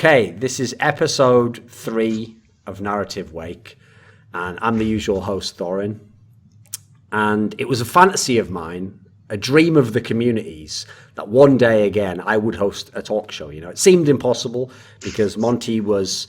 Okay, this is episode 3 of Narrative Wake, and I'm the usual host, Thorin. And it was a fantasy of mine, a dream of the communities, that one day again I would host a talk show. You know, it seemed impossible because Monty was,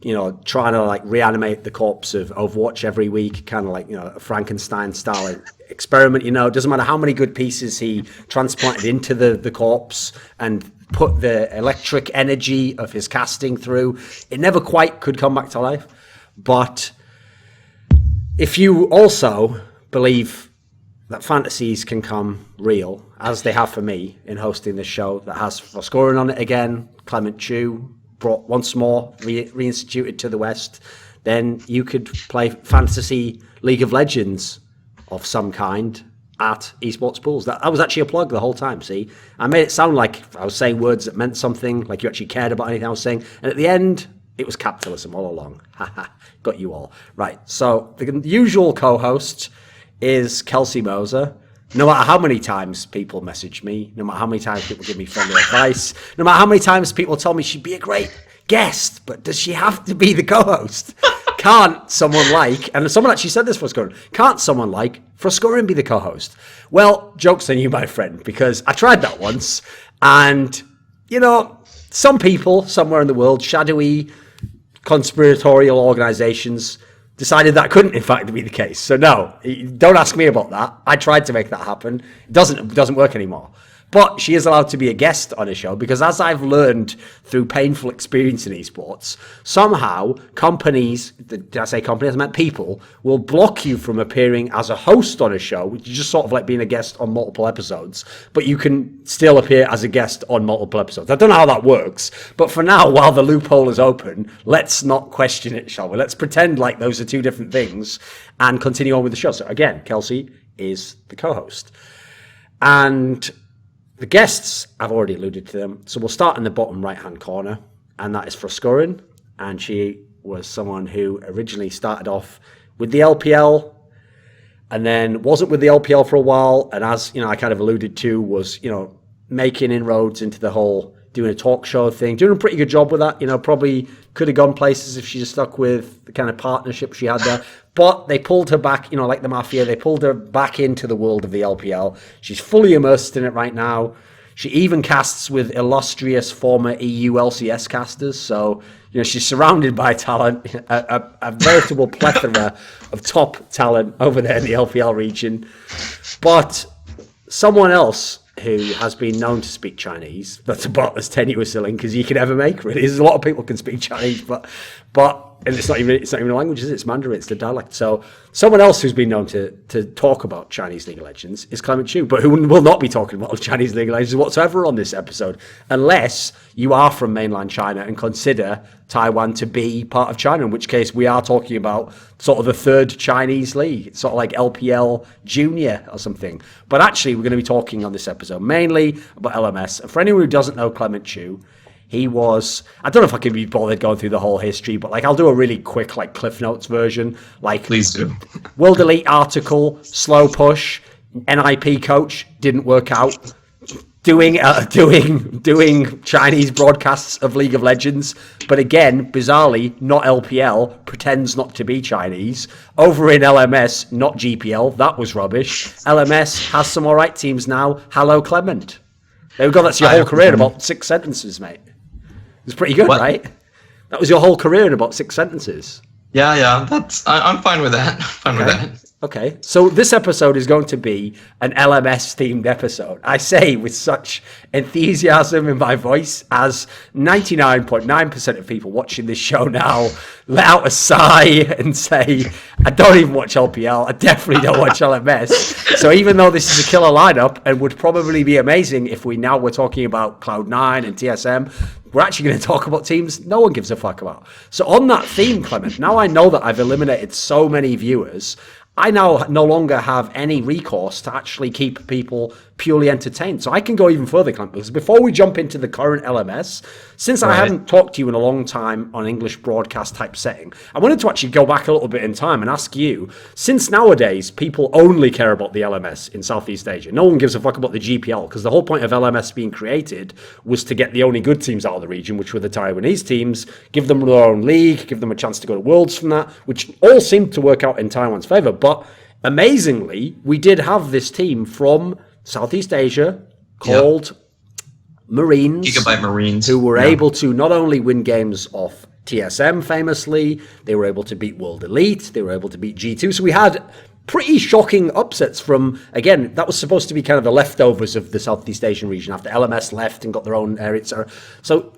you know, trying to like reanimate the corpse of Overwatch every week, kind of like, you know, a Frankenstein style experiment. You know, it doesn't matter how many good pieces he transplanted into the corpse and put the electric energy of his casting through, it never quite could come back to life. But if you also believe that fantasies can come real, as they have for me in hosting this show that has Froskurinn on it again, Clement Chu brought once more, reinstituted to the West, then you could play fantasy League of Legends of some kind at EsportsPools. That was actually a plug the whole time, see? I made it sound like I was saying words that meant something, like you actually cared about anything I was saying. And at the end, it was capitalism all along. Haha, got you all. Right, so the usual co-host is Kelsey Moser. No matter how many times people message me, no matter how many times people give me friendly advice, no matter how many times people tell me she'd be a great guest, but does she have to be the co-host? Can't someone like, and someone actually said this for Froskurinn, can't someone like Froskurinn be the co-host? Well, joke's on you, my friend, because I tried that once, and, you know, some people somewhere in the world, shadowy, conspiratorial organizations, decided that couldn't, in fact, be the case. So no, don't ask me about that. I tried to make that happen. It doesn't work anymore. But she is allowed to be a guest on a show because, as I've learned through painful experience in esports, somehow companies, did I say companies? I meant people, will block you from appearing as a host on a show, which is just sort of like being a guest on multiple episodes, but you can still appear as a guest on multiple episodes. I don't know how that works, but for now, while the loophole is open, let's not question it, shall we? Let's pretend like those are two different things and continue on with the show. So again, Kelsey is the co-host. And the guests, I've already alluded to them. So we'll start in the bottom right-hand corner, and that is Froskurinn. And she was someone who originally started off with the LPL and then wasn't with the LPL for a while. And as, you know, I kind of alluded to, was, you know, making inroads into the whole doing a talk show thing, doing a pretty good job with that. You know, probably could have gone places if she just stuck with the kind of partnership she had there. But they pulled her back, you know, like the Mafia, they pulled her back into the world of the LPL. She's fully immersed in it right now. She even casts with illustrious former EU LCS casters. So, you know, she's surrounded by talent, a veritable plethora of top talent over there in the LPL region. But someone else who has been known to speak Chinese, that's about as tenuous a link as you can ever make, really. There's a lot of people can speak Chinese, but and it's not even a language, is it? It's Mandarin, it's the dialect. So someone else who's been known to talk about Chinese League of Legends is Clement Chu, but who will not be talking about Chinese League of Legends whatsoever on this episode, unless you are from mainland China and consider Taiwan to be part of China, in which case we are talking about sort of the third Chinese league. It's sort of like LPL Junior or something. But actually, we're going to be talking on this episode mainly about LMS. And for anyone who doesn't know Clement Chu, he was, I don't know if I can be bothered going through the whole history, but like I'll do a really quick like Cliff Notes version. Like, please do. World Elite article, slow push, NiP coach, didn't work out. Doing Chinese broadcasts of League of Legends, but again, bizarrely, not LPL, pretends not to be Chinese. Over in LMS, not GPL, that was rubbish. LMS has some alright teams now. Hello, Clement. There we go, that's your whole career in about 6 sentences, mate. It's pretty good, right? That was your whole career in about 6 sentences. Yeah, I'm fine with that. With that. Okay, so this episode is going to be an LMS-themed episode. I say with such enthusiasm in my voice, as 99.9% of people watching this show now let out a sigh and say, I don't even watch LPL, I definitely don't watch LMS. So even though this is a killer lineup and would probably be amazing if we're talking about Cloud9 and TSM, we're actually going to talk about teams no one gives a fuck about. So on that theme, Clement, now I know that I've eliminated so many viewers, I now no longer have any recourse to actually keep people purely entertained. So I can go even further, Clement, because before we jump into the current LMS, since I haven't talked to you in a long time on English broadcast type setting, I wanted to actually go back a little bit in time and ask you, since nowadays people only care about the LMS in Southeast Asia, no one gives a fuck about the GPL, because the whole point of LMS being created was to get the only good teams out of the region, which were the Taiwanese teams, give them their own league, give them a chance to go to Worlds from that, which all seemed to work out in Taiwan's favor. But amazingly, we did have this team from Southeast Asia called Marines. Giga Byte Marines. Who were able to not only win games off TSM famously, they were able to beat World Elite, they were able to beat G2. So we had pretty shocking upsets from, again, that was supposed to be kind of the leftovers of the Southeast Asian region after LMS left and got their own area, etc. So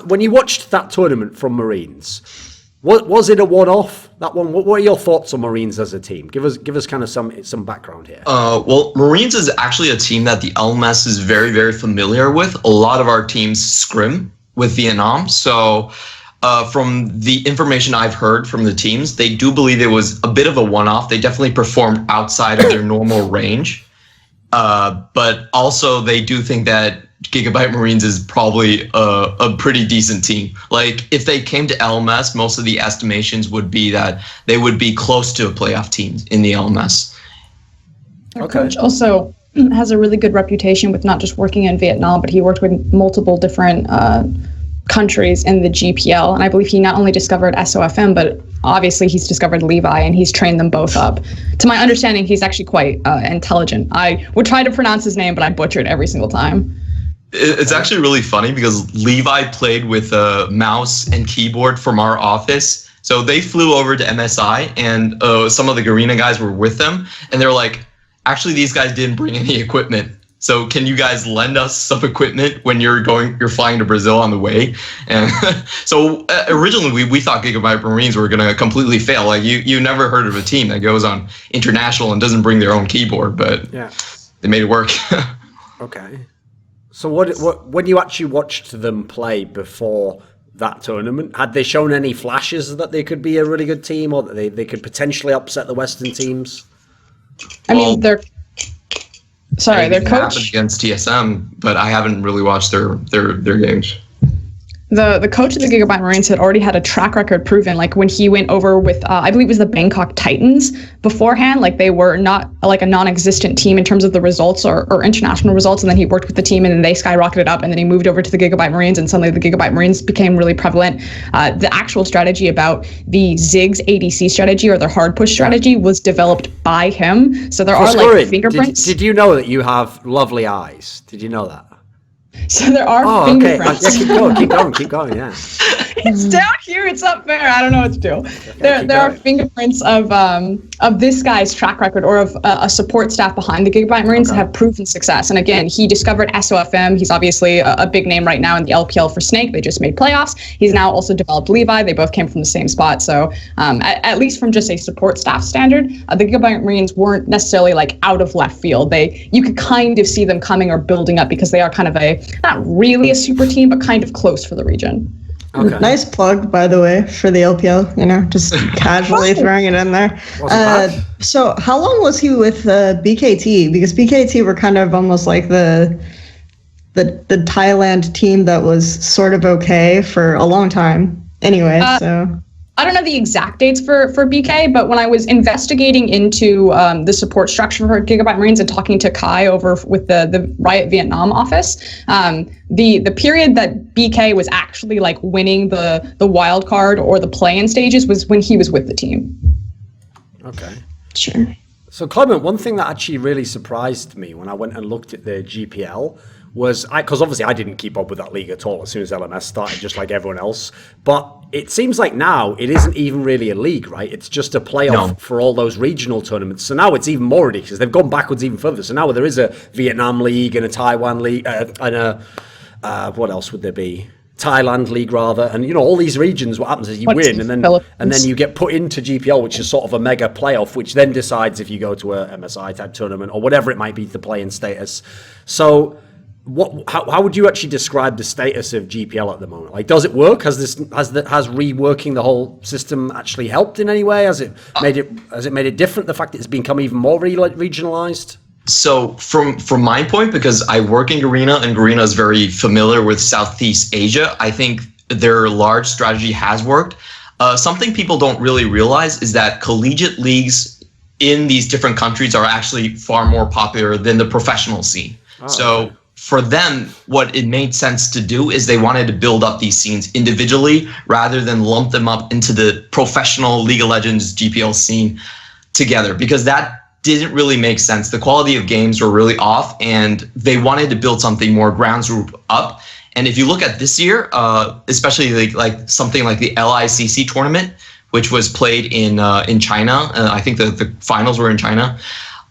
when you watched that tournament from Marines, was it a one-off, that one? What are your thoughts on Marines as a team? Give us kind of some background here. Well, Marines is actually a team that the LMS is very, very familiar with. A lot of our teams scrim with Vietnam. So from the information I've heard from the teams, they do believe it was a bit of a one-off. They definitely performed outside of their normal range. But also they do think that Giga Byte Marines is probably a pretty decent team. Like, if they came to LMS, most of the estimations would be that they would be close to a playoff team in the LMS. Our coach also has a really good reputation with not just working in Vietnam, but he worked with multiple different countries in the GPL. And I believe he not only discovered SOFM, but obviously he's discovered Levi, and he's trained them both up. To my understanding, he's actually quite intelligent. I would try to pronounce his name, but I butcher it every single time. It's actually really funny because Levi played with a mouse and keyboard from our office. So they flew over to MSI, and some of the Garena guys were with them, and they were like, actually, these guys didn't bring any equipment. So can you guys lend us some equipment when you're flying to Brazil on the way? And so originally we thought Giga Byte Marines were going to completely fail. Like, you never heard of a team that goes on international and doesn't bring their own keyboard, but they made it work. Okay. So what when you actually watched them play before that tournament, had they shown any flashes that they could be a really good team, or that they could potentially upset the Western teams? I mean, their coach against TSM, but I haven't really watched their games. The coach of the Giga Byte Marines had already had a track record proven, like when he went over with, I believe it was the Bangkok Titans beforehand, like they were not like a non-existent team in terms of the results or international results. And then he worked with the team and then they skyrocketed up, and then he moved over to the Giga Byte Marines, and suddenly the Giga Byte Marines became really prevalent. The actual strategy about the Ziggs ADC strategy, or their hard push strategy, was developed by him. So there are like fingerprints. Did you know that you have lovely eyes? Did you know that? So there are fingerprints. Okay. Keep going, yeah. It's down here, it's up there. I don't know what to do. There are fingerprints of this guy's track record, or of a support staff behind the Giga Byte Marines that have proven success. And again, he discovered SOFM. He's obviously a big name right now in the LPL for Snake. They just made playoffs. He's now also developed Levi. They both came from the same spot. So at least from just a support staff standard, the Giga Byte Marines weren't necessarily like out of left field. You could kind of see them coming or building up, because they are kind of not really a super team, but kind of close for the region. Okay. Nice plug, by the way, for the LPL, just casually throwing it in there. So how long was he with BKT? Because BKT were kind of almost like the Thailand team that was sort of okay for a long time. Anyway, so... I don't know the exact dates for BK, but when I was investigating into the support structure for Giga Byte Marines and talking to Kai over with the Riot Vietnam office, the period that BK was actually like winning the wild card or the play-in stages was when he was with the team. Okay. Sure. So Clement, one thing that actually really surprised me when I went and looked at the GPL was, because obviously I didn't keep up with that league at all as soon as LMS started, just like everyone else. But it seems like now it isn't even really a league, right? It's just a playoff for all those regional tournaments. So now it's even more ridiculous. They've gone backwards even further. So now there is a Vietnam league and a Taiwan league and a, what else would there be? Thailand league rather, and all these regions. What happens is you win, and then you get put into GPL, which is sort of a mega playoff, which then decides if you go to a MSI type tournament or whatever it might be to play in status. So, how would you actually describe the status of GPL at the moment? Like, does it work? Has reworking the whole system actually helped in any way? Has it made it different? The fact that it's become even more regionalized. So from my point, because I work in Garena and Garena is very familiar with Southeast Asia, I think their large strategy has worked. Something people don't really realize is that collegiate leagues in these different countries are actually far more popular than the professional scene. So for them, what it made sense to do is they wanted to build up these scenes individually rather than lump them up into the professional League of Legends GPL scene together, because that didn't really make sense. The quality of games were really off, and they wanted to build something more ground up. And if you look at this year, especially like something like the LICC tournament, which was played in China, I think the finals were in China,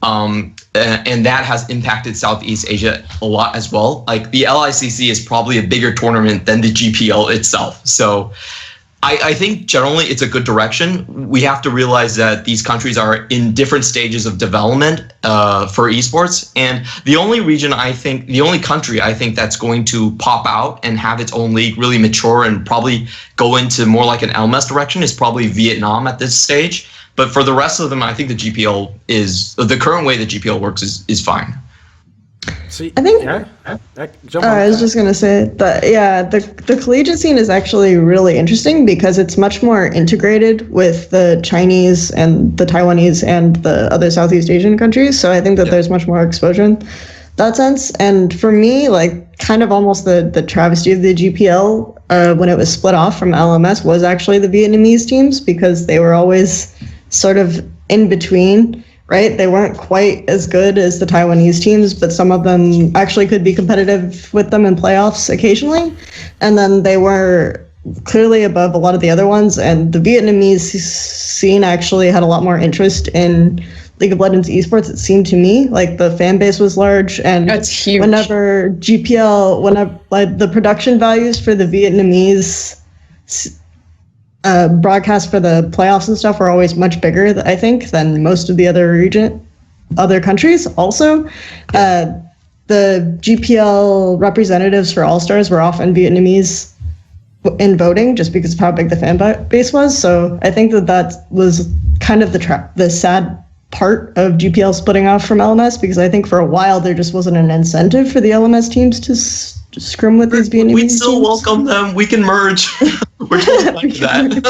and that has impacted Southeast Asia a lot as well. Like the LICC is probably a bigger tournament than the GPL itself. So I think generally it's a good direction. We have to realize that these countries are in different stages of development for esports. And the only country I think that's going to pop out and have its own league really mature and probably go into more like an LMS direction is probably Vietnam at this stage. But for the rest of them, I think the current way the GPL works is fine. See, I think. I was just gonna say that the collegiate scene is actually really interesting because it's much more integrated with the Chinese and the Taiwanese and the other Southeast Asian countries. So I think that there's much more exposure in that sense. And for me, like kind of almost the travesty of the GPL when it was split off from LMS was actually the Vietnamese teams, because they were always sort of in between. Right, they weren't quite as good as the Taiwanese teams, but some of them actually could be competitive with them in playoffs occasionally. And then they were clearly above a lot of the other ones. And the Vietnamese scene actually had a lot more interest in League of Legends esports. It seemed to me like the fan base was large, and that's huge. Whenever the production values for the Vietnamese broadcasts for the playoffs and stuff were always much bigger, I think, than most of the other countries. Also, the GPL representatives for All-Stars were often Vietnamese in voting, just because of how big the fan base was. So I think that was kind of the sad part of GPL splitting off from LMS, because I think for a while there just wasn't an incentive for the LMS teams to scrim with these Vietnamese We'd still teams. welcome them. We can merge. We're just like that.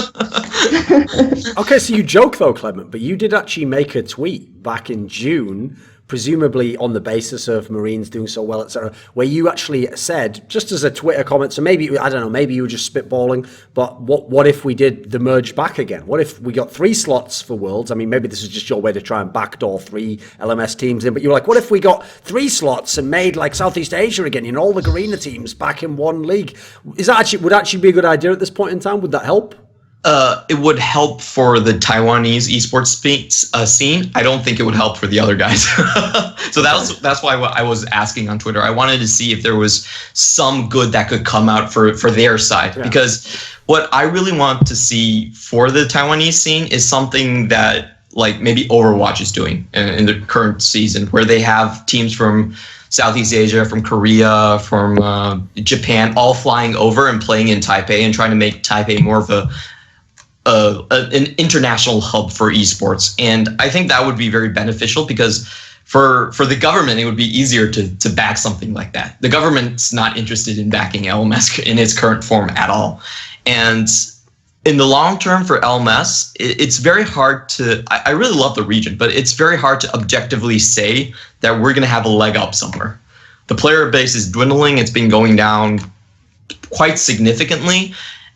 Okay, so you joke though, Clement, but you did actually make a tweet back in June, presumably on the basis of Marines doing so well, etc., where you actually said, just as a Twitter comment, so maybe, I don't know, maybe you were just spitballing, but what if we did the merge back again? What if we got 3 slots for Worlds? I mean, maybe this is just your way to try and backdoor 3 LMS teams in, but you were like, what if we got 3 slots and made like Southeast Asia again, all the Garena teams back in one league? Would actually be a good idea at this point in time? Would that help? It would help for the Taiwanese esports scene. I don't think it would help for the other guys. So that's why I was asking on Twitter. I wanted to see if there was some good that could come out for their side. Yeah. Because what I really want to see for the Taiwanese scene is something that like maybe Overwatch is doing in the current season, where they have teams from Southeast Asia, from Korea, from Japan, all flying over and playing in Taipei and trying to make Taipei more of an international hub for esports. And I think that would be very beneficial, because for the government, it would be easier to back something like that. The government's not interested in backing LMS in its current form at all. And in the long term for LMS, it's very hard to, I really love the region, but it's very hard to objectively say that we're going to have a leg up somewhere. The player base is dwindling. It's been going down quite significantly.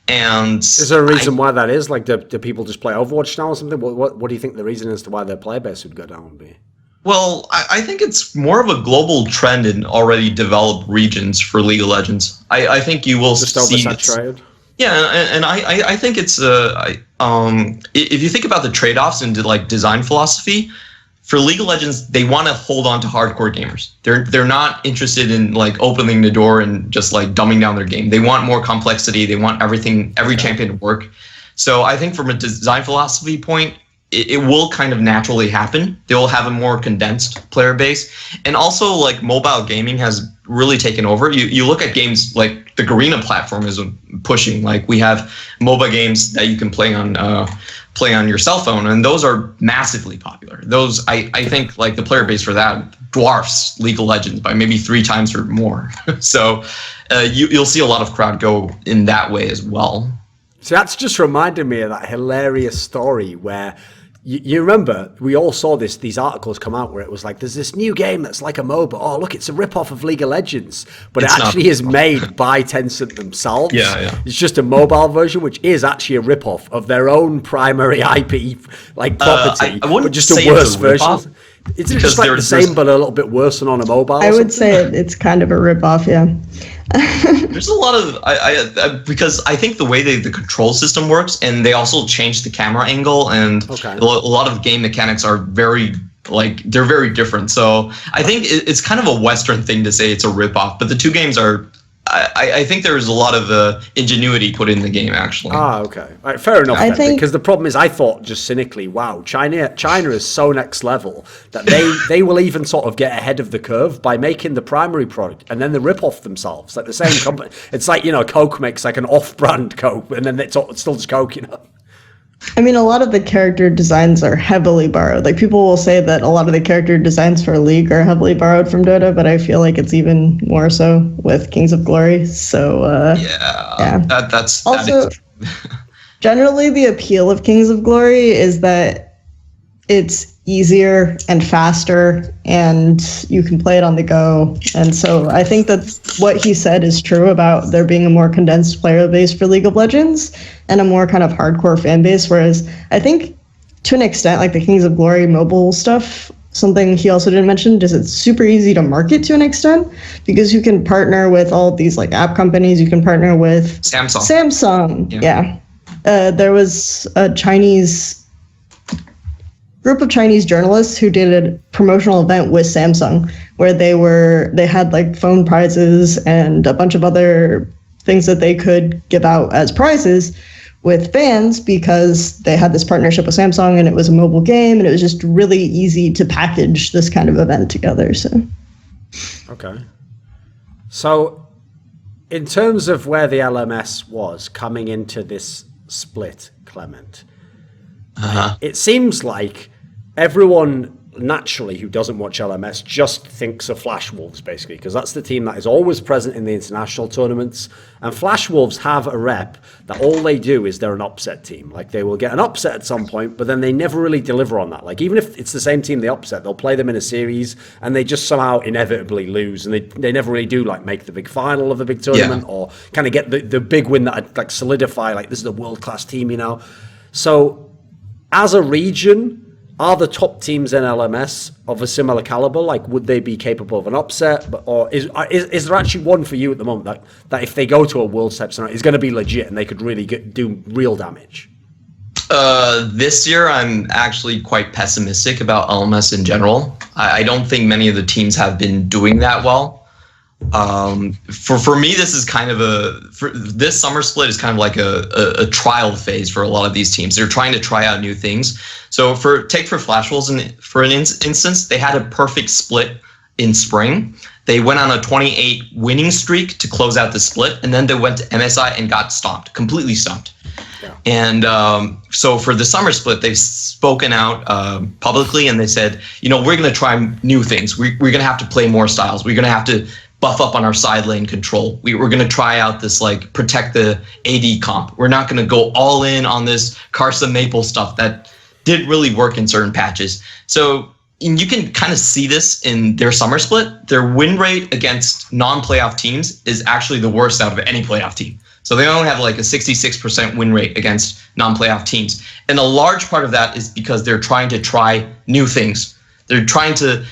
And is there a reason why that is? Like, do people just play Overwatch now or something? What do you think the reason as to why their player base would go down would be? Well, I think it's more of a global trend in already developed regions for League of Legends. I think you will just see oversaturated. Yeah, and I think it's if you think about the trade-offs in like design philosophy, for League of Legends, they want to hold on to hardcore gamers. They're not interested in like opening the door and just like dumbing down their game. They want more complexity. They want every champion to work. So I think from a design philosophy point, it will kind of naturally happen. They will have a more condensed player base. And also like mobile gaming has really taken over. You look at games like the Garena platform is pushing. Like we have MOBA games that you can play on play on your cell phone, and those are massively popular. Those I think like the player base for that dwarfs League of Legends by maybe 3 times or more. So you'll see a lot of crowd go in that way as well. So that's just reminded me of that hilarious story where you remember we all saw these articles come out where it was like, there's this new game that's like a MOBA. Oh, look, it's a rip-off of League of Legends. But it actually is made by Tencent themselves. Yeah. It's just a mobile version, which is actually a rip-off of their own primary IP like property, I wouldn't but just say a worse it's a rip-off, version. It's just like the same, but a little bit worse than on a mobile. I would say it's kind of a rip-off, yeah. There's a lot of I because I think the way the control system works, and they also changed the camera angle, and a lot of game mechanics are very they're very different. So I think it's kind of a Western thing to say it's a ripoff, but the two games are. I think there's a lot of ingenuity put in the game, actually. Okay. All right, fair enough. Because the problem is, I thought just cynically, wow, China is so next level that they will even sort of get ahead of the curve by making the primary product and then they rip off themselves, like the same company. It's like, Coke makes like an off-brand Coke, and then it's still just Coke, I mean, a lot of the character designs are heavily borrowed. Like, people will say that a lot of the character designs for League are heavily borrowed from Dota, but I feel like it's even more so with Kings of Glory. So, that's also generally the appeal of Kings of Glory is that it's easier and faster, and you can play it on the go. And so I think that what he said is true about there being a more condensed player base for League of Legends and a more kind of hardcore fan base. Whereas I think to an extent, like the Kings of Glory mobile stuff, something he also didn't mention is it's super easy to market to an extent because you can partner with all these like app companies. You can partner with Samsung. Yeah. There was a group of Chinese journalists who did a promotional event with Samsung where they had like phone prizes and a bunch of other things that they could give out as prizes with fans because they had this partnership with Samsung and it was a mobile game and it was just really easy to package this kind of event together. Okay. So in terms of where the LMS was coming into this split, Clement, it seems like everyone naturally who doesn't watch LMS just thinks of Flash Wolves, basically, because that's the team that is always present in the international tournaments. And Flash Wolves have a rep that all they do is they're an upset team. Like, they will get an upset at some point, but then they never really deliver on that. Like, even if it's the same team they upset, they'll play them in a series and they just somehow inevitably lose. And they never really do like make the big final of the big tournament or kind of get the big win that like solidify like this is a world-class team, So as a region, are the top teams in LMS of a similar caliber? Like, would they be capable of an upset? Or is there actually one for you at the moment that if they go to a world type scenario is going to be legit and they could really do real damage? This year, I'm actually quite pessimistic about LMS in general. I don't think many of the teams have been doing that well. For me, this is kind of this summer split is kind of like a trial phase for a lot of these teams. They're trying to try out new things. So for Flash Wolves for an instance, they had a perfect split in spring. They went on a 28 winning streak to close out the split, and then they went to MSI and got completely stomped. Yeah. And so for the summer split, they've spoken out publicly, and they said, we're going to try new things. We're going to have to play more styles. We're going to have to buff up on our side lane control. We're going to try out this protect the AD comp. We're not going to go all in on this Carson Maple stuff that didn't really work in certain patches. So you can kind of see this in their summer split. Their win rate against non-playoff teams is actually the worst out of any playoff team. So they only have like a 66% win rate against non-playoff teams. And a large part of that is because they're trying to try new things. They're trying to,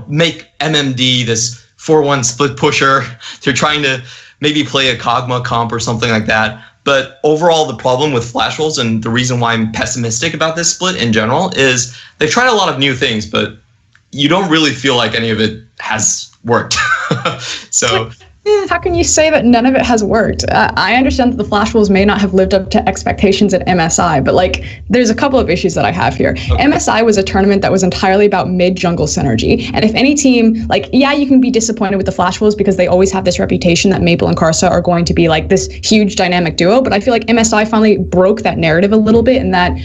make MMD this 4-1 split pusher. They're trying to maybe play a Kog'Maw comp or something like that. But overall, the problem with Flash Wolves and the reason why I'm pessimistic about this split in general is they've tried a lot of new things, but you don't really feel like any of it has worked. So how can you say that none of it has worked? I understand that the Flash Wolves may not have lived up to expectations at MSI, but there's a couple of issues that I have here. Okay. MSI was a tournament that was entirely about mid-jungle synergy. And if any team, you can be disappointed with the Flash Wolves because they always have this reputation that Maple and Karsa are going to be this huge dynamic duo. But I feel like MSI finally broke that narrative a little bit in that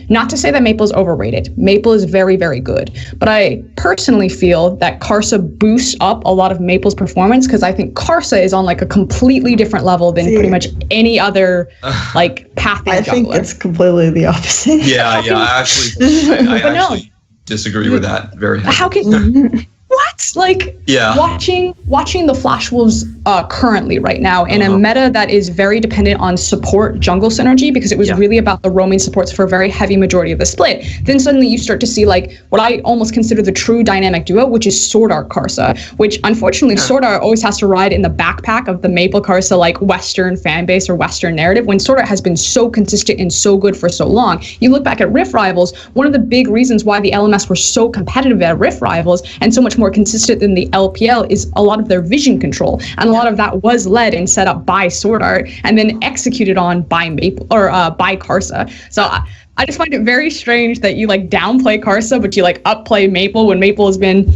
not to say that Maple is overrated. Maple is very, very good. But I personally feel that Karsa boosts up a lot of Maple's performance because I think Karsa is on like a completely different level than pretty much any other like pathing I jungler. think it's completely the opposite. Yeah, I actually disagree with that very heavily. How can what? Like watching the Flash Wolves currently right now in a meta that is very dependent on support jungle synergy because it was really about the roaming supports for a very heavy majority of the split. Then suddenly you start to see like what I almost consider the true dynamic duo, which is SwordArt Karsa, which unfortunately SwordArt always has to ride in the backpack of the Maple Karsa like Western fan base or Western narrative when SwordArt has been so consistent and so good for so long. You look back at Rift Rivals, one of the big reasons why the LMS were so competitive at Rift Rivals and so much more consistent than the LPL is a lot of their vision control, and a lot of that was led and set up by SwordArt and then executed on by Maple or by Karsa. So I just find it very strange that you like downplay Karsa but you like upplay Maple when Maple has been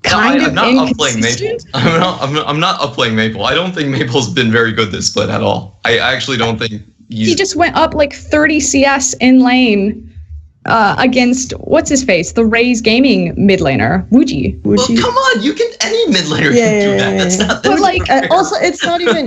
kind of inconsistent. I'm not upplaying Maple. I don't think Maple's been very good this split at all. I actually don't think he just went up like 30 CS in lane against what's his face, the Raze Gaming mid laner, Wuji. Well, come on, any mid laner can do that. That's not. But like, also, it's not even.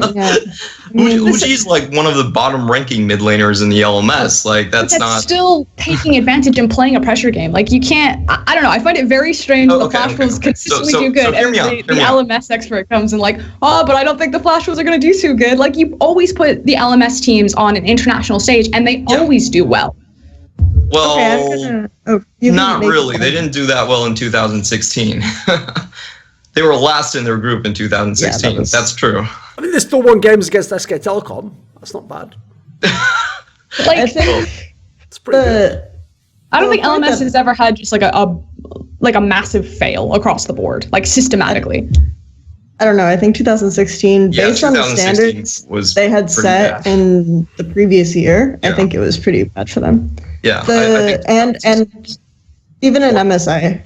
Wuji's like one of the bottom ranking mid laners in the LMS. Like that's not still taking advantage and playing a pressure game. Like you can't. I don't know. I find it very strange the Flash Wolves consistently do good, and the LMS expert comes and like, but I don't think the Flash Wolves are going to do too good. Like you always put the LMS teams on an international stage, and they always do well. Well, not really. They didn't do that well in 2016. They were last in their group in 2016. That's true. I mean, they still won games against SK Telecom. That's not bad. Like, I think it's pretty good. I don't think LMS has ever had just like a massive fail across the board, like systematically. I don't know. I think 2016, based on the standards they had set in the previous year, I think it was pretty bad for them. Yeah, and even in MSI,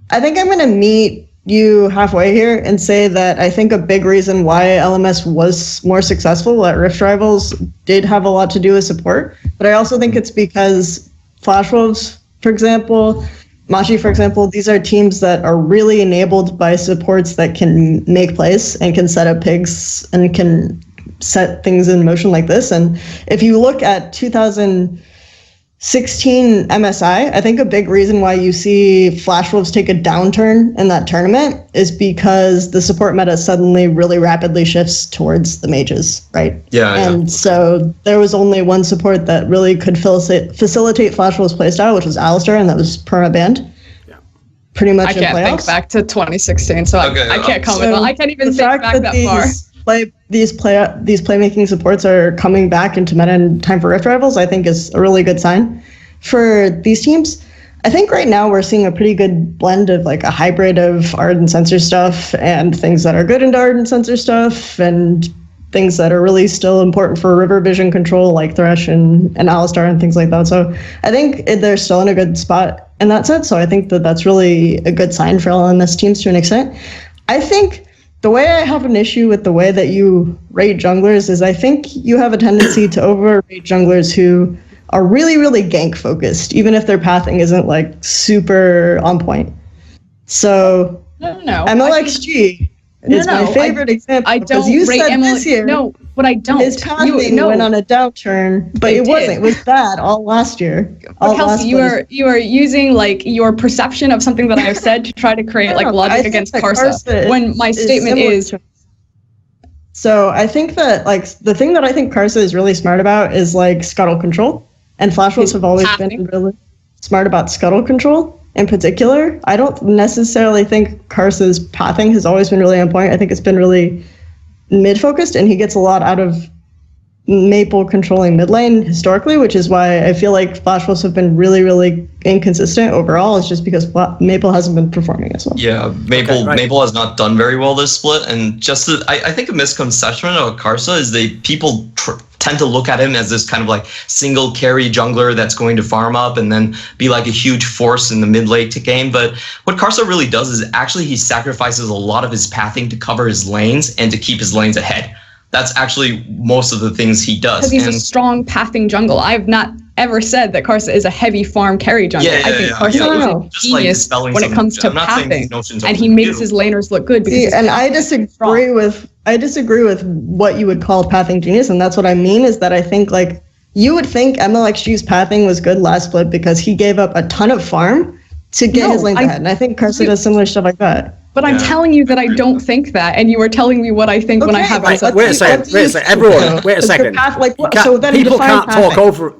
I think I'm going to meet you halfway here and say that I think a big reason why LMS was more successful at Rift Rivals did have a lot to do with support, but I also think it's because Flash Wolves, for example, Machi, for example, these are teams that are really enabled by supports that can make plays and can set up pigs and can set things in motion like this. And if you look at 2016 MSI, I think a big reason why you see Flash Wolves take a downturn in that tournament is because the support meta suddenly really rapidly shifts towards the mages, right? And so there was only one support that really could facilitate Flash Wolves playstyle, which was Alistar, and that was perma-banned. Pretty much in playoffs. I can't think back to 2016, so I can't comment on. I can't even think back that far. These playmaking supports are coming back into meta in time for Rift Rivals, I think is a really good sign for these teams. I think right now we're seeing a pretty good blend of like a hybrid of Ard and Sensor stuff and things that are good into Ard and Sensor stuff and things that are really still important for river vision control like Thresh and Alistar and things like that. So I think they're still in a good spot in that sense. So I think that that's really a good sign for LMS teams to an extent. I think the way I have an issue with the way that you rate junglers is I think you have a tendency to overrate junglers who are really, really gank focused, even if their pathing isn't like super on point. So MLXG is my favorite example. I don't you rate said this year. No, but I don't. His pathing went on a downturn, but it wasn't. It was bad all last year. Kelsey, you are using like your perception of something that I've said to try to create like logic against Karsa. When my statement is. So I think that like the thing that I think Karsa is really smart about is like scuttle control, and Flash Wolves have always been really smart about scuttle control. In particular, I don't necessarily think Karsa's pathing has always been really on point. I think it's been really mid-focused, and he gets a lot out of Maple controlling mid lane historically, which is why I feel like Flash Wolves have been really, really inconsistent overall. It's just because Maple hasn't been performing as well. Yeah, Maple has not done very well this split, and just I think a misconception of Karsa is people tend to look at him as this kind of like single carry jungler that's going to farm up and then be like a huge force in the mid late game. But what Karsa really does is actually he sacrifices a lot of his pathing to cover his lanes and to keep his lanes ahead. That's actually most of the things he does. Because he's a strong pathing jungle. I've not ever said that Karsa is a heavy farm carry jungler. I think Karsa is a genius when it comes to pathing, and he makes his laners look good. Because and I disagree with what you would call pathing genius, and that's what I mean is that I think like you would think MLXG's pathing was good last split because he gave up a ton of farm to get his lanes ahead, and I think Karsa does similar stuff like that. But I'm telling you that I don't think that, and you are telling me what I think when I have wait a second, everyone, wait a second.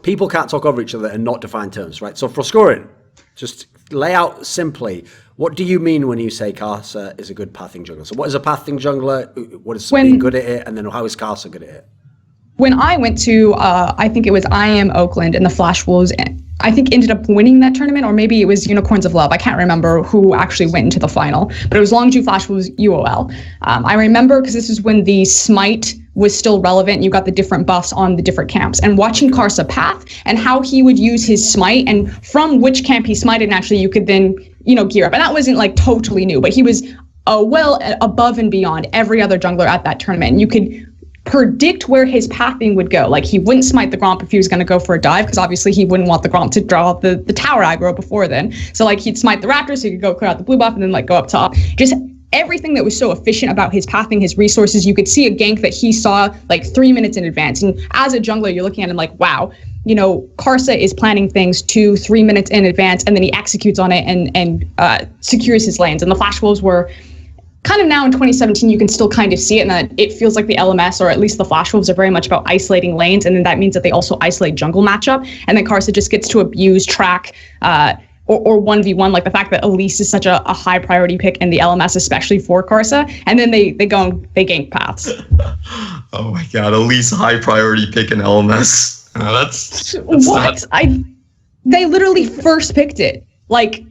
People can't talk over each other and not define terms, right? So Froskurinn, just lay out simply, what do you mean when you say Karsa is a good pathing jungler? So what is a pathing jungler? What is being good at it? And then how is Karsa good at it? When I went to, I think it was IM Oakland and the Flash Wolves, I think ended up winning that tournament, or maybe it was Unicorns of Love. I can't remember who actually went into the final, but it was Longju Flash Wolves UOL. I remember because this is when the Smite was still relevant. You got the different buffs on the different camps, and watching Karsa path and how he would use his Smite and from which camp he smited naturally, you could then, gear up. And that wasn't like totally new, but he was well above and beyond every other jungler at that tournament. And you could predict where his pathing would go. Like he wouldn't smite the Gromp if he was going to go for a dive, because obviously he wouldn't want the Gromp to draw the tower aggro before then. So like he'd smite the Raptor so he could go clear out the blue buff and then like go up top. Just everything that was so efficient about his pathing, his resources. You could see a gank that he saw like 3 minutes in advance. And as a jungler, you're looking at him like, wow, Karsa is planning things 2-3 minutes in advance, and then he executes on it and secures his lanes. And the Flash Wolves were kind of now in 2017, you can still kind of see it, and that it feels like the LMS, or at least the Flash Wolves, are very much about isolating lanes, and then that means that they also isolate jungle matchup, and then Karsa just gets to abuse track or 1v1, like the fact that Elise is such a high priority pick in the LMS, especially for Karsa, and then they go and they gank paths. Oh my god, Elise high priority pick in LMS. That's what? They literally first picked it. Like,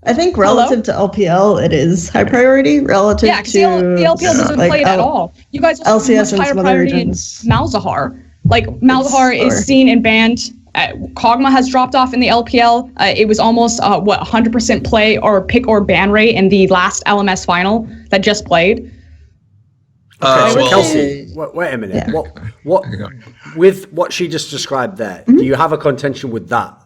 I think relative to LPL, it is high priority. Relative to the LPL doesn't play it at all. You guys also LCS have and higher some other priority in regions. Malzahar. Like Malzahar is seen and banned. Kog'Maw has dropped off in the LPL. It was almost 100% play or pick or ban rate in the last LMS final that just played. So Kelsey, wait a minute. Yeah. What with what she just described there? Do you have a contention with that?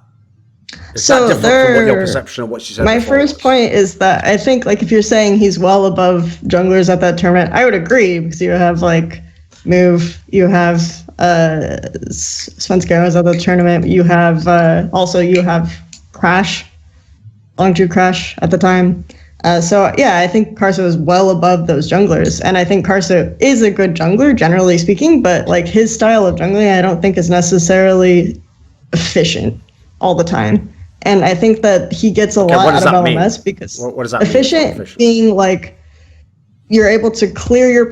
Is that different from what your perception of what she said? My first point is that I think, like, if you're saying he's well above junglers at that tournament, I would agree, because you have like Move, you have Svenskaros at the tournament, you have you have Crash, Longju Crash at the time. So yeah, I think Karsa is well above those junglers, and I think Karsa is a good jungler generally speaking, but like his style of jungling, I don't think is necessarily efficient all the time. And I think that he gets a lot out of LMS because what does that efficient mean? Being like you're able to clear your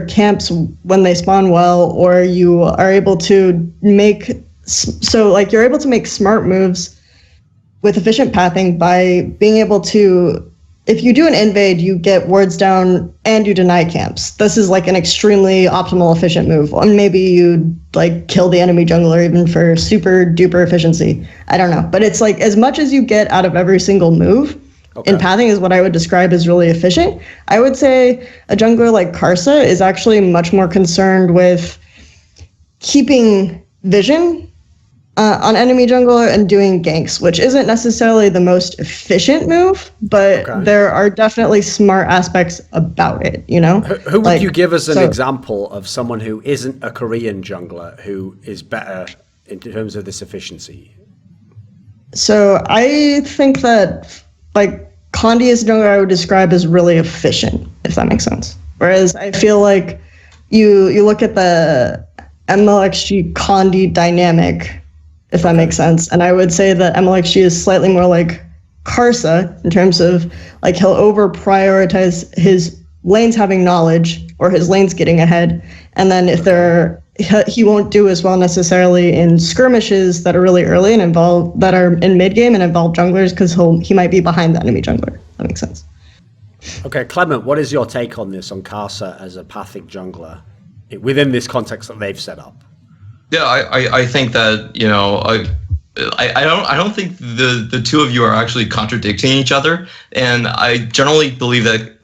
camps when they spawn well, or you are able to make you're able to make smart moves with efficient pathing by being able to, if you do an invade, you get wards down and you deny camps. This is like an extremely optimal efficient move. And maybe you like kill the enemy jungler even for super duper efficiency. I don't know. But it's like as much as you get out of every single move in pathing is what I would describe as really efficient. I would say a jungler like Karsa is actually much more concerned with keeping vision on enemy jungler and doing ganks, which isn't necessarily the most efficient move, but there are definitely smart aspects about it, Who would you give as an example of someone who isn't a Korean jungler who is better in terms of this efficiency? So I think that like Condi is a jungler I would describe as really efficient, if that makes sense. Whereas I feel like you look at the MLXG Condi dynamic, if that makes sense. And I would say that MLXG is slightly more like Karsa in terms of like he'll over prioritize his lanes having knowledge or his lanes getting ahead. And then if he won't do as well necessarily in skirmishes that are really early and that are in mid game and involve junglers, because he might be behind the enemy jungler. That makes sense. Okay, Clement, what is your take on this, on Karsa as a pathic jungler within this context that they've set up? Yeah, I think that, I don't think the two of you are actually contradicting each other, and I generally believe that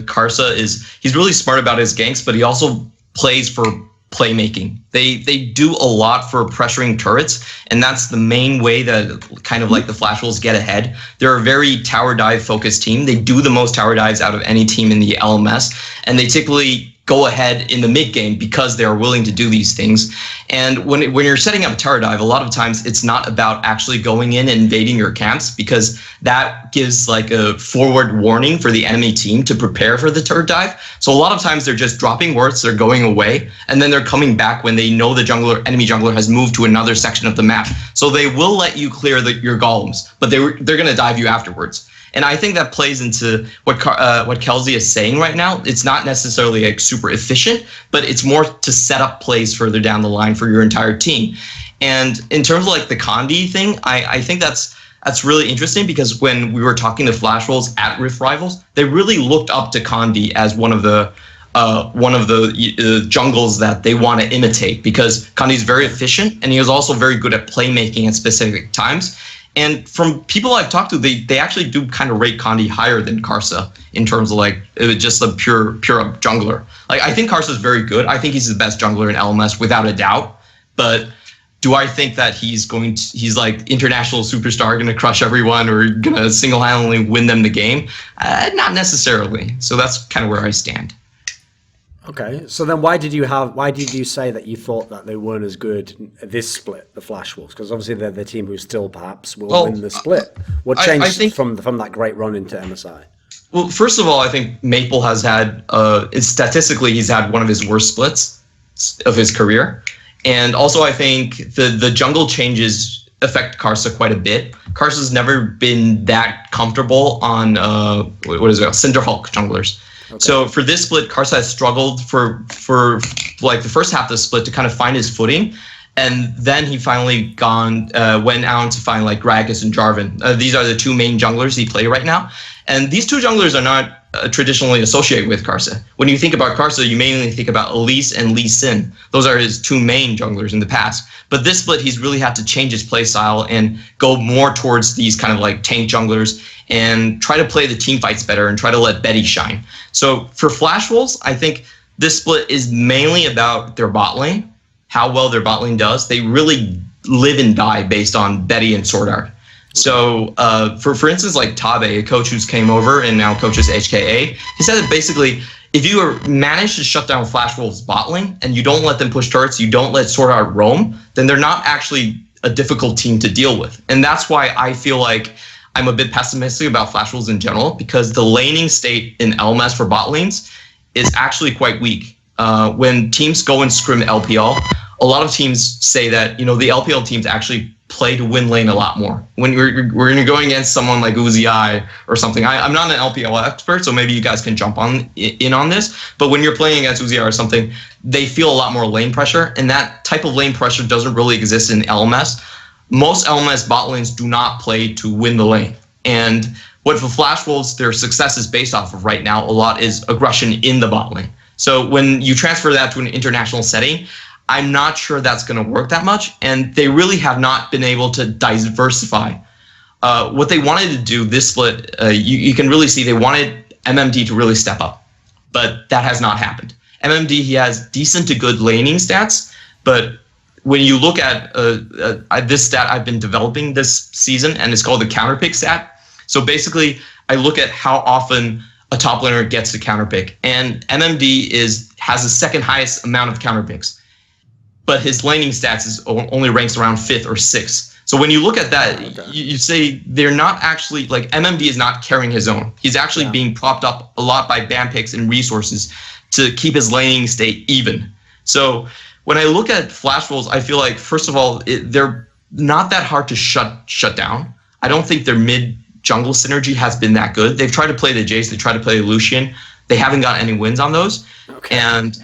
Karsa he's really smart about his ganks, but he also plays for playmaking. They do a lot for pressuring turrets, and that's the main way that kind of like the Flash Wolves get ahead. They're a very tower dive focused team. They do the most tower dives out of any team in the LMS, and they typically go ahead in the mid game because they are willing to do these things. And when you're setting up a tower dive, a lot of times it's not about actually going in and invading your camps, because that gives like a forward warning for the enemy team to prepare for the turret dive. So a lot of times they're just dropping wards, they're going away, and then they're coming back when they know the enemy jungler has moved to another section of the map. So they will let you clear your golems, but they're going to dive you afterwards. And I think that plays into what Kelsey is saying right now. It's not necessarily like super efficient, but it's more to set up plays further down the line for your entire team. And in terms of like the Condi thing, I think that's really interesting, because when we were talking to Flash Wolves at Rift Rivals, they really looked up to Condi as one of the jungles that they want to imitate, because Condi's very efficient and he is also very good at playmaking at specific times. And from people I've talked to, they actually do kind of rate Condi higher than Karsa in terms of like just a pure jungler. Like, I think Karsa is very good. I think he's the best jungler in LMS without a doubt. But do I think that he's like international superstar, going to crush everyone or going to single-handedly win them the game? Not necessarily. So that's kind of where I stand. Okay, so then why did you say that you thought that they weren't as good at this split, the Flash Wolves? Because obviously they're the team who still perhaps will win the split. What changed I think, from that great run into MSI? Well, first of all, I think Maple has had, statistically, he's had one of his worst splits of his career. And also I think the jungle changes affect Karsa quite a bit. Karsa's never been that comfortable on, Cinderhulk junglers. Okay. So for this split, Karsa has struggled for like the first half of the split to kind of find his footing, and then he finally went out to find like Gragas and Jarvan. These are the two main junglers he plays right now, and these two junglers are not traditionally associated with Karsa. When you think about Karsa, you mainly think about Elise and Lee Sin. Those are his two main junglers in the past. But this split, he's really had to change his play style and go more towards these kind of like tank junglers and try to play the team fights better and try to let Betty shine. So for Flash Wolves, I think this split is mainly about their bot lane, how well their bot lane does. They really live and die based on Betty and SwordArt. So for instance, like Tabe, a coach who's came over and now coaches HKA, he said that basically, if you manage to shut down Flash Wolves' bot lane and you don't let them push turrets, you don't let SwordArt roam, then they're not actually a difficult team to deal with. And that's why I feel like I'm a bit pessimistic about Flash Wolves in general, because the laning state in LMS for bot lanes is actually quite weak. When teams go and scrim LPL, a lot of teams say that, the LPL teams actually play to win lane a lot more. When we're going against someone like Uzi or something, I'm not an LPL expert, so maybe you guys can jump in on this, but when you're playing against Uzi or something, they feel a lot more lane pressure, and that type of lane pressure doesn't really exist in LMS. Most LMS bot lanes do not play to win the lane. And what for Flash Wolves, their success is based off of right now, a lot is aggression in the bot lane. So when you transfer that to an international setting, I'm not sure that's going to work that much. And they really have not been able to diversify. What they wanted to do this split, you can really see they wanted MMD to really step up, but that has not happened. MMD, he has decent to good laning stats, but when you look at this stat I've been developing this season, and it's called the counterpick stat. So basically, I look at how often a top laner gets to counterpick, and MMD has the second highest amount of counterpicks, but his laning stats only ranks around 5th or 6th. So when you look at that, you say they're not actually, like, MMD is not carrying his own. He's actually being propped up a lot by ban picks and resources to keep his laning state even. So when I look at Flash Wolves, I feel like, first of all, they're not that hard to shut down. I don't think their mid jungle synergy has been that good. They've tried to play the Jace, they tried to play Lucian. They haven't got any wins on those. Okay. And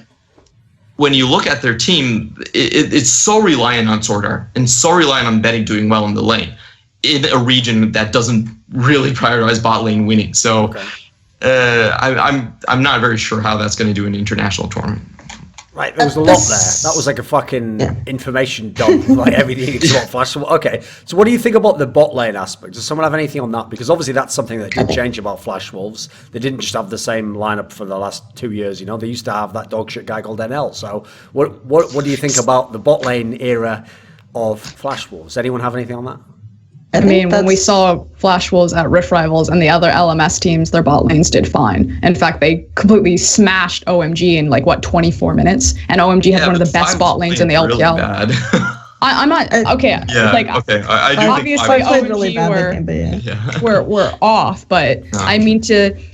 when you look at their team, it's so reliant on SwordArt and so reliant on Betty doing well in the lane in a region that doesn't really prioritize bot lane winning. So I'm not very sure how that's going to do in an international tournament. Right, there was a lot there. That was like a fucking information dump, like everything about Flash. Okay, so what do you think about the bot lane aspect? Does someone have anything on that? Because obviously that's something that did change about Flash Wolves. They didn't just have the same lineup for the last 2 years, you know. They used to have that dogshit guy called NL. So what do you think about the bot lane era of Flash Wolves? Anyone have anything on that? I mean, when we saw Flash Wolves at Rift Rivals and the other LMS teams, their bot lanes did fine. In fact, they completely smashed OMG in 24 minutes, and OMG had one of the best bot lanes in the LPL. Really bad. I'm not okay. Yeah, okay. I do obviously think OMG were off, but I mean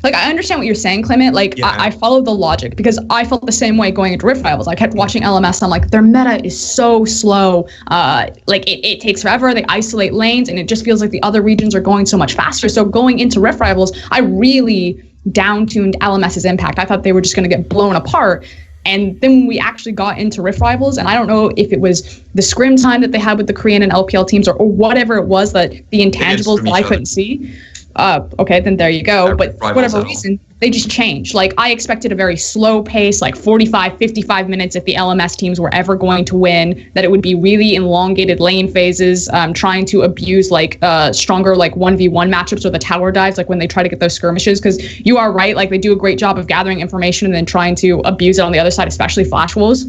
I understand what you're saying, Clement. I follow the logic because I felt the same way going into Rift Rivals. I kept watching LMS and I'm like, their meta is so slow. It takes forever. They isolate lanes and it just feels like the other regions are going so much faster. So going into Rift Rivals, I really down-tuned LMS's impact. I thought they were just going to get blown apart. And then when we actually got into Rift Rivals, and I don't know if it was the scrim time that they had with the Korean and LPL teams or whatever it was, that the intangibles that I couldn't see. Okay, then there you go. But for whatever reason, they just changed. I expected a very slow pace, 45, 55 minutes if the LMS teams were ever going to win, that it would be really elongated lane phases, trying to abuse stronger 1v1 matchups or the tower dives, when they try to get those skirmishes. Because you are right, they do a great job of gathering information and then trying to abuse it on the other side, especially Flash Wolves.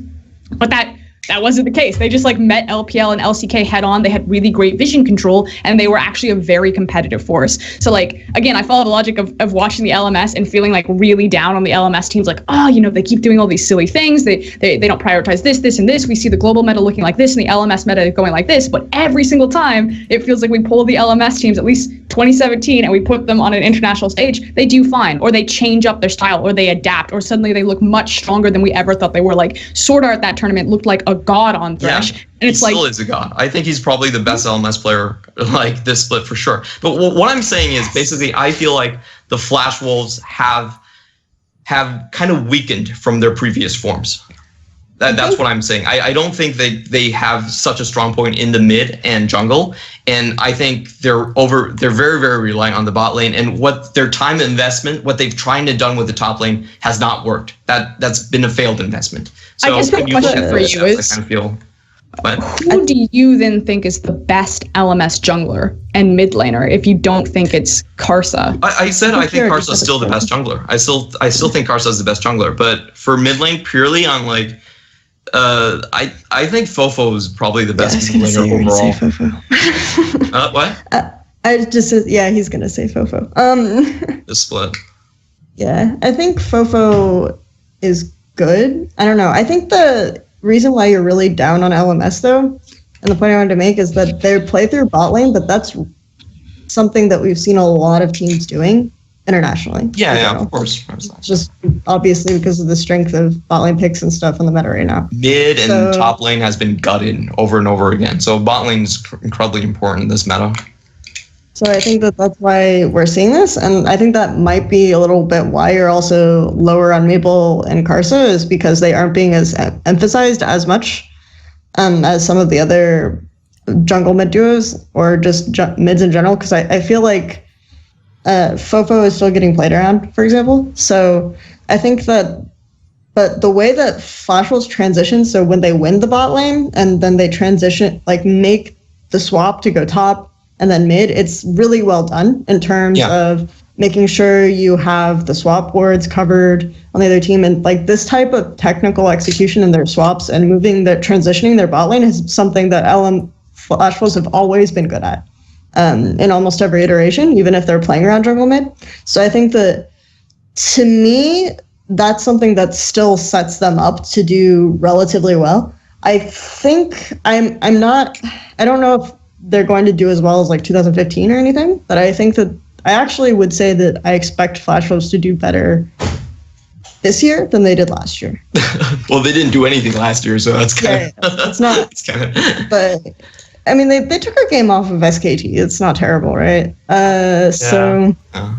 But that wasn't the case. They just met LPL and LCK head on. They had really great vision control and they were actually a very competitive force. So again, I follow the logic of watching the LMS and feeling really down on the LMS teams. They keep doing all these silly things. They don't prioritize this and this. We see the global meta looking like this and the LMS meta going like this. But every single time it feels like we pull the LMS teams, at least 2017, and we put them on an international stage, they do fine, or they change up their style, or they adapt, or suddenly they look much stronger than we ever thought they were. SwordArt that tournament looked like a god on Thresh. Yeah, and it's still is a god. I think he's probably the best LMS player this split for sure. But what I'm saying is basically I feel like the Flash Wolves have kind of weakened from their previous forms. That's what I'm saying. I don't think they have such a strong point in the mid and jungle, and I think they're very, very reliant on the bot lane, and what their time investment, what they've tried to done with the top lane has not worked. That's been a failed investment. So I guess the question for you is, I kind of feel, who do you then think is the best LMS jungler and mid laner if you don't think it's Karsa? I said I think Karsa's still the best jungler. I still think Karsa's the best jungler, but for mid lane purely on I think Fofo is probably the best laner overall. Fofo. What? He's gonna say Fofo. The split. Yeah, I think Fofo is good. I don't know. I think the reason why you're really down on LMS though, and the point I wanted to make is that they play through bot lane, but that's something that we've seen a lot of teams doing internationally. Yeah, of course. It's just obviously because of the strength of bot lane picks and stuff in the meta right now. Mid and top lane has been gutted over and over again. So bot lane is incredibly important in this meta. So I think that's why we're seeing this, and I think that might be a little bit why you're also lower on Maple and Karsa, is because they aren't being as emphasized as much as some of the other jungle mid duos or just mids in general. Because I feel like Fofo is still getting played around, for example. So I think that, but the way that Flash Wolves transition, so when they win the bot lane and then they transition, make the swap to go top and then mid, it's really well done in terms of making sure you have the swap boards covered on the other team. And this type of technical execution in their swaps and transitioning their bot lane is something that Flash Wolves have always been good at. In almost every iteration, even if they're playing around jungle mid. So I think that, to me, that's something that still sets them up to do relatively well. I think I don't know if they're going to do as well as 2015 or anything, but I think that I actually would say that I expect Flash Wolves to do better this year than they did last year. Well, they didn't do anything last year, so that's kind of... It's not... It's kind of... But... I mean, they took a game off of SKT. It's not terrible, right? So,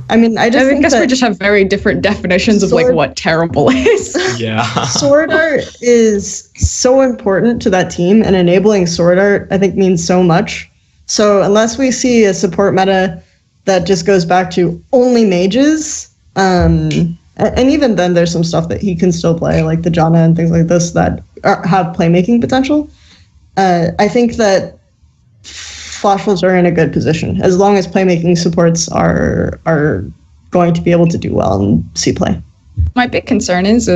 I mean, I guess we just have very different definitions of what terrible is. Yeah. SwordArt is so important to that team, and enabling SwordArt, I think, means so much. So unless we see a support meta that just goes back to only mages, And even then, there's some stuff that he can still play, like the Janna and things like this that have playmaking potential. I think that Flash Wolves are in a good position as long as playmaking supports are going to be able to do well in C play. My big concern is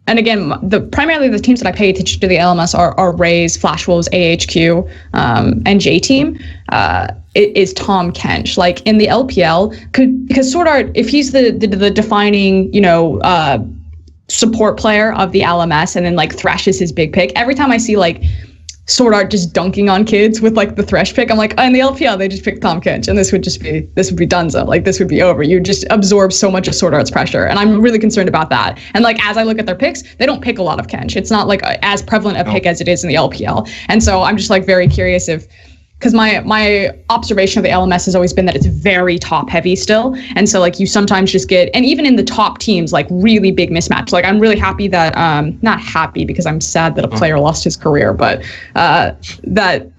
and again, primarily the teams that I pay attention to the LMS are Rays, Flash Wolves, AHQ, and J Team. It is Tahm Kench. Like in the LPL, because SwordArt, if he's the defining, support player of the LMS, and then like Thresh is his big pick. Every time I see like SwordArt just dunking on kids with like the Thresh pick, I'm like, oh, in the LPL they just picked Tahm Kench, and this would be donezo. Like this would be over. You just absorb so much of SwordArt's pressure, and I'm really concerned about that. And like as I look at their picks, they don't pick a lot of Kench. It's not like as prevalent a pick as it is in the LPL. And so I'm just like very curious because my observation of the LMS has always been that it's very top heavy still. And so like you sometimes just get, and even in the top teams, like really big mismatch. Like I'm really happy that, not happy because I'm sad that a player lost his career, but that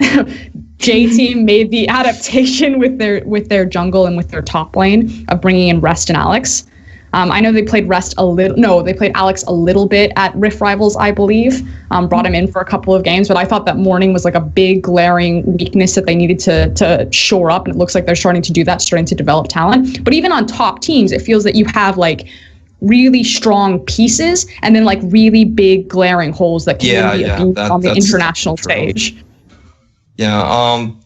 J Team made the adaptation with their jungle and with their top lane of bringing in Rest and Alex. I know they played they played Alex a little bit at Rift Rivals, I believe. Brought him in for a couple of games, but I thought that Morning was like a big glaring weakness that they needed to shore up, and it looks like they're starting to do that, starting to develop talent. But even on top teams, it feels that you have like really strong pieces and then like really big glaring holes that can be abused on the international stage. Yeah,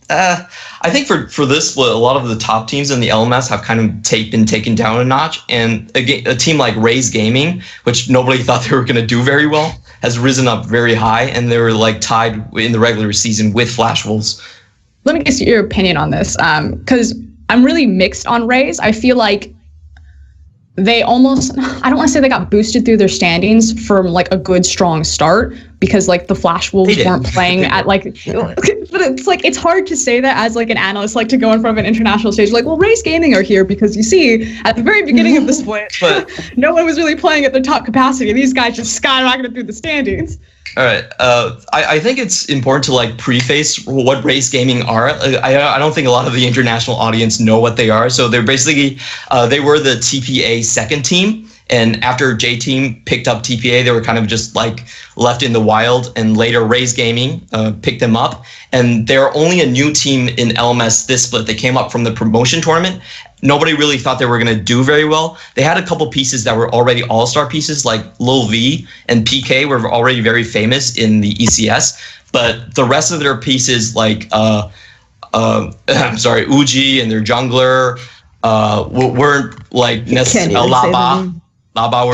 I think for this split, a lot of the top teams in the LMS have kind of been taken down a notch, and a team like Raze Gaming, which nobody thought they were going to do very well, has risen up very high, and they were like tied in the regular season with Flash Wolves. Let me get your opinion on this, because I'm really mixed on Raze. I feel like they almost, I don't want to say they got boosted through their standings from like a good strong start, because like the Flash Wolves weren't playing at like, but it's like, it's hard to say that as like an analyst, like to go in front of an international stage, like, well, Raze Gaming are here because you see at the very beginning of the split, no one was really playing at their top capacity. These guys just skyrocketed through the standings. All right. I think it's important to like preface what Raze Gaming are. I don't think a lot of the international audience know what they are. So they're basically, they were the TPA second team. And after J Team picked up TPA, they were kind of just like left in the wild. And later Raze Gaming picked them up. And they're only a new team in LMS this split. They came up from the promotion tournament. Nobody really thought they were going to do very well. They had a couple pieces that were already all-star pieces, like Lil V and PK were already very famous in the ECS. But the rest of their pieces, like Uji and their jungler, weren't like necessarily Laba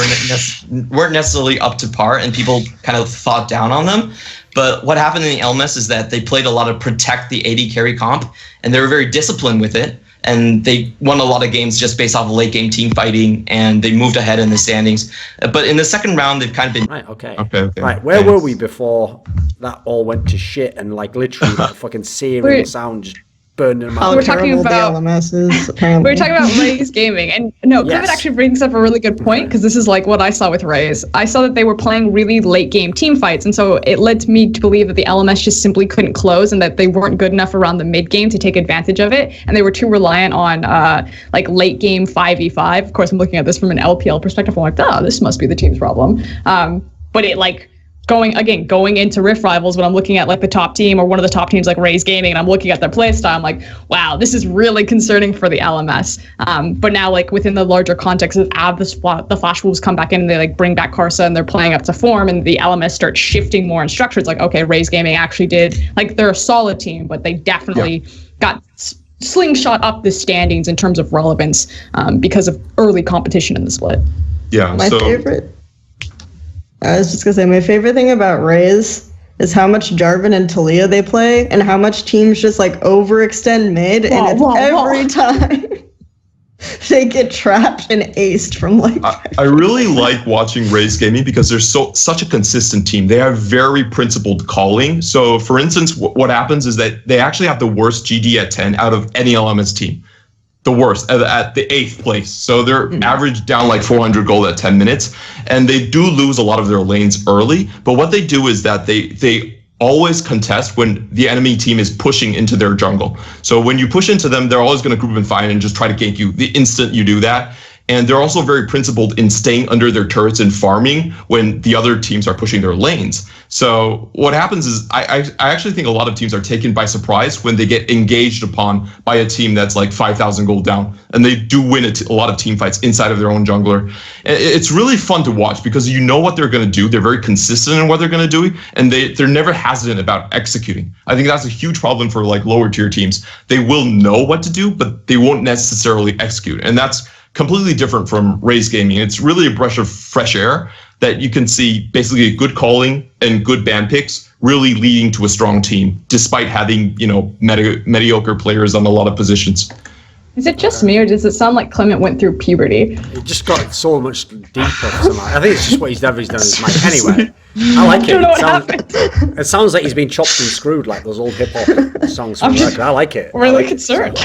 weren't necessarily up to par, and people kind of thought down on them. But what happened in the LMS is that they played a lot of protect the AD carry comp, and they were very disciplined with it. And they won a lot of games just based off of late game team fighting, and they moved ahead in the standings. But in the second round, they've kind of been okay. Right, where were we before that all went to shit and like literally that fucking searing sound just burning them out? We're talking about LMSs, apparently. We're talking about Raze Gaming, and no, Kevin actually brings up a really good point, because this is like what I saw with Raze. I saw that they were playing really late game team fights, and so it led me to believe that the LMS just simply couldn't close, and that they weren't good enough around the mid game to take advantage of it, and they were too reliant on like late game 5v5. Of course, I'm looking at this from an LPL perspective. I'm like, this must be the team's problem. But it like going into Rift Rivals, when I'm looking at like the top team or one of the top teams like Raze Gaming, and I'm looking at their playstyle, I'm like, wow, this is really concerning for the LMS. But now like within the larger context of the Flash Wolves come back in and they like bring back Karsa and they're playing up to form, and the LMS starts shifting more in structure. It's like, okay, Raze Gaming actually did, like, they're a solid team, but they definitely got slingshot up the standings in terms of relevance because of early competition in the split. Yeah, I was just gonna say, my favorite thing about Raze is how much Jarvan and Talia they play, and how much teams just like overextend mid, and it's every time they get trapped and aced from like. I really like watching Raze Gaming because they're such a consistent team. They have very principled calling. So, for instance, what happens is that they actually have the worst GD at 10 out of any LMS team. The worst at the 8th place. So they're average down like 400 gold at 10 minutes. And they do lose a lot of their lanes early. But what they do is that they always contest when the enemy team is pushing into their jungle. So when you push into them, they're always going to group and find and just try to gank you the instant you do that. And they're also very principled in staying under their turrets and farming when the other teams are pushing their lanes. So what happens is I actually think a lot of teams are taken by surprise when they get engaged upon by a team that's like 5,000 gold down, and they do win a lot of team fights inside of their own jungler. It's really fun to watch because you know what they're going to do. They're very consistent in what they're going to do, and they're never hesitant about executing. I think that's a huge problem for like lower tier teams. They will know what to do, but they won't necessarily execute, and that's completely different from Raze Gaming. It's really a breath of fresh air that you can see basically good calling and good ban picks really leading to a strong team, despite having, mediocre players on a lot of positions. Is it just me, or does it sound like Clement went through puberty? It just got so much deeper. I think it's just what he's done with his mic. Anyway, I like it. It sounds like he's been chopped and screwed like those old hip hop songs from the record. I like it. Really concerned.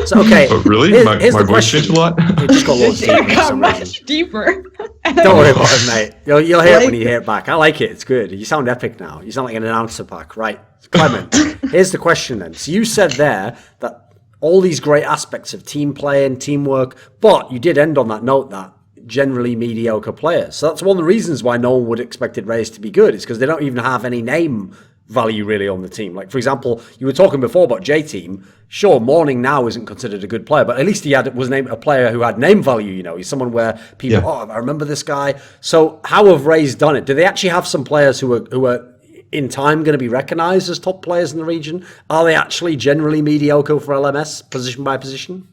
So okay. But really? My voice changed a lot? It just got loads deeper. It got much deeper. Don't worry about it, mate. You'll hear it when you hear it back. I like it. It's good. You sound epic now. You sound like an announcer pack. Right. Clement, here's the question then. So you said there that all these great aspects of team play and teamwork, but you did end on that note that generally mediocre players. So that's one of the reasons why no one would expected Raze to be good. It's because they don't even have any name value really on the team. Like, for example, you were talking before about J-Team. Sure, Morning now isn't considered a good player, but at least he was named a player who had name value. He's someone where people, I remember this guy. So how have Raze done it? Do they actually have some players who are in time going to be recognized as top players in the region? Are they actually generally mediocre for LMS, position by position?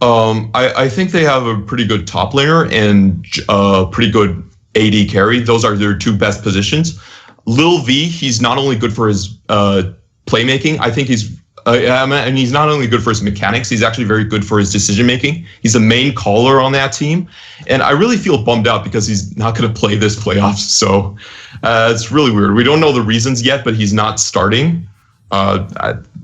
I think they have a pretty good top laner and pretty good AD carry. Those are their two best positions. Lil V, he's not only good for his playmaking, I think and he's not only good for his mechanics, he's actually very good for his decision making. He's the main caller on that team, and I really feel bummed out because he's not going to play this playoffs. So it's really weird. We don't know the reasons yet, but he's not starting.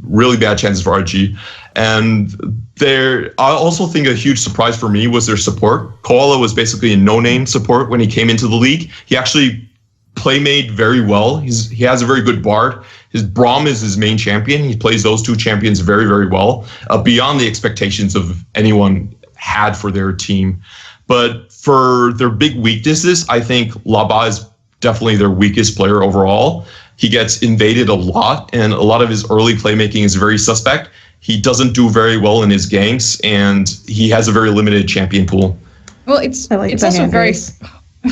Really bad chances for RG. And I also think a huge surprise for me was their support. Koala was basically a no-name support when he came into the league. He actually playmade very well. He has a very good bard. His Braum is his main champion. He plays those two champions very, very well, beyond the expectations of anyone had for their team. But for their big weaknesses, I think Laba is definitely their weakest player overall. He gets invaded a lot, and a lot of his early playmaking is very suspect. He doesn't do very well in his ganks, and he has a very limited champion pool. Well, it's also very...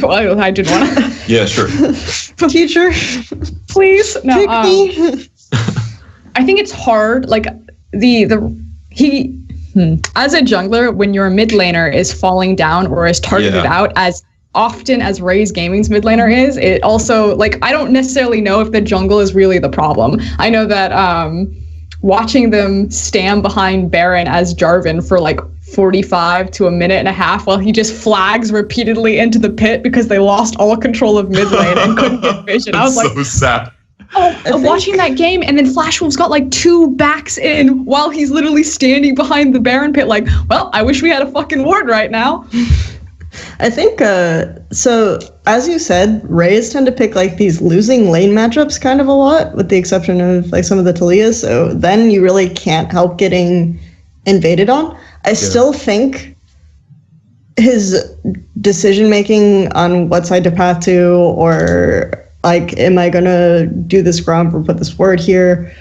Well, I did want to... Yeah, sure. Teacher, please. No, pick me. I think it's hard. Like as a jungler, when your mid laner is falling down or is targeted out as often as Raze Gaming's mid laner is, it also, like, I don't necessarily know if the jungle is really the problem. I know that watching them stand behind Baron as Jarvan for like 45 to a minute and a half while he just flags repeatedly into the pit because they lost all control of mid lane and couldn't get vision. I was like, so sad. Watching that game, and then Flash Wolf's got like 2 backs in while he's literally standing behind the Baron pit like, well, I wish we had a fucking ward right now. I think, so as you said, Raze tend to pick like these losing lane matchups kind of a lot, with the exception of like some of the Talias. So then you really can't help getting invaded on. I still think his decision making on what side to path to, or like, am I going to do this gromp or put this word here?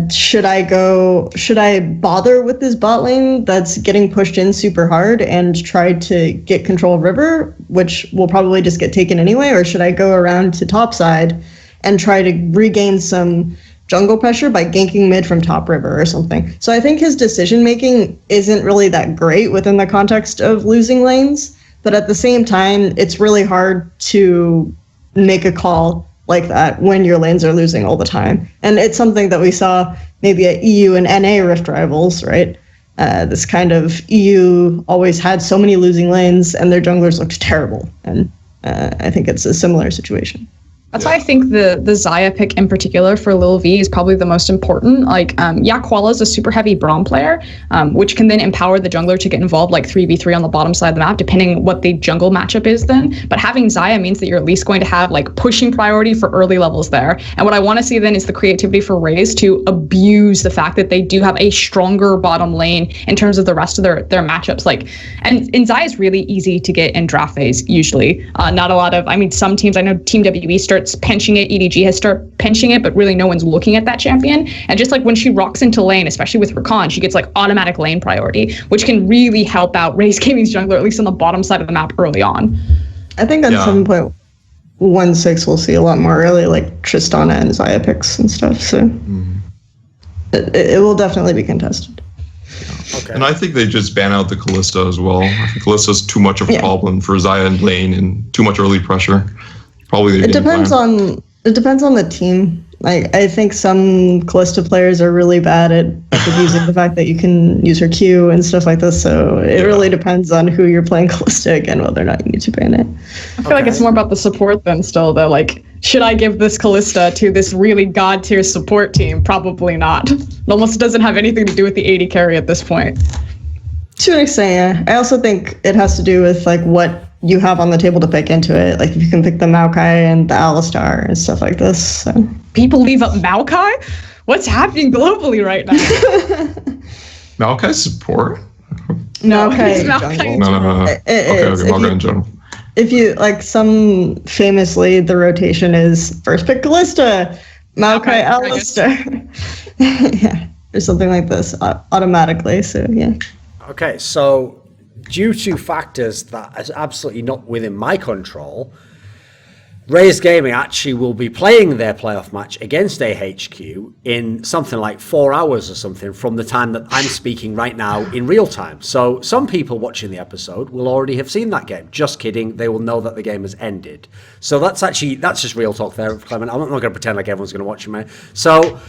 Should I bother with this bot lane that's getting pushed in super hard and try to get control of river, which will probably just get taken anyway? Or should I go around to top side and try to regain some jungle pressure by ganking mid from top river or something? So I think his decision making isn't really that great within the context of losing lanes, but at the same time, it's really hard to make a call like that when your lanes are losing all the time. And it's something that we saw maybe at EU and NA Rift Rivals, right? This kind of EU always had so many losing lanes and their junglers looked terrible. And I think it's a similar situation. That's why I think the Xayah pick in particular for Lil V is probably the most important. Like, Koala is a super heavy Braum player, which can then empower the jungler to get involved like 3v3 on the bottom side of the map, depending what the jungle matchup is then. But having Xayah means that you're at least going to have like pushing priority for early levels there. And what I want to see then is the creativity for Raze to abuse the fact that they do have a stronger bottom lane in terms of the rest of their matchups. Like, and Xayah is really easy to get in draft phase usually. Not a lot of, I mean, some teams, I know Team WE starts pinching it, EDG has started pinching it, but really no one's looking at that champion. And just like when she rocks into lane, especially with Rakan, she gets like automatic lane priority, which can really help out Raze Gaming's jungler, at least on the bottom side of the map early on. I think on 7.16 we'll see a lot more early, like Tristana and Xayah picks and stuff. So it will definitely be contested. Okay. And I think they just ban out the Kalista as well. I think Kalista's too much of a problem for Xayah and lane and too much early pressure. Probably it depends on the team. Like, I think some Kalista players are really bad at abusing the fact that you can use her Q and stuff like this. So it really depends on who you're playing Kalista again, whether or not you need to ban it. I feel like it's more about the support than still though. Like, should I give this Kalista to this really god tier support team? Probably not. It almost doesn't have anything to do with the AD carry at this point. To an extent, yeah. I also think it has to do with like what you have on the table to pick into it. Like, if you can pick the Maokai and the Alistar and stuff like this. So. People leave up Maokai? What's happening globally right now? Maokai support? Maokai Maokai jungle. No. Okay, Maokai in general. If you, like, famously, the rotation is first pick Kalista, Maokai, Alistar. Yeah, or something like this automatically, so yeah. Okay, so due to factors that is absolutely not within my control, Raze Gaming actually will be playing their playoff match against AHQ in something like 4 hours or something from the time that I'm speaking right now in real time. So some people watching the episode will already have seen that game. Just kidding. They will know that the game has ended. So that's just real talk there, Clement. I'm not going to pretend like everyone's going to watch me. So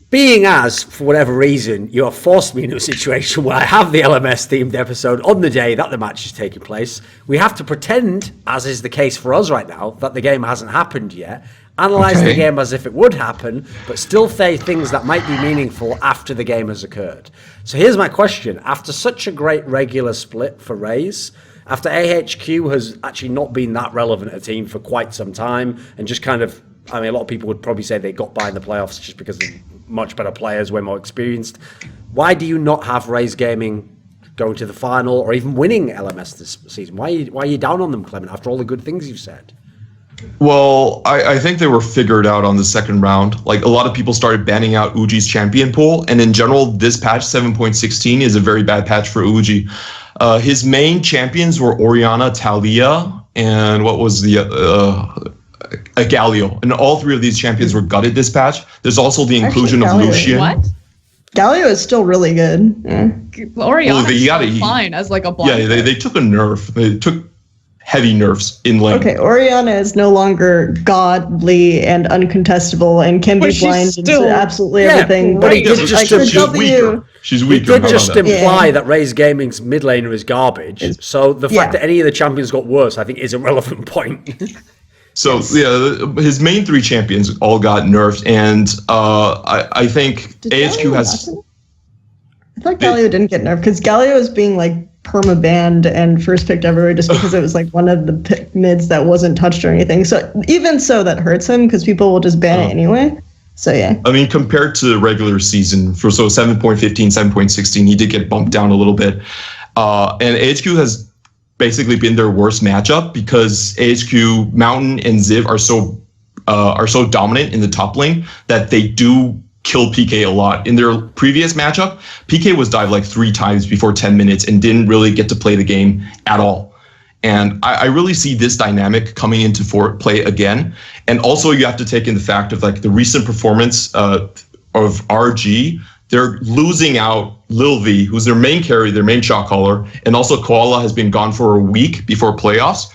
being as, for whatever reason, you have forced me into a situation where I have the LMS-themed episode on the day that the match is taking place, we have to pretend, as is the case for us right now, that the game hasn't happened yet, analyse the game as if it would happen, but still say things that might be meaningful after the game has occurred. So here's my question. After such a great regular split for Raze, after AHQ has actually not been that relevant a team for quite some time, and just kind of, I mean, a lot of people would probably say they got by in the playoffs just because of much better players, way more experienced. Why do you not have Raze Gaming going to the final or even winning LMS this season? Why are you down on them, Clement, after all the good things you've said? Well, I think they were figured out on the second round. Like, a lot of people started banning out Uji's champion pool, and in general, this patch 7.16 is a very bad patch for Uji. His main champions were Orianna, Talia, and what was the Galio, and all three of these champions were gutted this patch. There's also the inclusion of Lucian. What? Galio is still really good. Yeah. Orianna is fine as like a blind. Yeah, they took a nerf. They took heavy nerfs in lane. Okay, Orianna is no longer godly and uncontestable and can be blind into absolutely everything. But he did just She's weaker. He did just imply that Raze Gaming's mid laner is garbage. So the fact that any of the champions got worse, I think, is a relevant point. So his main three champions all got nerfed, and I think AHQ has. I thought Galio didn't get nerfed because Galio is being like perma-banned and first picked everywhere just because it was like one of the mids that wasn't touched or anything. So even so, that hurts him because people will just ban it anyway. So yeah. I mean, compared to the regular season, 7.15, 7.16, he did get bumped down a little bit, and AHQ has basically been their worst matchup because AHQ, Mountain, and Ziv are so dominant in the top lane that they do kill PK a lot. In their previous matchup, PK was dived like 3 times before 10 minutes and didn't really get to play the game at all. And I really see this dynamic coming into play again. And also you have to take in the fact of like the recent performance of RG. They're losing out Lil V, who's their main carry, their main shot caller, and also Koala has been gone for a week before playoffs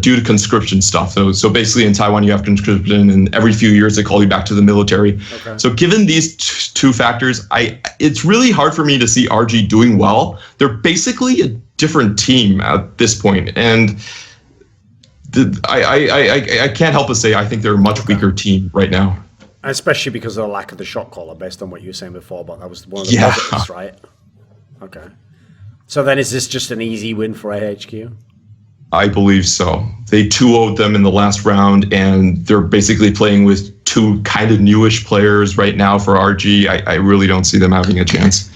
due to conscription stuff. So basically in Taiwan, you have conscription, and every few years they call you back to the military. Okay. So given these two factors, it's really hard for me to see RG doing well. They're basically a different team at this point, and I can't help but say I think they're a much weaker team right now. Especially because of the lack of the shot caller, based on what you were saying before, but that was one of the positives, right? Okay. So then is this just an easy win for AHQ? I believe so. They 2-0'd them in the last round, and they're basically playing with two kind of newish players right now for RG. I really don't see them having a chance.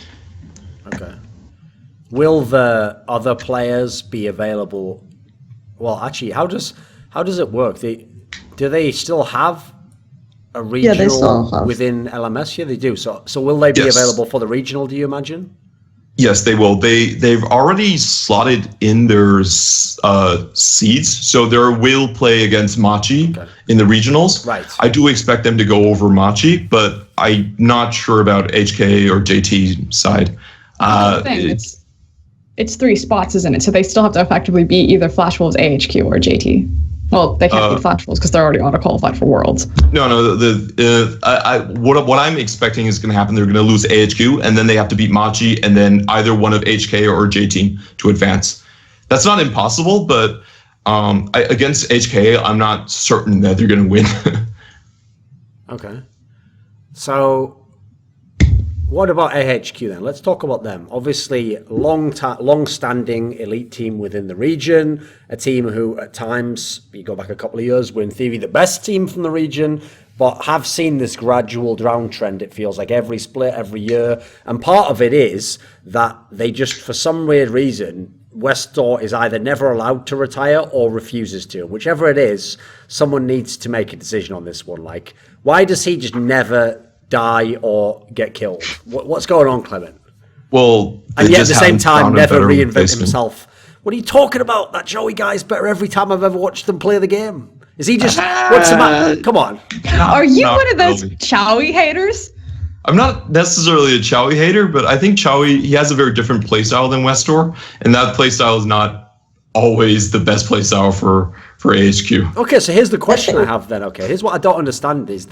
Okay. Will the other players be available? Well, actually, how does it work? Do they still have a regional within LMS? Yeah, they do. So will they be available for the regional, do you imagine? Yes, they will. They've already slotted in their seeds, so they will play against Machi in the regionals. Right. I do expect them to go over Machi, but I'm not sure about HK or JT side. It's 3 spots, isn't it? So they still have to effectively beat either Flash Wolves, AHQ, or JT. Well, they can't beat Flash Wolves because they're already auto-qualified for Worlds. No. What I'm expecting is going to happen. They're going to lose AHQ, and then they have to beat Machi, and then either one of HK or JT to advance. That's not impossible, but against HK, I'm not certain that they're going to win. Okay. So what about AHQ then? Let's talk about them. Obviously, long-standing elite team within the region, a team who at times, you go back a couple of years, were in theory the best team from the region, but have seen this gradual downtrend, it feels like, every split, every year. And part of it is that they just, for some weird reason, Westdoor is either never allowed to retire or refuses to. Whichever it is, someone needs to make a decision on this one. Like, why does he just never die or get killed? What's going on, Clement? Well, and yet at the same time, never reinvent himself. What are you talking about? That Joey guy's better every time I've ever watched them play the game. Is he just, what's the matter? Come on. Are you one of those Chowie haters? I'm not necessarily a Chowie hater, but I think Chowie, he has a very different playstyle than Westdoor, and that playstyle is not always the best playstyle for AHQ. Okay, so here's the question I have then. Okay, here's what I don't understand is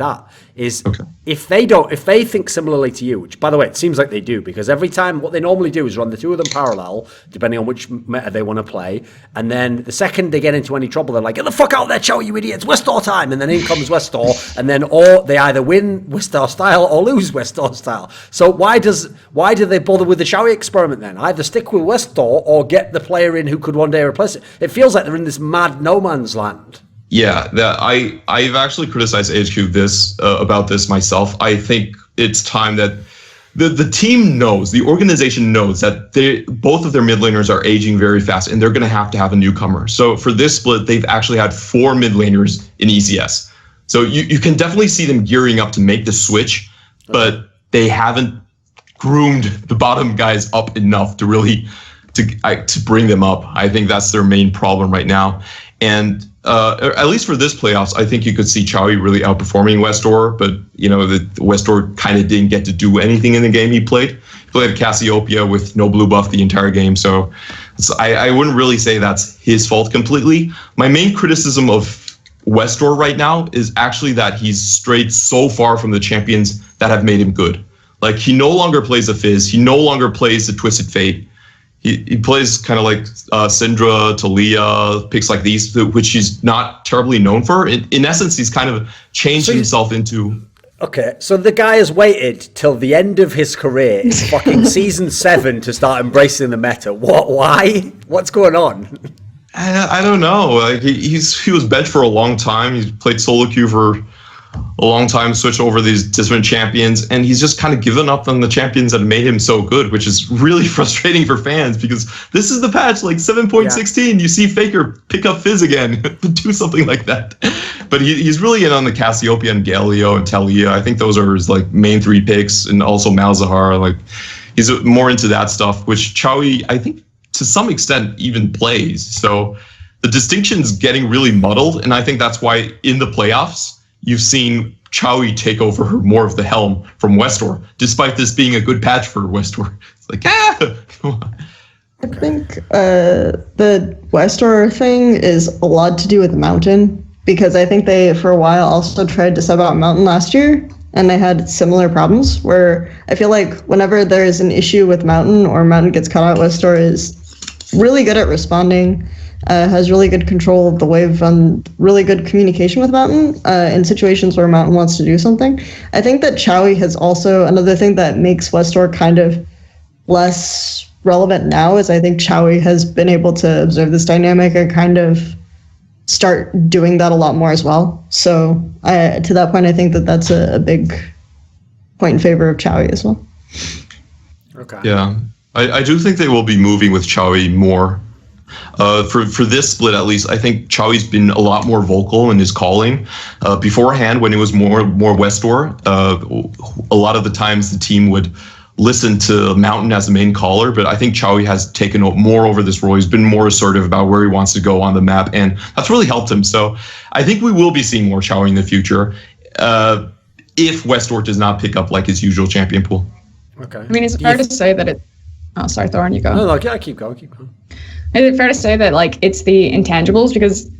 if they think similarly to you, which by the way it seems like they do, because every time what they normally do is run the two of them parallel, depending on which meta they want to play, and then the second they get into any trouble, they're like, get the fuck out of there, Chow, you idiots, Westdoor time, and then in comes Westdoor, and then or they either win Westdoor style or lose Westdoor style. So why do they bother with the Chowie experiment then? Either stick with Westdoor or get the player in who could one day replace it. It feels like they're in this mad no man's land. Yeah, I've actually criticized AHQ about this myself. I think it's time that the team knows, the organization knows that both of their mid laners are aging very fast, and they're going to have a newcomer. So for this split, they've actually had 4 mid laners in ECS. So you can definitely see them gearing up to make the switch, but they haven't groomed the bottom guys up enough to really to bring them up. I think that's their main problem right now. And at least for this playoffs, I think you could see Chowie really outperforming Westdoor, but the Westdoor kind of didn't get to do anything in the game he played. He played Cassiopeia with no blue buff the entire game, so I wouldn't really say that's his fault completely. My main criticism of Westdoor right now is actually that he's strayed so far from the champions that have made him good. Like, he no longer plays a Fizz, he no longer plays the Twisted Fate. He plays kind of like Syndra, Talia, picks like these, which he's not terribly known for. In essence, he's kind of changed himself into... Okay, so the guy has waited till the end of his career, fucking season 7, to start embracing the meta. What? Why? What's going on? I don't know. Like, he was benched for a long time. He's played solo queue for a long time, switched over these different champions, and he's just kind of given up on the champions that made him so good, which is really frustrating for fans, because this is the patch, like 7.16, you see Faker pick up Fizz again, do something like that. But he's really in on the Cassiopeia and Galio and Talia. I think those are his like main 3 picks, and also Malzahar. Like, he's more into that stuff, which Chowie, I think, to some extent even plays. So the distinction's getting really muddled, and I think that's why in the playoffs, you've seen Chowie take over more of the helm from Westdoor, despite this being a good patch for Westdoor. It's like, come on. I think the Westdoor thing is a lot to do with Mountain, because I think they, for a while, also tried to sub out Mountain last year, and they had similar problems, where I feel like whenever there's an issue with Mountain or Mountain gets caught out, Westdoor is really good at responding has really good control of the wave and really good communication with Mountain in situations where Mountain wants to do something. I think that Chowie has also, another thing that makes Westdoor kind of less relevant now is I think Chowie has been able to observe this dynamic and kind of start doing that a lot more as well. So to that point, I think that that's a big point in favor of Chowie as well. Okay. Yeah, I do think they will be moving with Chowie more. For this split, at least, I think Chowie's been a lot more vocal in his calling. Beforehand, when it was more Westdoor, a lot of the times the team would listen to Mountain as the main caller, but I think Chowie has taken more over this role. He's been more assertive about where he wants to go on the map, and that's really helped him. So I think we will be seeing more Chowie in the future if Westdoor does not pick up like his usual champion pool. Okay. I mean, is it fair to say that it... Oh, sorry, Thorin, you go. No, yeah, keep going. Is it fair to say that like it's the intangibles? Because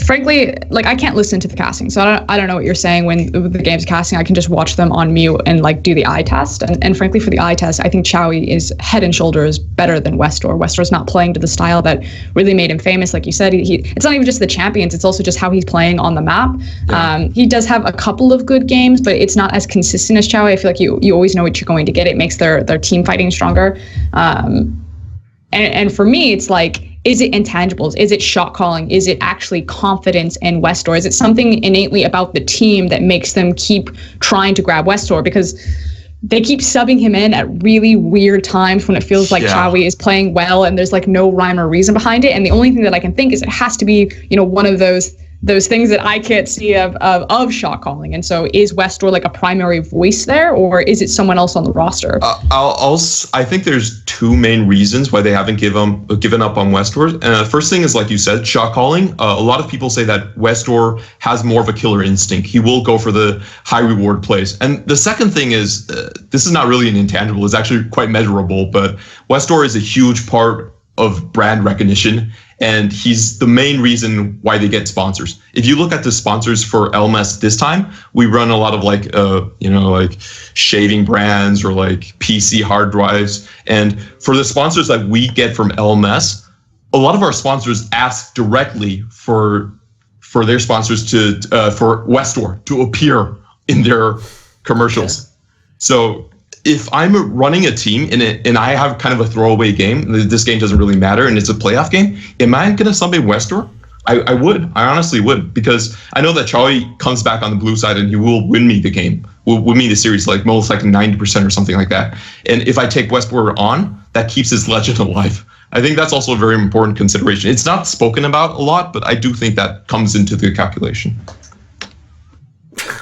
frankly, like I can't listen to the casting, so I don't know what you're saying when the game's casting. I can just watch them on mute and like do the eye test. And frankly, for the eye test, I think Chowie is head and shoulders better than Westdoor. Westdoor's not playing to the style that really made him famous. Like you said, it's not even just the champions, it's also just how he's playing on the map. Yeah. He does have a couple of good games, but it's not as consistent as Chowie. I feel like you always know what you're going to get. It makes their team fighting stronger. And for me, it's like, is it intangibles? Is it shot calling? Is it actually confidence in Westdoor? Is it something innately about the team that makes them keep trying to grab Westdoor? Because they keep subbing him in at really weird times when it feels like Chowie is playing well and there's like no rhyme or reason behind it. And the only thing that I can think is it has to be, one of those things that I can't see of shot calling. And so is Westdoor like a primary voice there, or is it someone else on the roster? I think there's two main reasons why they haven't given up on Westdoor. First thing is, like you said, shot calling. A lot of people say that Westdoor has more of a killer instinct. He will go for the high reward plays. And the second thing is, this is not really an intangible. It's actually quite measurable, but Westdoor is a huge part of brand recognition, and he's the main reason why they get sponsors. If you look at the sponsors for LMS this time, we run a lot of like shaving brands or like PC hard drives. And for the sponsors that we get from LMS, a lot of our sponsors ask directly for their sponsors for Westdoor to appear in their commercials. Okay. So if I'm running a team and I have kind of a throwaway game, this game doesn't really matter and it's a playoff game, am I going to sub in Westdoor? I would. I honestly would, because I know that Chowie comes back on the blue side and he will win me the game, will win me the series, like most like 90% or something like that. And if I take Westdoor on, that keeps his legend alive. I think that's also a very important consideration. It's not spoken about a lot, but I do think that comes into the calculation.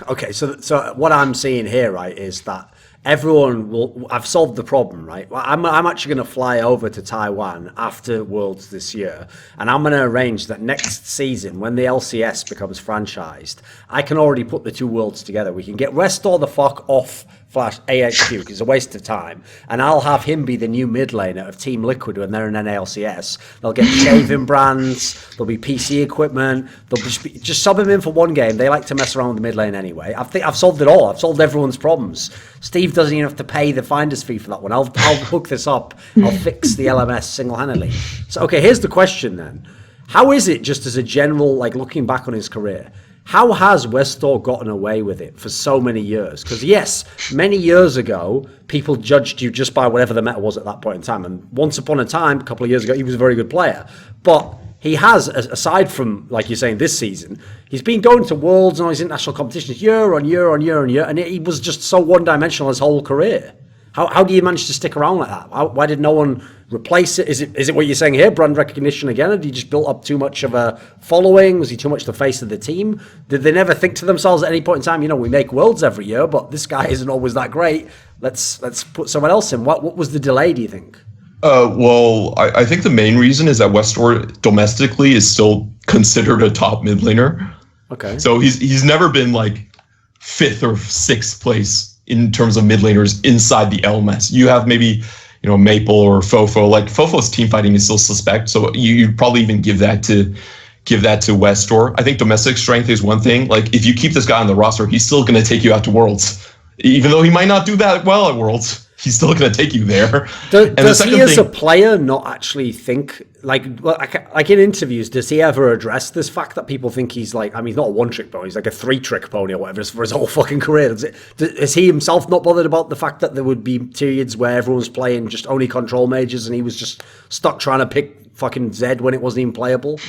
Okay, so what I'm seeing here, right, is that everyone will. I've solved the problem, right? I'm actually going to fly over to Taiwan after Worlds this year, and I'm going to arrange that next season, when the LCS becomes franchised, I can already put the two worlds together. We can get Westdoor the fuck off Flash AHQ, because it's a waste of time, and I'll have him be the new mid laner of Team Liquid when they're in an LCS. They'll get shaving brands, there'll be PC equipment, they'll just sub him in for one game. They like to mess around with the mid lane anyway. I've solved it all. I've solved everyone's problems. Steve doesn't even have to pay the finder's fee for that one. I'll hook this up. I'll fix the LMS single-handedly. So, okay, here's the question then. How is it, just as a general, like looking back on his career, how has Westdoor gotten away with it for so many years? Because yes, many years ago, people judged you just by whatever the meta was at that point in time. And once upon a time, a couple of years ago, he was a very good player. But he has, aside from, like you're saying, this season, he's been going to Worlds and all these international competitions year on year on year on year, and he was just so one-dimensional his whole career. How do you manage to stick around like that? Why did no one replace it? Is it what you're saying here, brand recognition again? Had he just built up too much of a following? Was he too much the face of the team? Did they never think to themselves at any point in time, we make Worlds every year, but this guy isn't always that great. Let's put someone else in. What was the delay, do you think? Well, I think the main reason is that Westdoor domestically is still considered a top mid laner. Okay. So he's never been like 5th or 6th place in terms of mid laners inside the LMS. You have maybe, Maple or Fofo. Like Fofo's team fighting is still suspect, so you'd probably even give that to Westdoor. I think domestic strength is one thing. Like if you keep this guy on the roster, he's still going to take you out to Worlds, even though he might not do that well at Worlds. he's still going to take you there. Does he, as a player, not actually think like in interviews? Does he ever address this fact that people think he's like? I mean, he's not a one-trick pony; he's like a three-trick pony or whatever for his whole fucking career. Is he himself not bothered about the fact that there would be periods where everyone's playing just only control mages and he was just stuck trying to pick fucking Zed when it wasn't even playable?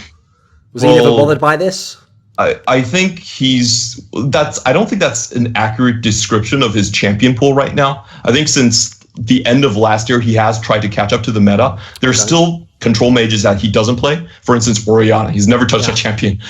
Was he never bothered by this? I think I don't think that's an accurate description of his champion pool right now. I think since the end of last year, he has tried to catch up to the meta. There's still control mages that he doesn't play. For instance, Orianna, he's never touched a champion.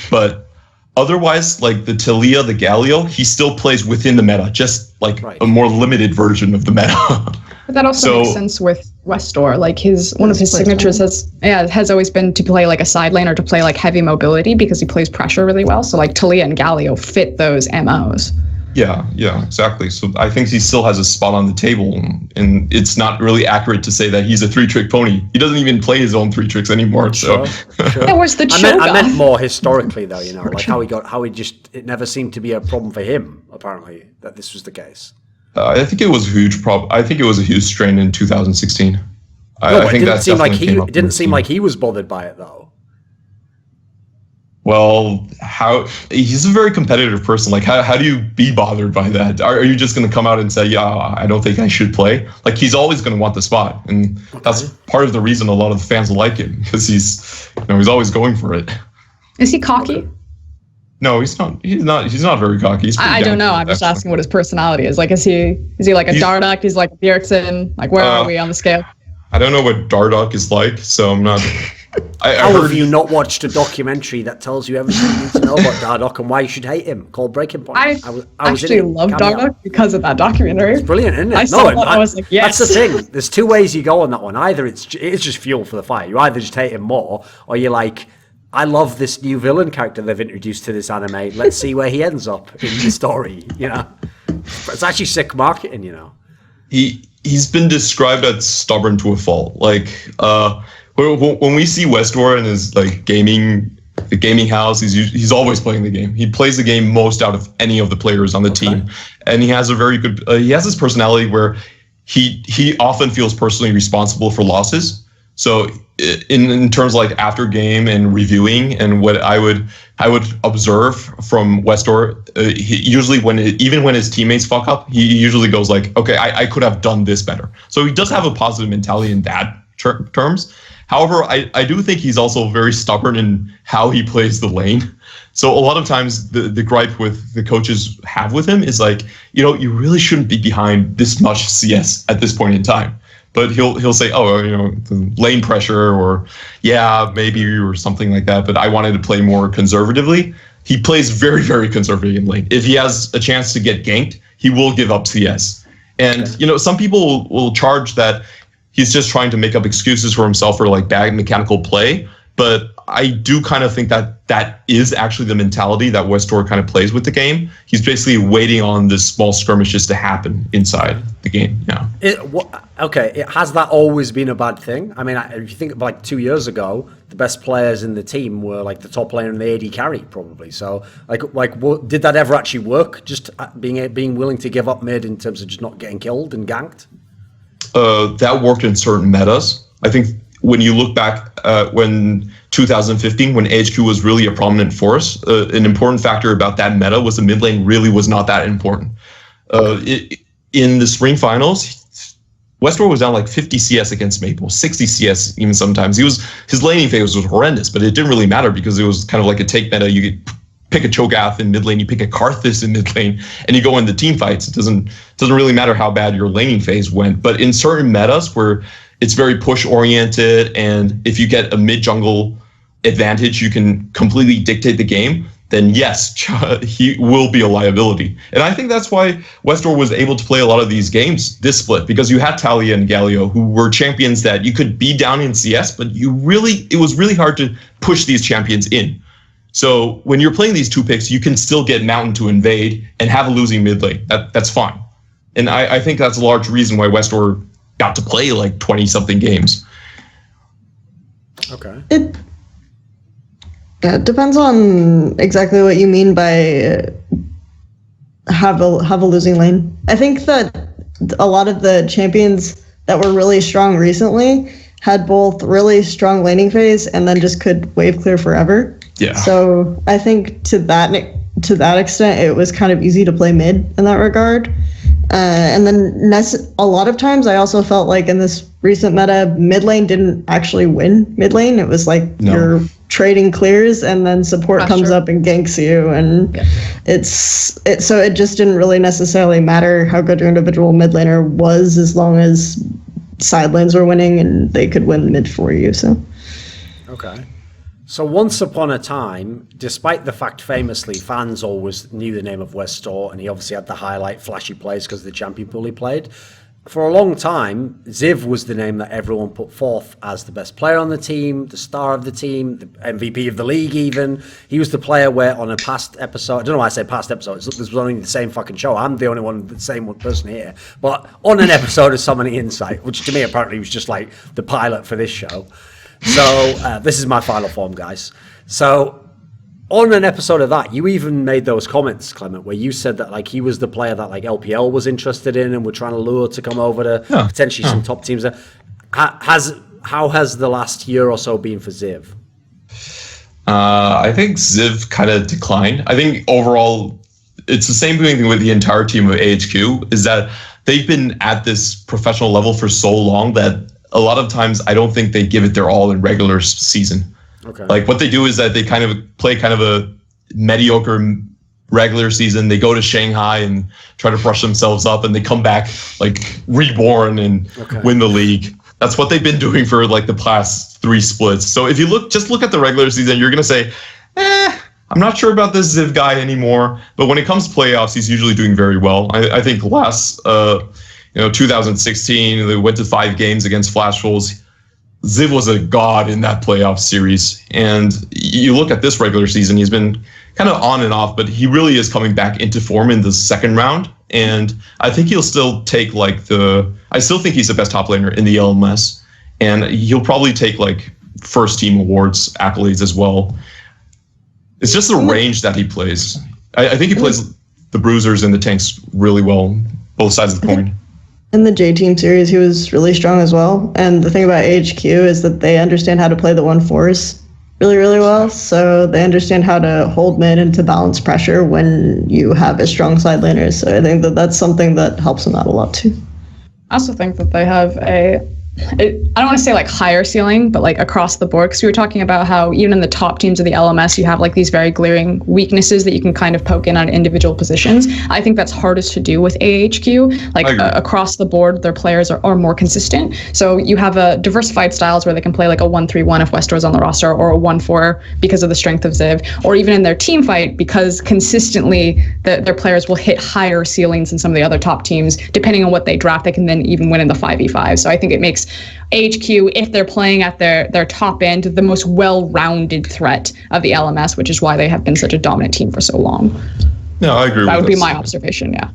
But otherwise, like the Talia, the Galio, he still plays within the meta, just like a more limited version of the meta. But that also makes sense with Westdoor. Like one of his signatures has always been to play like a side lane or to play like heavy mobility because he plays pressure really well. So like Talia and Galio fit those MOs. Yeah, exactly. So I think he still has a spot on the table, and it's not really accurate to say that he's a three-trick pony. He doesn't even play his own three tricks anymore. Sure. That was the Cho'Gath. I meant more historically, though. Like it never seemed to be a problem for him. Apparently, that this was the case. I think it was a huge problem. I think it was a huge strain in 2016. I think that it didn't seem like he was bothered by it, though. Well, he's a very competitive person. Like, how do you be bothered by that? Are you just going to come out and say, yeah, I don't think I should play? Like, he's always going to want the spot. And that's part of the reason a lot of the fans like him, because he's always going for it. Is he cocky? No, he's not. He's not very cocky. I don't know. I'm just asking what his personality is. Like, is he like a Dardoch? He's like a Bjergsen? Like, where are we on the scale? I don't know what Dardoch is like, so I'm not... How have you not watched a documentary that tells you everything you need to know about Dardoch and why you should hate him, called Breaking Point? I actually love Dardoch because of that documentary. It's brilliant, isn't it? I was like, yes. That's the thing. There's two ways you go on that one. Either it's just fuel for the fire. You either just hate him more, or you're like, I love this new villain character they've introduced to this anime. Let's see where he ends up in the story. It's actually sick marketing. He's been described as stubborn to a fault. Like, when we see Westdoor in his like the gaming house, he's always playing the game. He plays the game most out of any of the players on the team, and he has a very good. He has this personality where he often feels personally responsible for losses. So in terms of like after game and reviewing, and what I would observe from Westdoor, usually even when his teammates fuck up, he usually goes like, okay, I could have done this better. So he does have a positive mentality in that terms. However, I do think he's also very stubborn in how he plays the lane. So a lot of times the gripe with the coaches have with him is like, you really shouldn't be behind this much CS at this point in time. But he'll say, the lane pressure, or maybe, or something like that. But I wanted to play more conservatively. He plays very, very conservative in lane. If he has a chance to get ganked, he will give up CS. And some people will charge that he's just trying to make up excuses for himself for like bad mechanical play. But I do kind of think that is actually the mentality that Westdoor kind of plays with the game. He's basically waiting on this small skirmishes to happen inside the game. Yeah. Has that always been a bad thing? I mean, if you think of like 2 years ago, the best players in the team were like the top player and the AD carry probably. So did that ever actually work? Just being willing to give up mid in terms of just not getting killed and ganked? That worked in certain metas. I think when you look back when 2015, when AHQ was really a prominent force, an important factor about that meta was the mid lane really was not that important. In the spring finals, Westdoor was down like 50 CS against Maple, 60 CS even sometimes. His laning phase was horrendous, but it didn't really matter because it was kind of like a take meta. You could pick a Cho'Gath in mid lane, you pick a Karthus in mid lane, and you go into team fights. It doesn't really matter how bad your laning phase went. But in certain metas where it's very push oriented, and if you get a mid jungle advantage, you can completely dictate the game, then yes, he will be a liability. And I think that's why Westdoor was able to play a lot of these games this split, because you had Talia and Galio, who were champions that you could be down in CS, but it was really hard to push these champions in. So when you're playing these two picks, you can still get Mountain to invade and have a losing mid lane. That's fine. And I think that's a large reason why Westdoor got to play like 20-something games. Okay. It depends on exactly what you mean by have a losing lane. I think that a lot of the champions that were really strong recently had both really strong laning phase and then just could wave clear forever. Yeah. So I think to that extent, it was kind of easy to play mid in that regard. And then a lot of times I also felt like in this recent meta, mid lane didn't actually win mid lane. It was like you're trading clears and then support comes up and ganks you. And so it just didn't really necessarily matter how good your individual mid laner was as long as side lanes were winning and they could win mid for you. So. Okay. So once upon a time, despite the fact famously fans always knew the name of Westdoor, and he obviously had the highlight flashy plays because of the champion pool he played, for a long time, Ziv was the name that everyone put forth as the best player on the team, the star of the team, the MVP of the league even. He was the player where on a past episode, I don't know why I say past episode, this was only the same fucking show, I'm the only one, the same person here, but on an episode of So Many Insight, which to me apparently was just like the pilot for this show. So this is my final form, guys. So on an episode of that, you even made those comments, Clement, where you said that like he was the player that like LPL was interested in and were trying to lure to come over to potentially some top teams. How has the last year or so been for Ziv? I think Ziv kind of declined. I think overall, it's the same thing with the entire team of AHQ, is that they've been at this professional level for so long that a lot of times I don't think they give it their all in regular season. Okay. Like what they do is that they kind of play kind of a mediocre regular season. They go to Shanghai and try to brush themselves up, and they come back like reborn and win the league. That's what they've been doing for like the past 3 splits. So if you look at the regular season, you're going to say, I'm not sure about this Ziv guy anymore. But when it comes to playoffs, he's usually doing very well. I think last 2016, they went to 5 games against Flash Wolves. Ziv was a god in that playoff series. And you look at this regular season, he's been kind of on and off, but he really is coming back into form in the second round. And I think he'll still take I still think he's the best top laner in the LMS. And he'll probably take like first team awards, accolades as well. It's just the range that he plays. I think he plays the bruisers and the tanks really well, both sides of the coin. In the J Team series, he was really strong as well. And the thing about AHQ is that they understand how to play the 1-4s really, really well. So they understand how to hold mid and to balance pressure when you have a strong side laner. So I think that that's something that helps them out a lot too. I also think that they have I don't want to say like higher ceiling, but like across the board, because we were talking about how even in the top teams of the LMS, you have like these very glaring weaknesses that you can kind of poke in on individual positions. I think that's hardest to do with AHQ. Like across the board, their players are more consistent. So you have a diversified styles where they can play like a 1-3-1 if Westdoor's on the roster, or a 1-4 because of the strength of Ziv, or even in their team fight because consistently their players will hit higher ceilings than some of the other top teams. Depending on what they draft, they can then even win in the 5v5. So I think it makes AHQ, if they're playing at their top end, the most well-rounded threat of the LMS, which is why they have been such a dominant team for so long. No, I agree. That would be my observation, yeah.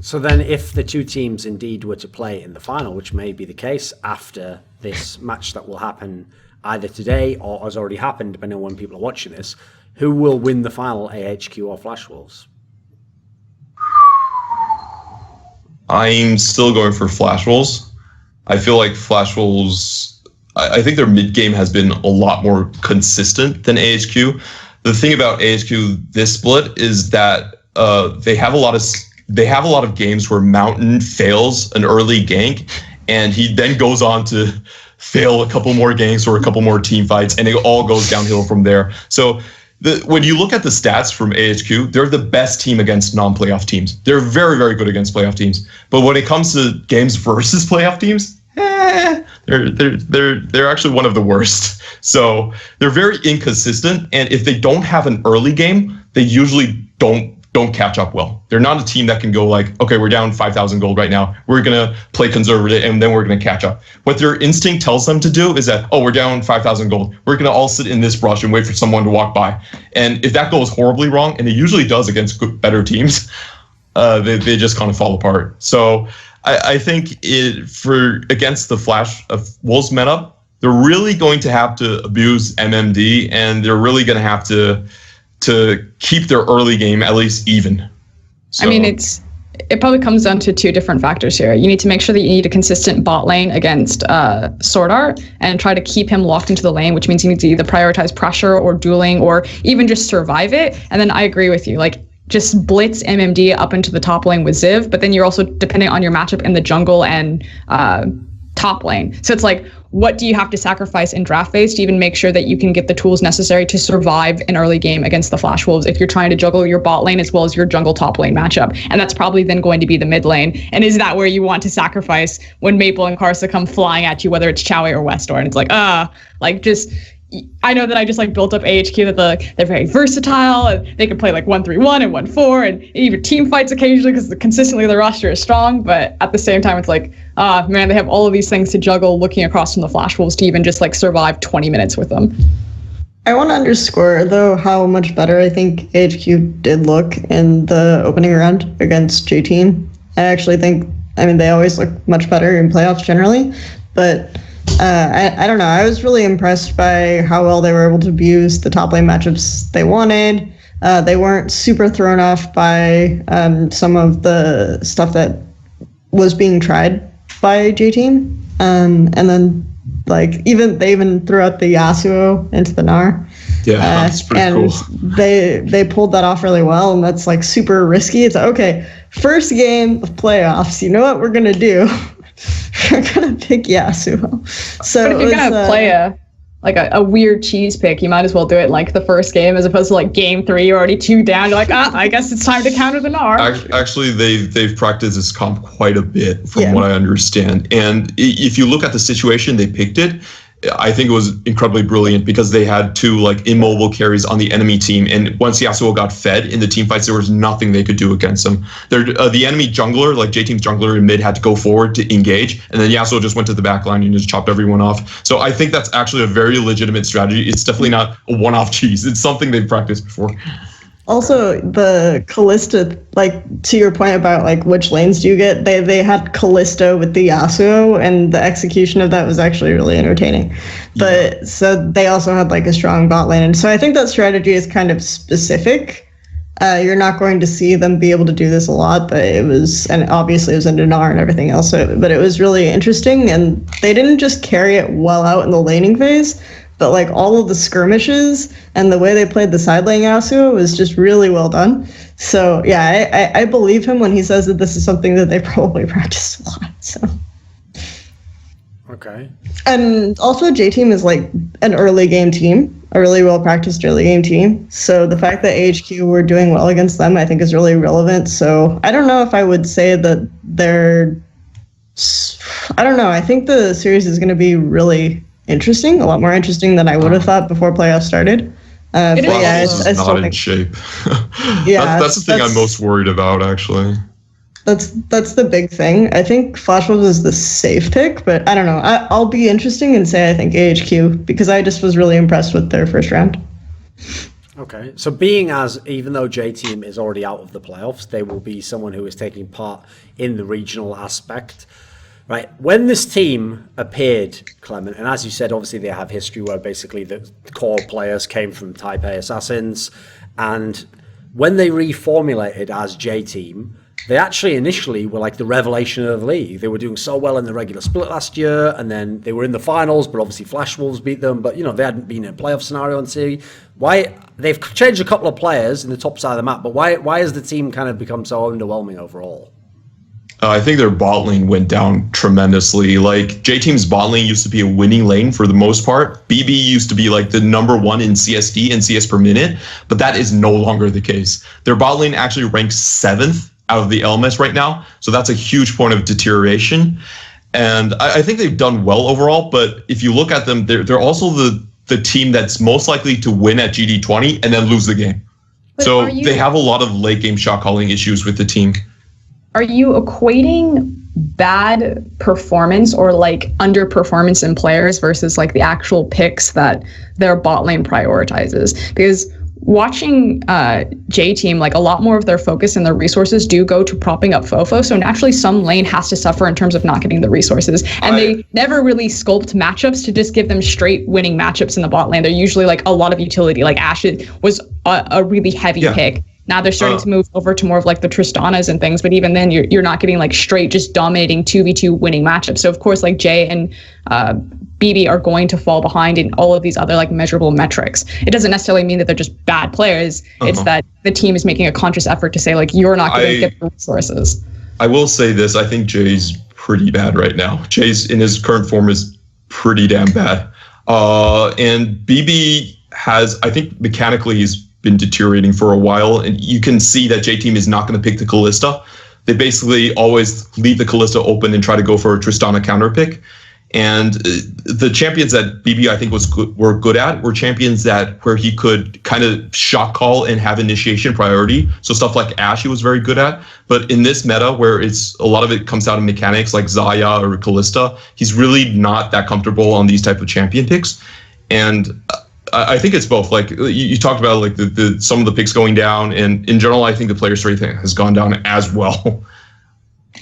So then if the two teams indeed were to play in the final, which may be the case after this match that will happen either today or has already happened, depending on when people are watching this, who will win the final, AHQ or Flash Wolves? I'm still going for Flash Wolves. I feel like Flash Wolves, I think their mid game has been a lot more consistent than AHQ. The thing about AHQ this split is that they have a lot of games where Mountain fails an early gank, and he then goes on to fail a couple more ganks or a couple more team fights, and it all goes downhill from there. So when you look at the stats from AHQ, they're the best team against non-playoff teams. They're very, very good against playoff teams. But when it comes to games versus playoff teams, they're actually one of the worst. So they're very inconsistent, and if they don't have an early game, they usually don't catch up well. They're not a team that can go like, okay, we're down 5,000 gold right now. We're going to play conservative, and then we're going to catch up. What their instinct tells them to do is that, oh, we're down 5,000 gold. We're going to all sit in this brush and wait for someone to walk by. And if that goes horribly wrong, and it usually does against better teams, they just kind of fall apart. So I think against the Flash of Wolves meta, they're really going to have to abuse MMD, and they're really going to have to keep their early game at least even. So. I mean, it's it probably comes down to two different factors here. You need to make sure that you need a consistent bot lane against SwordArt and try to keep him locked into the lane, which means you need to either prioritize pressure or dueling or even just survive it. And then I agree with you, like just blitz MMD up into the top lane with Ziv, but then you're also depending on your matchup in the jungle and top lane. So it's like, what do you have to sacrifice in draft phase to even make sure that you can get the tools necessary to survive an early game against the Flash Wolves if you're trying to juggle your bot lane as well as your jungle top lane matchup? And that's probably then going to be the mid lane. And is that where you want to sacrifice when Maple and Karsa come flying at you, whether it's Chowie or Westdoor? And it's like, I know that I just like built up AHQ that they're very versatile and they can play like 1-3-1 and 1-4 and even team fights occasionally because consistently the roster is strong. But at the same time, it's like, man, they have all of these things to juggle looking across from the Flash Wolves to even just like survive 20 minutes with them. I want to underscore, though, how much better I think AHQ did look in the opening round against J-Team. I actually think, they always look much better in playoffs generally, but I don't know. I was really impressed by how well they were able to abuse the top lane matchups they wanted. They weren't super thrown off by some of the stuff that was being tried by J-Team. And then they even threw out the Yasuo into the Gnar. Yeah, that's pretty cool. They pulled that off really well, and that's like super risky. It's like, okay, first game of playoffs, you know what we're gonna do? We're gonna pick Yasuo. So but if you're gonna play a weird cheese pick, you might as well do it like the first game as opposed to like game 3, you're already 2 down. You're like, I guess it's time to counter the Gnar. Actually, they've practiced this comp quite a bit from what I understand. And if you look at the situation they picked it, I think it was incredibly brilliant because they had 2 like immobile carries on the enemy team, and once Yasuo got fed in the team fights, there was nothing they could do against him. The enemy jungler, like J-Team's jungler in mid, had to go forward to engage, and then Yasuo just went to the back line and just chopped everyone off. So I think that's actually a very legitimate strategy. It's definitely not a one-off cheese. It's something they've practiced before. Also, the Kalista, like to your point about like which lanes do you get, they had Kalista with the Yasuo, and the execution of that was actually really entertaining. But so they also had like a strong bot lane, and so I think that strategy is kind of specific. You're not going to see them be able to do this a lot, but it was, and obviously it was in Gnar and everything else. But it was really interesting, and they didn't just carry it well out in the laning phase. But like all of the skirmishes and the way they played the side lane Yasuo was just really well done. So yeah, I believe him when he says that this is something that they probably practiced a lot. So okay. And also J-Team is like an early game team, a really well practiced early game team. So the fact that AHQ were doing well against them, I think is really relevant. So I don't know if I would say that I don't know. I think the series is going to be really interesting, a lot more interesting than I would have thought before playoffs started. But yeah, I still not in think shape. Yeah, that's the thing I'm most worried about, actually. That's the big thing. I think Flash Wolves is the safe pick, but I don't know. I'll be interesting and say I think AHQ because I just was really impressed with their first round. Okay, so even though J-Team is already out of the playoffs, they will be someone who is taking part in the regional aspect. Right, when this team appeared, Clement, and as you said, obviously they have history where basically the core players came from Taipei Assassins, and when they reformulated as J-Team, they actually initially were like the revelation of the league. They were doing so well in the regular split last year, and then they were in the finals, but obviously Flash Wolves beat them, but they hadn't been in a playoff scenario in series. Why they've changed a couple of players in the top side of the map, but why has the team kind of become so underwhelming overall? I think their bot lane went down tremendously. Like J-Team's bot lane used to be a winning lane for the most part. BB used to be like the number 1 in CSD and CS per minute, but that is no longer the case. Their bot lane actually ranks 7th out of the LMS right now, so that's a huge point of deterioration. And I think they've done well overall, but if you look at them, they're also the team that's most likely to win at GD20 and then lose the game. But so they have a lot of late game shot calling issues with the team. Are you equating bad performance or like underperformance in players versus like the actual picks that their bot lane prioritizes? Because watching J-Team, like a lot more of their focus and their resources do go to propping up Fofo. So naturally some lane has to suffer in terms of not getting the resources. And they never really sculpt matchups to just give them straight winning matchups in the bot lane. They're usually like a lot of utility. Like Ashe was a really heavy pick. Now they're starting to move over to more of like the Tristanas and things, but even then you're not getting like straight just dominating 2v2 winning matchups. So of course like Jay and BB are going to fall behind in all of these other like measurable metrics. It doesn't necessarily mean that they're just bad players. It's that the team is making a conscious effort to say like you're not going to get the resources. I will say this, I think Jay's pretty bad right now. Jay's in his current form is pretty damn bad. And BB has, I think mechanically he's been deteriorating for a while, and you can see that J Team is not going to pick the Callista. They basically always leave the Callista open and try to go for a Tristana counter pick. And the champions that BB I think were good at were champions that where he could kind of shot call and have initiation priority. So stuff like Ashe he was very good at. But in this meta where it's a lot of it comes out of mechanics like Zaya or Callista, he's really not that comfortable on these type of champion picks. And I think it's both. Like you talked about, like the some of the picks going down, and in general, I think the player strength has gone down as well.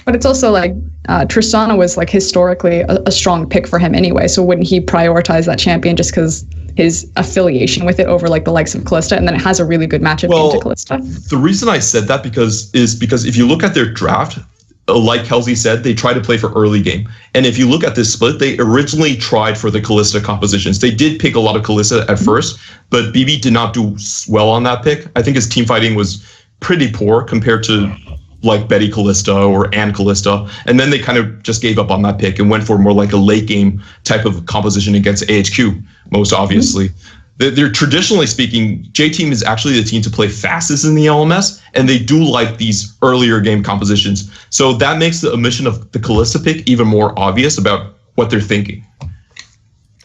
But it's also like Tristana was like historically a strong pick for him anyway. So wouldn't he prioritize that champion just because his affiliation with it over like the likes of Callista, and then it has a really good matchup into Callista? The reason I said that because if you look at their draft, like Kelsey said, they try to play for early game. And if you look at this split, they originally tried for the Callista compositions. They did pick a lot of Callista at first, but BB did not do well on that pick. I think his team fighting was pretty poor compared to like Betty Callista or Ann Callista. And then they kind of just gave up on that pick and went for more like a late game type of composition against AHQ, most obviously. They're traditionally speaking, J Team is actually the team to play fastest in the LMS, and they do like these earlier game compositions. So that makes the omission of the Callista pick even more obvious about what they're thinking.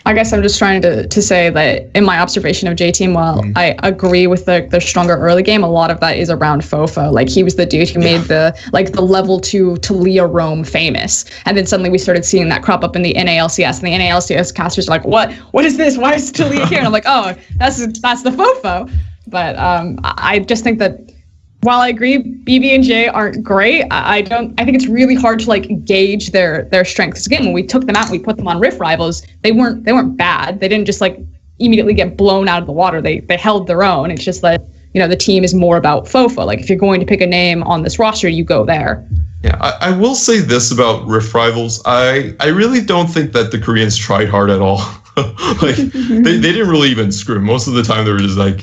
I guess I'm just trying to say that in my observation of J Team, while I agree with the stronger early game, a lot of that is around Fofo. Like he was the dude who made the level 2 Talia roam famous, and then suddenly we started seeing that crop up in the NALCS, and the NALCS casters are like, what is this? Why is Talia here? And I'm like, oh, that's the Fofo. But I just think that while I agree BB and J aren't great, I think it's really hard to like gauge their strengths. Again, when we took them out and we put them on Rift Rivals, they weren't bad. They didn't just like immediately get blown out of the water. They held their own. It's just that, you know, the team is more about Fofo. Like if you're going to pick a name on this roster, you go there. Yeah, I will say this about Rift Rivals. I really don't think that the Koreans tried hard at all. Like they didn't really even scrim. Most of the time they were just like,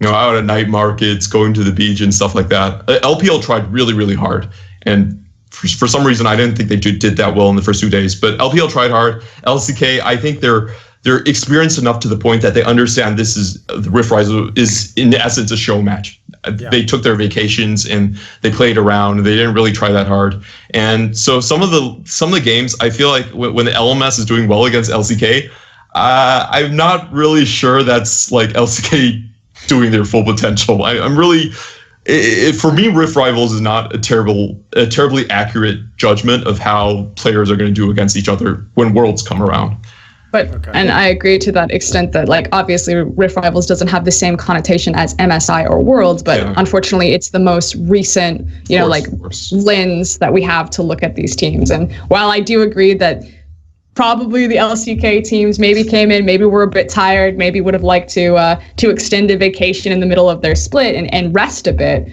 you know, out at night markets, going to the beach and stuff like that. LPL tried really, really hard. And for some reason, I didn't think they did that well in the first 2 days. But LPL tried hard. LCK, I think they're experienced enough to the point that they understand this is the Rift Rise is in essence a show match. Yeah. They took their vacations and they played around. They didn't really try that hard. And so some of the games, I feel like when the LMS is doing well against LCK, I'm not really sure that's like LCK doing their full potential. I'm really, for me, Rift Rivals is not a terribly accurate judgment of how players are going to do against each other when Worlds come around. But and I agree to that extent that like obviously Rift Rivals doesn't have the same connotation as MSI or Worlds, but unfortunately it's the most recent, lens that we have to look at these teams. And while I do agree that probably the LCK teams maybe came in, maybe were a bit tired, maybe would have liked to extend a vacation in the middle of their split and rest a bit.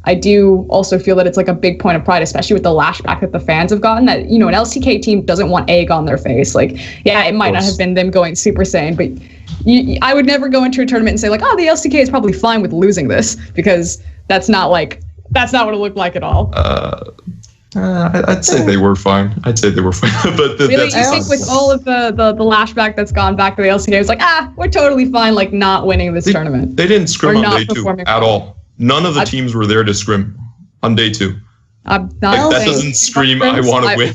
I do also feel that it's like a big point of pride, especially with the lashback that the fans have gotten, that, you know, an LCK team doesn't want egg on their face. Like, yeah, it might not have been them going Super Saiyan, but I would never go into a tournament and say like, oh, the LCK is probably fine with losing this, because that's not what it looked like at all. I'd say they were fine. But really, you think with all of the lashback that's gone back to the LCK, it's like, we're totally fine, like not winning this tournament. They didn't scrim on day 2 at all. None of the teams were there to scrim on day 2. That doesn't scream, I want to win.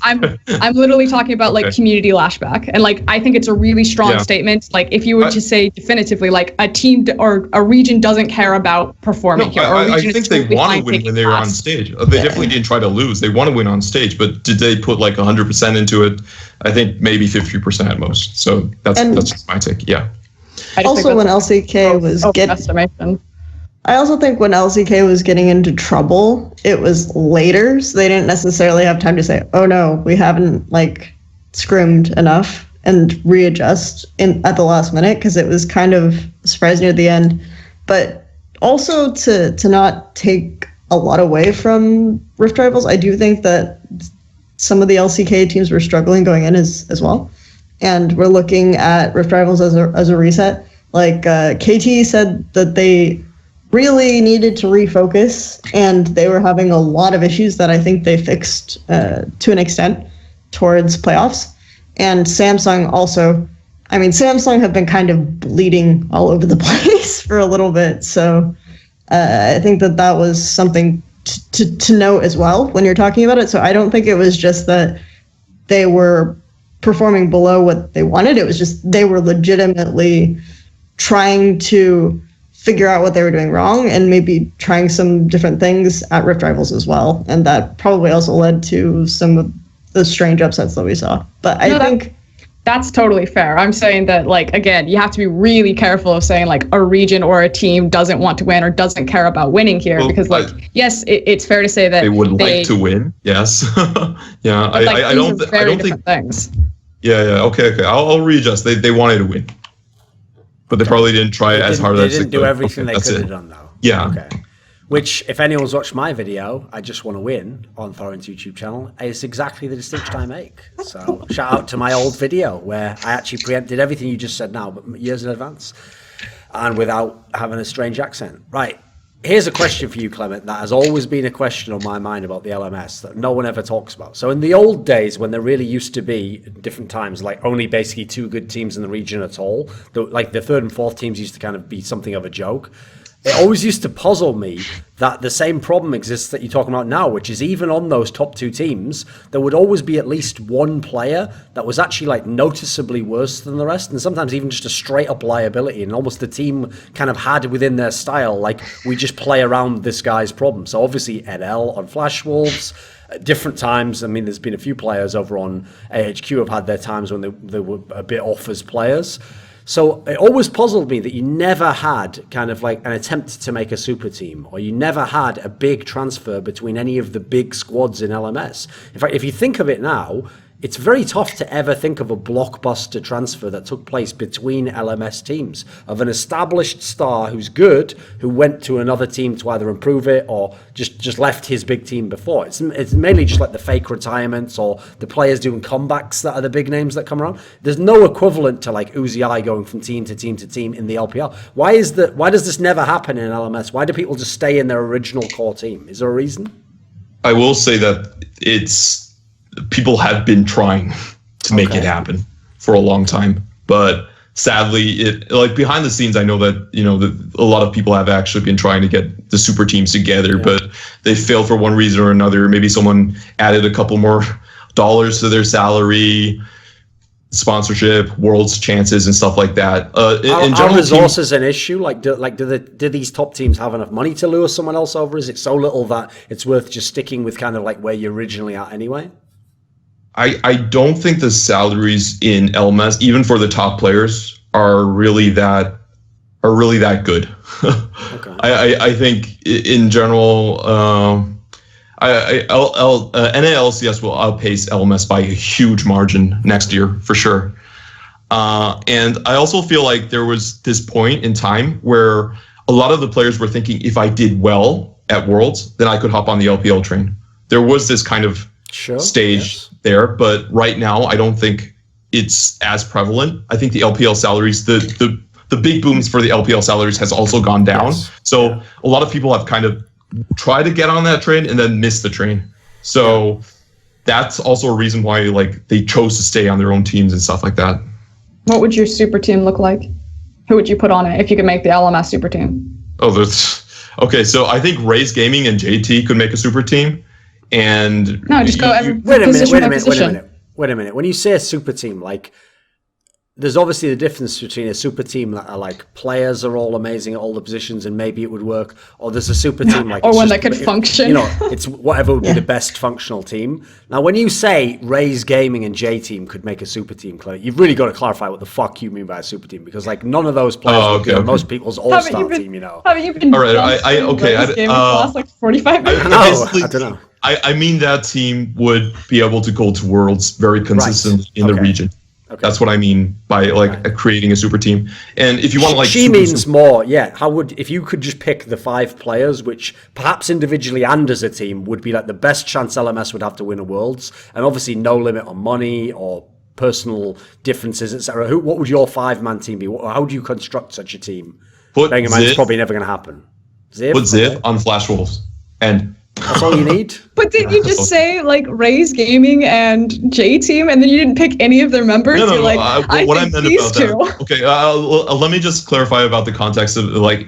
I'm literally talking about like community lashback, and like I think it's a really strong statement. Like if you were to say definitively, like a team or a region doesn't care about performing here. Or I think they want to win when they were on stage. They definitely didn't try to lose. They want to win on stage, but did they put like 100% into it? I think maybe 50% at most. So that's just my take. Yeah. Also, when LCK was getting. I also think when LCK was getting into trouble, it was later, so they didn't necessarily have time to say, oh no, we haven't like scrimmed enough and readjust at the last minute, because it was kind of a surprise near the end. But also to not take a lot away from Rift Rivals, I do think that some of the LCK teams were struggling going in as well. And we're looking at Rift Rivals as a reset. Like KT said that they really needed to refocus, and they were having a lot of issues that I think they fixed to an extent towards playoffs. And Samsung also, I mean, Samsung have been kind of bleeding all over the place for a little bit. So I think that was something to note as well when you're talking about it. So I don't think it was just that they were performing below what they wanted. It was just they were legitimately trying to figure out what they were doing wrong and maybe trying some different things at Rift Rivals as well. And that probably also led to some of the strange upsets that we saw. But I think that's totally fair. I'm saying that, like, again, you have to be really careful of saying like a region or a team doesn't want to win or doesn't care about winning here, because like, yes, it's fair to say that they would like to win. Yes. Yeah. I don't think things. Yeah. Okay. I'll readjust. They wanted to win, but they probably didn't try as hard as they could. They didn't do everything they could have done, though. Yeah. Okay. Which, if anyone's watched my video, I Just Want to Win, on Thorin's YouTube channel, is exactly the distinction I make. So, shout out to my old video where I actually preempted everything you just said now, but years in advance, and without having a strange accent. Right. Here's a question for you, Clement, that has always been a question on my mind about the LMS that no one ever talks about. So in the old days, when there really used to be, at different times, like only basically 2 good teams in the region at all, like the 3rd and 4th teams used to kind of be something of a joke. It always used to puzzle me that the same problem exists that you're talking about now, which is even on those top 2 teams, there would always be at least one player that was actually like noticeably worse than the rest, and sometimes even just a straight up liability, and almost the team kind of had within their style, like, we just play around this guy's problem. So obviously NL on Flash Wolves, at different times, I mean, there's been a few players over on AHQ have had their times when they were a bit off as players. So it always puzzled me that you never had kind of like an attempt to make a super team, or you never had a big transfer between any of the big squads in LMS. In fact, if you think of it now, it's very tough to ever think of a blockbuster transfer that took place between LMS teams of an established star who's good, who went to another team to either improve it or just left his big team before. It's mainly just like the fake retirements or the players doing comebacks that are the big names that come around. There's no equivalent to like Uzi going from team to team to team in the LPL. Why does this never happen in LMS? Why do people just stay in their original core team? Is there a reason? I will say that people have been trying to make it happen for a long time, but sadly, like behind the scenes, I know that that a lot of people have actually been trying to get the super teams together, but they failed for one reason or another. Maybe someone added a couple more dollars to their salary, sponsorship, world's chances, and stuff like that. Are resources an issue? Do these top teams have enough money to lure someone else over? Is it so little that it's worth just sticking with kind of like where you're originally at anyway? I don't think the salaries in LMS, even for the top players, are really that good. Okay. I think in general, NALCS will outpace LMS by a huge margin next year for sure. And I also feel like there was this point in time where a lot of the players were thinking, if I did well at Worlds, then I could hop on the LPL train. There was this kind of stage there, but right now I don't think it's as prevalent. I think the LPL salaries, the big booms for the LPL salaries has also gone down. So a lot of people have kind of tried to get on that train and then missed the train. So that's also a reason why like they chose to stay on their own teams and stuff like that. What would your super team look like? Who would you put on it if you could make the LMS super team? Okay. So I think Raze Gaming and JT could make a super team. And no, just go wait a minute. When you say a super team, like, there's obviously the difference between a super team that are like players are all amazing at all the positions and maybe it would work, or there's a super team like or one that could function. It's whatever would be the best functional team. Now, when you say Raze Gaming and J Team could make a super team, you've really got to clarify what the fuck you mean by a super team, because like none of those players would be on most people's all-star team. Haven't you been? All right, for the last like 45 minutes? I don't know. I mean that team would be able to go to Worlds very consistent in the region. Okay. That's what I mean by creating a super team. And if you want to she means more, yeah. If you could just pick the 5 players, which perhaps individually and as a team would be like the best chance LMS would have to win a Worlds, and obviously no limit on money or personal differences, etc. What would your 5-man team be? How do you construct such a team? Bearing in mind it's probably never going to happen. Put Ziv on Flash Wolves, and that's all you need. But didn't you just say like Raze Gaming and J Team, and then you didn't pick any of their members? No, You're like, what I meant about that. Okay, let me just clarify about the context of like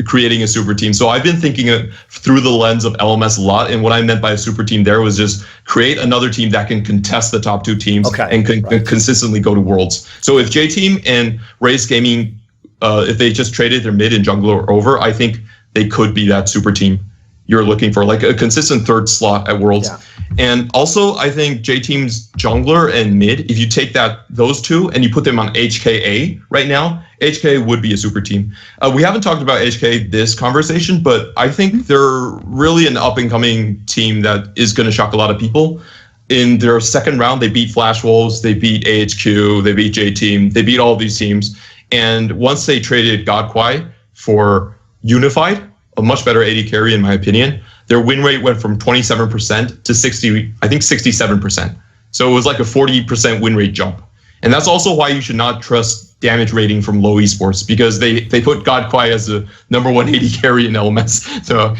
creating a super team. So I've been thinking through the lens of LMS a lot, and what I meant by a super team there was just create another team that can contest the top 2 teams and can consistently go to Worlds. So if J Team and Raze Gaming, if they just traded their mid and jungler over, I think they could be that super team you're looking for, like a consistent 3rd slot at Worlds. Yeah. And also, I think J Team's jungler and mid, if you take those 2 and you put them on HKA right now, HKA would be a super team. We haven't talked about HKA this conversation, but I think they're really an up-and-coming team that is going to shock a lot of people. In their 2nd round, they beat Flash Wolves, they beat AHQ, they beat J Team, they beat all of these teams. And once they traded Godquai for Unified, a much better AD carry in my opinion, their win rate went from 27% to 67%. So it was like a 40% win rate jump. And that's also why you should not trust damage rating from low esports, because they put Godquai as the #1 AD carry in LMS. So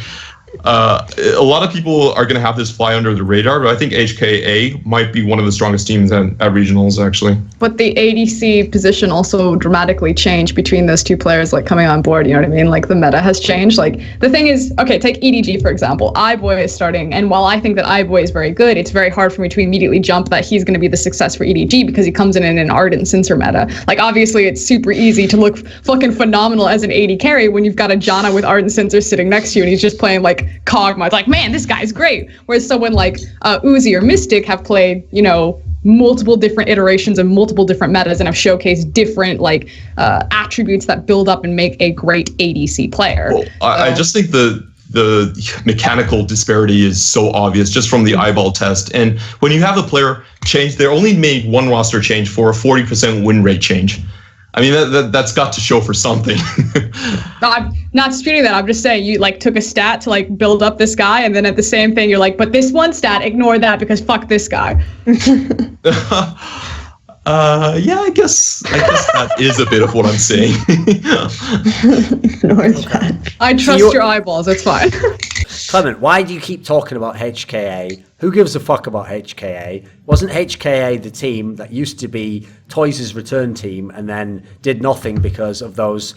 a lot of people are going to have this fly under the radar, but I think HKA might be one of the strongest teams at regionals, actually. But the ADC position also dramatically changed between those 2 players, like coming on board. You know what I mean? Like the meta has changed. Like the thing is, okay, take EDG for example. iBoy is starting, and while I think that iBoy is very good, it's very hard for me to immediately jump that he's going to be the success for EDG because he comes in an Ardent Sensor meta. Like obviously, it's super easy to look fucking phenomenal as an AD carry when you've got a Janna with Ardent Sensor sitting next to you and he's just playing like Kog'Maw. It's like, man, this guy's great. Whereas someone like Uzi or Mystic have played, you know, multiple different iterations and multiple different metas and have showcased different like attributes that build up and make a great ADC player. Well, I just think the mechanical disparity is so obvious just from the eyeball test. And when you have a player change, they only made 1 roster change for a 40% win rate change. I mean, that's got to show for something. No, I'm not disputing that. I'm just saying you like took a stat to like build up this guy, and then at the same thing, you're like, but this one stat, ignore that because fuck this guy. Yeah, I guess that is a bit of what I'm saying. Ignore that. I trust your eyeballs. It's fine. Clement, why do you keep talking about HKA? Who gives a fuck about HKA? Wasn't HKA the team that used to be Toys' return team and then did nothing because of those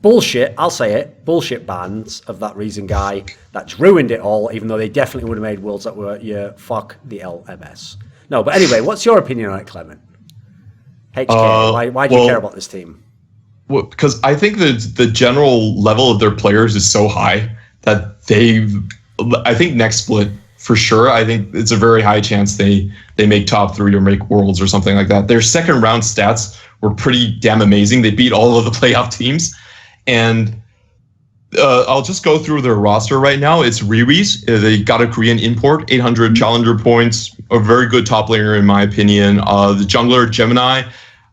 bullshit, I'll say it, bullshit bans of that Reason guy that's ruined it all, even though they definitely would have made worlds that were, fuck the LMS. No, but anyway, what's your opinion on it, Clement? HKA, why do you care about this team? Well, because I think the general level of their players is so high that I think next split, for sure, I think it's a very high chance they make top 3 or make worlds or something like that. Their 2nd round stats were pretty damn amazing. They beat all of the playoff teams. And I'll just go through their roster right now. It's Riri's. They got a Korean import, 800 challenger points, a very good top laner in my opinion. The jungler, Gemini,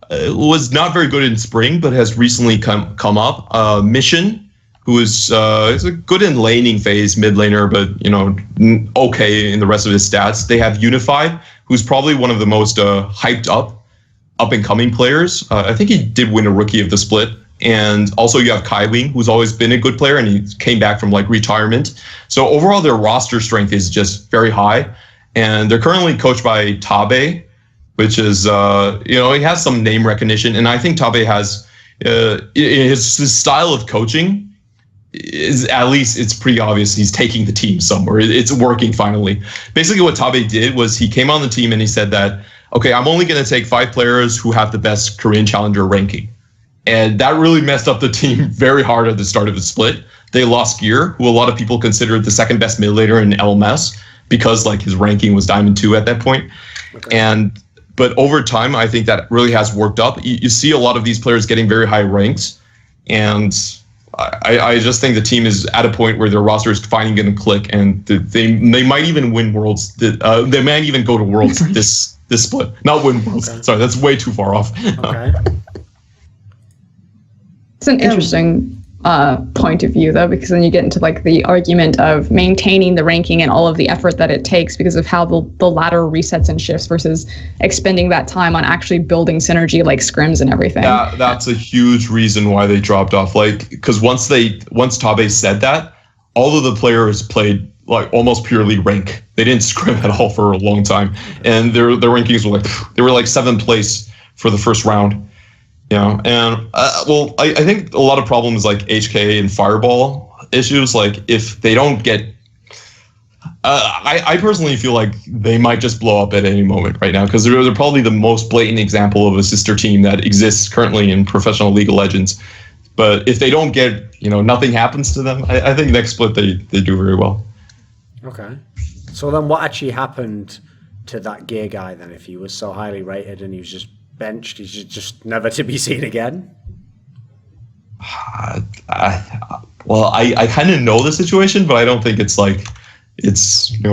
was not very good in spring, but has recently come up. Mission, who is a good in laning phase, mid laner, but okay in the rest of his stats. They have Unified, who's probably one of the most hyped up and coming players. I think he did win a Rookie of the Split. And also you have Kai Wing, who's always been a good player, and he came back from like retirement. So overall, their roster strength is just very high, and they're currently coached by Tabe, which is he has some name recognition, and I think Tabe has his style of coaching is, at least it's pretty obvious he's taking the team somewhere. It's working finally. Basically what Tabe did was he came on the team and he said that, okay, I'm only going to take 5 players who have the best Korean Challenger ranking. And that really messed up the team very hard at the start of the split. They lost Gear, who a lot of people considered the 2nd best mid laner in LMS because like his ranking was Diamond 2 at that point. Okay. But over time, I think that really has worked up. You see a lot of these players getting very high ranks, and I just think the team is at a point where their roster is finally going to click, and they might even win Worlds. They might even go to Worlds this split. Not win Worlds. Okay. Sorry, that's way too far off. Okay. It's an interesting point of view, though, because then you get into like the argument of maintaining the ranking and all of the effort that it takes because of how the ladder resets and shifts versus expending that time on actually building synergy like scrims and everything. That's a huge reason why they dropped off. Like, because once Tabe said that, all of the players played like almost purely rank. They didn't scrim at all for a long time, and their rankings were like 7th place for the first round. You know, and I think a lot of problems like HK and Fireball issues, like if they don't get, I personally feel like they might just blow up at any moment right now because they're probably the most blatant example of a sister team that exists currently in professional League of Legends. But if they don't get, nothing happens to them, I think next split they do very well. Okay. So then what actually happened to that gear guy then if he was so highly rated and he was just benched, he's just never to be seen again? I kind of know the situation, but I don't think it's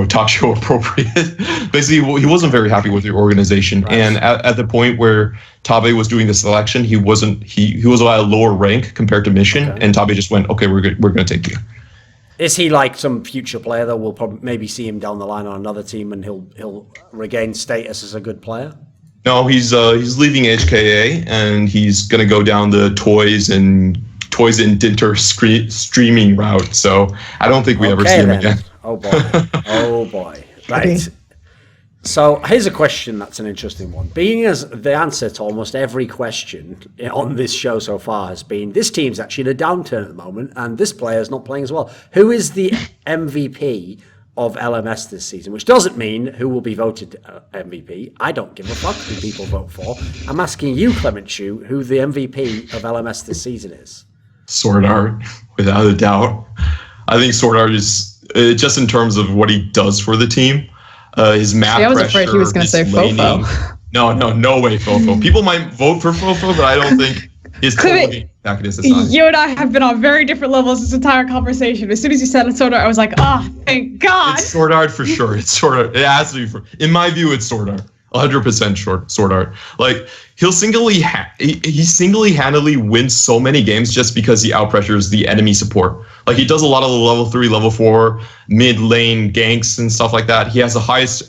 talk show appropriate. Basically, he wasn't very happy with the organization, right. And at the point where Tabe was doing the selection, he was at a lower rank compared to Mission, okay. And Tabe just went, okay, we're going to take you. Is he like some future player that we'll probably maybe see him down the line on another team and he'll regain status as a good player? No, he's leaving HKA and he's gonna go down the toys and Dinter streaming route. So I don't think we ever see him again. Oh boy. Right. So here's a question that's an interesting one. Being as the answer to almost every question on this show so far has been, this team's actually in a downturn at the moment and this player's not playing as well. Who is the MVP of LMS this season? Which doesn't mean who will be voted MVP. I don't give a fuck who people vote for. I'm asking you, Clement Chu, who the MVP of LMS this season is. SwordArt, without a doubt. I think SwordArt is, just in terms of what he does for the team, his map pressure. I was afraid he was going to say Fofo. No way Fofo. People might vote for Fofo, but I don't think his you and I have been on very different levels this entire conversation. As soon as you said SwordArt, I was like, thank God. It's SwordArt for sure. It's SwordArt. It has to be in my view, it's SwordArt. 100% SwordArt. Like he single-handedly wins so many games just because he outpressures the enemy support. Like he does a lot of the level 3, level 4 mid lane ganks and stuff like that. He has the highest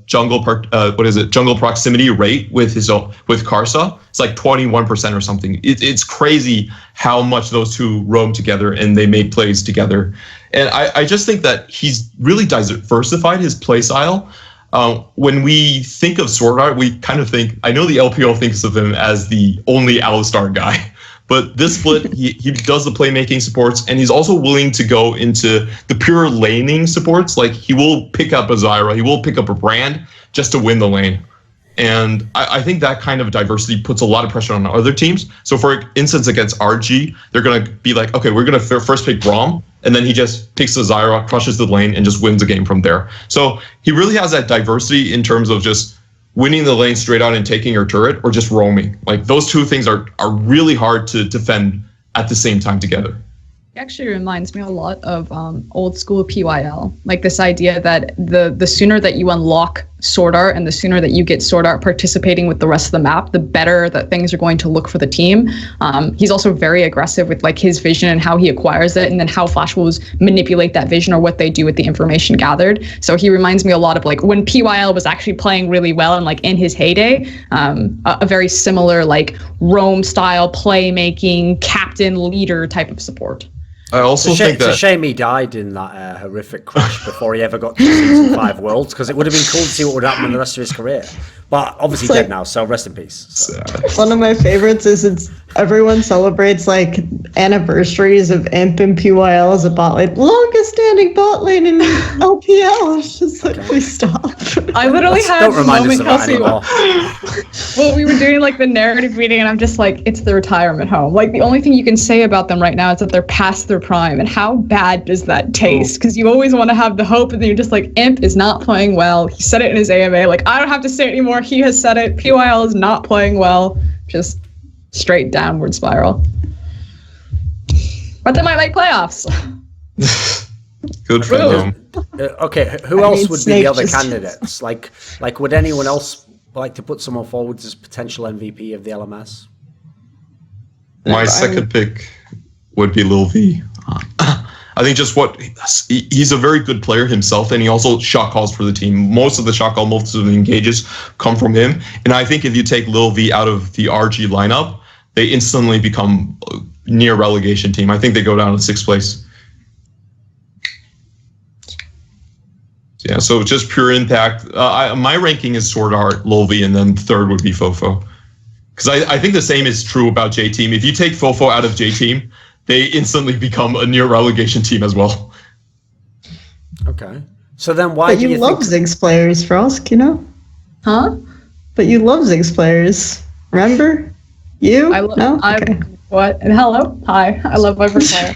jungle proximity rate with Karsa. It's like 21% or something. It's crazy how much those two roam together and they make plays together. And I just think that he's really diversified his play style. When we think of SwordArt, we kind of think, I know the LPL thinks of him as the only Alistar guy, but this split, he does the playmaking supports, and he's also willing to go into the pure laning supports. Like, he will pick up a Zyra, he will pick up a Brand just to win the lane. And I think that kind of diversity puts a lot of pressure on other teams. So for instance, against RG, they're going to be like, okay, we're going to first pick Braum, and then he just picks the Zyra, crushes the lane, and just wins the game from there. So he really has that diversity in terms of just winning the lane straight out and taking your turret, or just roaming. Like, those two things are really hard to defend at the same time together. It actually reminds me a lot of old school PYL, like this idea that the sooner that you unlock SwordArt and the sooner that you get SwordArt participating with the rest of the map, the better that things are going to look for the team. He's also very aggressive with like his vision and how he acquires it, and then how Flash Wolves manipulate that vision or what they do with the information gathered. So he reminds me a lot of like when PYL was actually playing really well and like in his heyday, a very similar like roam style playmaking captain leader type of support. I also think that it's a shame he died in that horrific crash before he ever got to Season 5 Worlds, because it would have been cool to see what would happen in the rest of his career. But obviously dead now, so rest in peace. So. One of my favorites is everyone celebrates like anniversaries of Imp and PYL as a bot lane. Longest standing bot lane in LPL. It's just like, please stop. I literally had a moment, Kelsey, well, we were doing like the narrative meeting, and I'm just like, it's the retirement home. Like, the only thing you can say about them right now is that they're past their prime. And how bad does that taste? Because you always want to have the hope, and then you're just like, Imp is not playing well. He said it in his AMA. Like, I don't have to say it anymore. He has said it. PYL is not playing well. Just straight downward spiral. But they might make playoffs. Good for them. Okay, who else would be the Snake other just- candidates? Like, would anyone else like to put someone forward as potential MVP of the LMS? My second pick would be Lil V. I think just he's a very good player himself, and he also shot calls for the team. Most of the shot call, most of the engages come from him. And I think if you take Lil V out of the RG lineup, they instantly become a near relegation team. I think they go down to 6th place. Yeah, so just pure impact. My ranking is SwordArt, Lil V, and then third would be Fofo. Because I think the same is true about J-Team. If you take Fofo out of J-Team, they instantly become a near relegation team as well. Okay. So then why But do you you love think... Ziggs players, Frosk, you know? Huh? But you love Ziggs players. Remember? You? No? Okay. What? And hello. Hi. I love every player.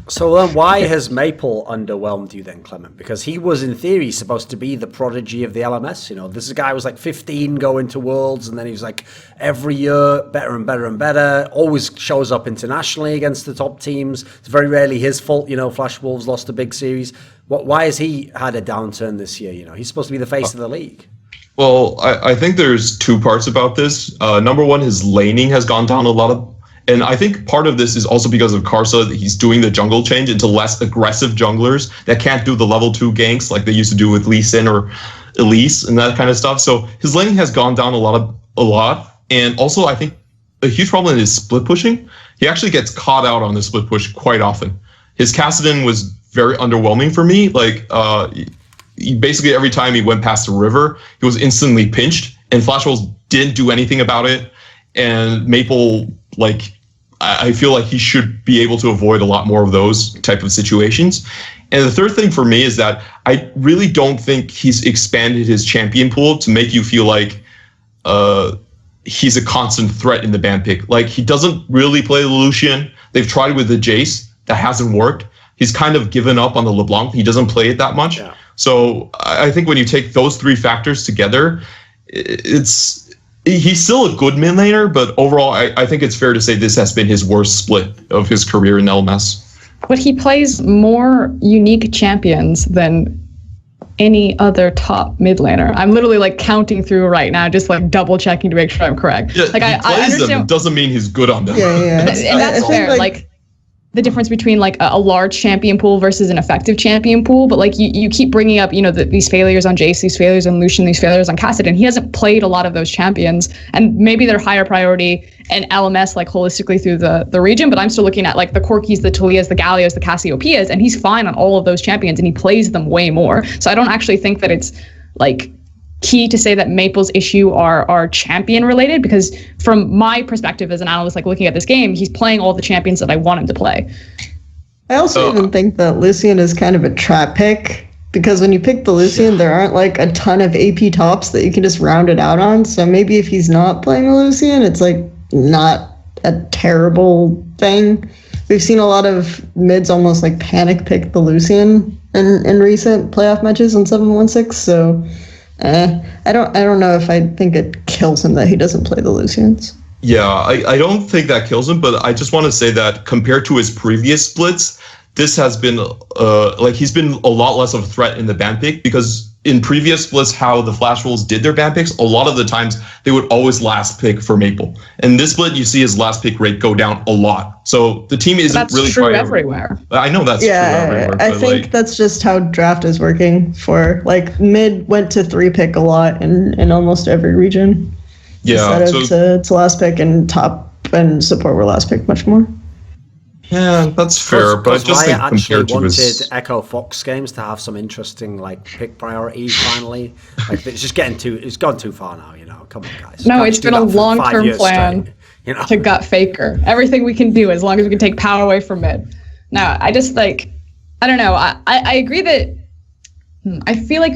So then why has Maple underwhelmed you then, Clement? Because he was, in theory, supposed to be the prodigy of the LMS. You know, this guy was like 15 going to Worlds, and then he was like every year better and better and better, always shows up internationally against the top teams. It's very rarely his fault, you know, Flash Wolves lost a big series. Why has he had a downturn this year? You know, he's supposed to be the face of the league. Well, I think there's two parts about this. Number one, his laning has gone down a lot. And I think part of this is also because of Karsa. He's doing the jungle change into less aggressive junglers that can't do the level 2 ganks like they used to do with Lee Sin or Elise and that kind of stuff. So his laning has gone down a lot. And also, I think a huge problem is split pushing. He actually gets caught out on the split push quite often. His Kassadin was very underwhelming for me. Like, he basically every time he went past the river, he was instantly pinched, and Flash Wolves didn't do anything about it. And Maple, like, I feel like he should be able to avoid a lot more of those type of situations. And the third thing for me is that I really don't think he's expanded his champion pool to make you feel like he's a constant threat in the ban pick. Like, he doesn't really play the Lucian. They've tried with the Jace. That hasn't worked. He's kind of given up on the LeBlanc. He doesn't play it that much. Yeah. So I think when you take those three factors together, he's still a good mid laner, but overall, I think it's fair to say this has been his worst split of his career in LMS. But he plays more unique champions than any other top mid laner. I'm literally like counting through right now, just like double checking to make sure I'm correct. Yeah, like he I plays understand. them. It doesn't mean he's good on them. Yeah. And that's fair. Like the difference between like a large champion pool versus an effective champion pool. But like you keep bringing up, you know, these failures on Jace, these failures on Lucian, these failures on Kassadin. He hasn't played a lot of those champions, and maybe they're higher priority and LMS like holistically through the region. But I'm still looking at like the Corkis, the Talias, the Gallios, the Cassiopeias, and he's fine on all of those champions, and he plays them way more. So I don't actually think that it's like key to say that Maple's issue are champion related, because from my perspective as an analyst, like looking at this game, he's playing all the champions that I want him to play. I also even think that Lucian is kind of a trap pick, because when you pick the Lucian, there aren't like a ton of AP tops that you can just round it out on. So maybe if he's not playing the Lucian, it's like not a terrible thing. We've seen a lot of mids almost like panic pick the Lucian in recent playoff matches on 7-1-6. So I don't know if I think it kills him that he doesn't play the Lucians. Yeah, I don't think that kills him, but I just want to say that compared to his previous splits, this has been like he's been a lot less of a threat in the ban pick, because in previous splits, how the Flash Wolves did their ban picks, a lot of the times they would always last pick for Maple. And this split, you see his last pick rate go down a lot. So the team isn't really true everywhere. I know that's true everywhere. I think that's just how draft is working for, like, mid went to 3-pick a lot in almost every region. Yeah. Instead of to last pick, and top and support were last pick much more. Yeah, that's fair, but I just think compared to wanted his... Echo Fox games to have some interesting like pick priorities finally. Like it's just it's gone too far now, you know. Come on, guys. No, it's been a long-term plan straight, you know? to gut Faker. Everything we can do as long as we can take power away from mid. No, I just like, I don't know. I agree that I feel like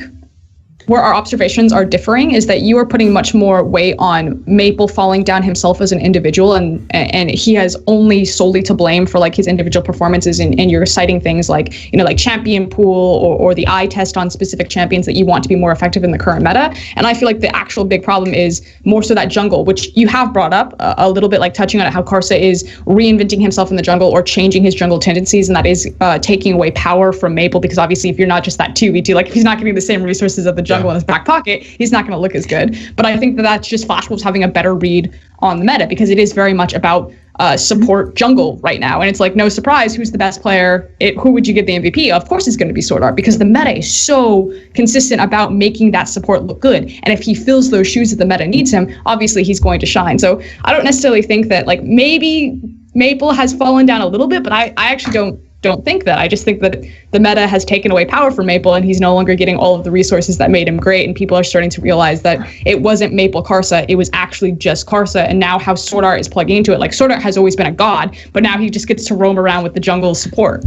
where our observations are differing is that you are putting much more weight on Maple falling down himself as an individual, and he has only solely to blame for like his individual performances, and you're citing things like, you know, like champion pool or the eye test on specific champions that you want to be more effective in the current meta. And I feel like the actual big problem is more so that jungle, which you have brought up a little bit, like touching on it, how Karsa is reinventing himself in the jungle or changing his jungle tendencies, and that is taking away power from Maple, because obviously if you're not just that 2v2, like if he's not getting the same resources of the jungle in his back pocket, he's not going to look as good. But I think that that's just Flash Wolves having a better read on the meta, because it is very much about support jungle right now. And it's like, no surprise, who's the best player? Who would you give the MVP? Of course it's going to be SwordArt, because the meta is so consistent about making that support look good. And if he fills those shoes that the meta needs him, obviously he's going to shine. So I don't necessarily think that like maybe Maple has fallen down a little bit, but I actually don't think that. I just think that the meta has taken away power from Maple, and he's no longer getting all of the resources that made him great, and people are starting to realize that it wasn't Maple Karsa, it was actually just Karsa. And now how SwordArt is plugging into it, like SwordArt has always been a god, but now he just gets to roam around with the jungle support,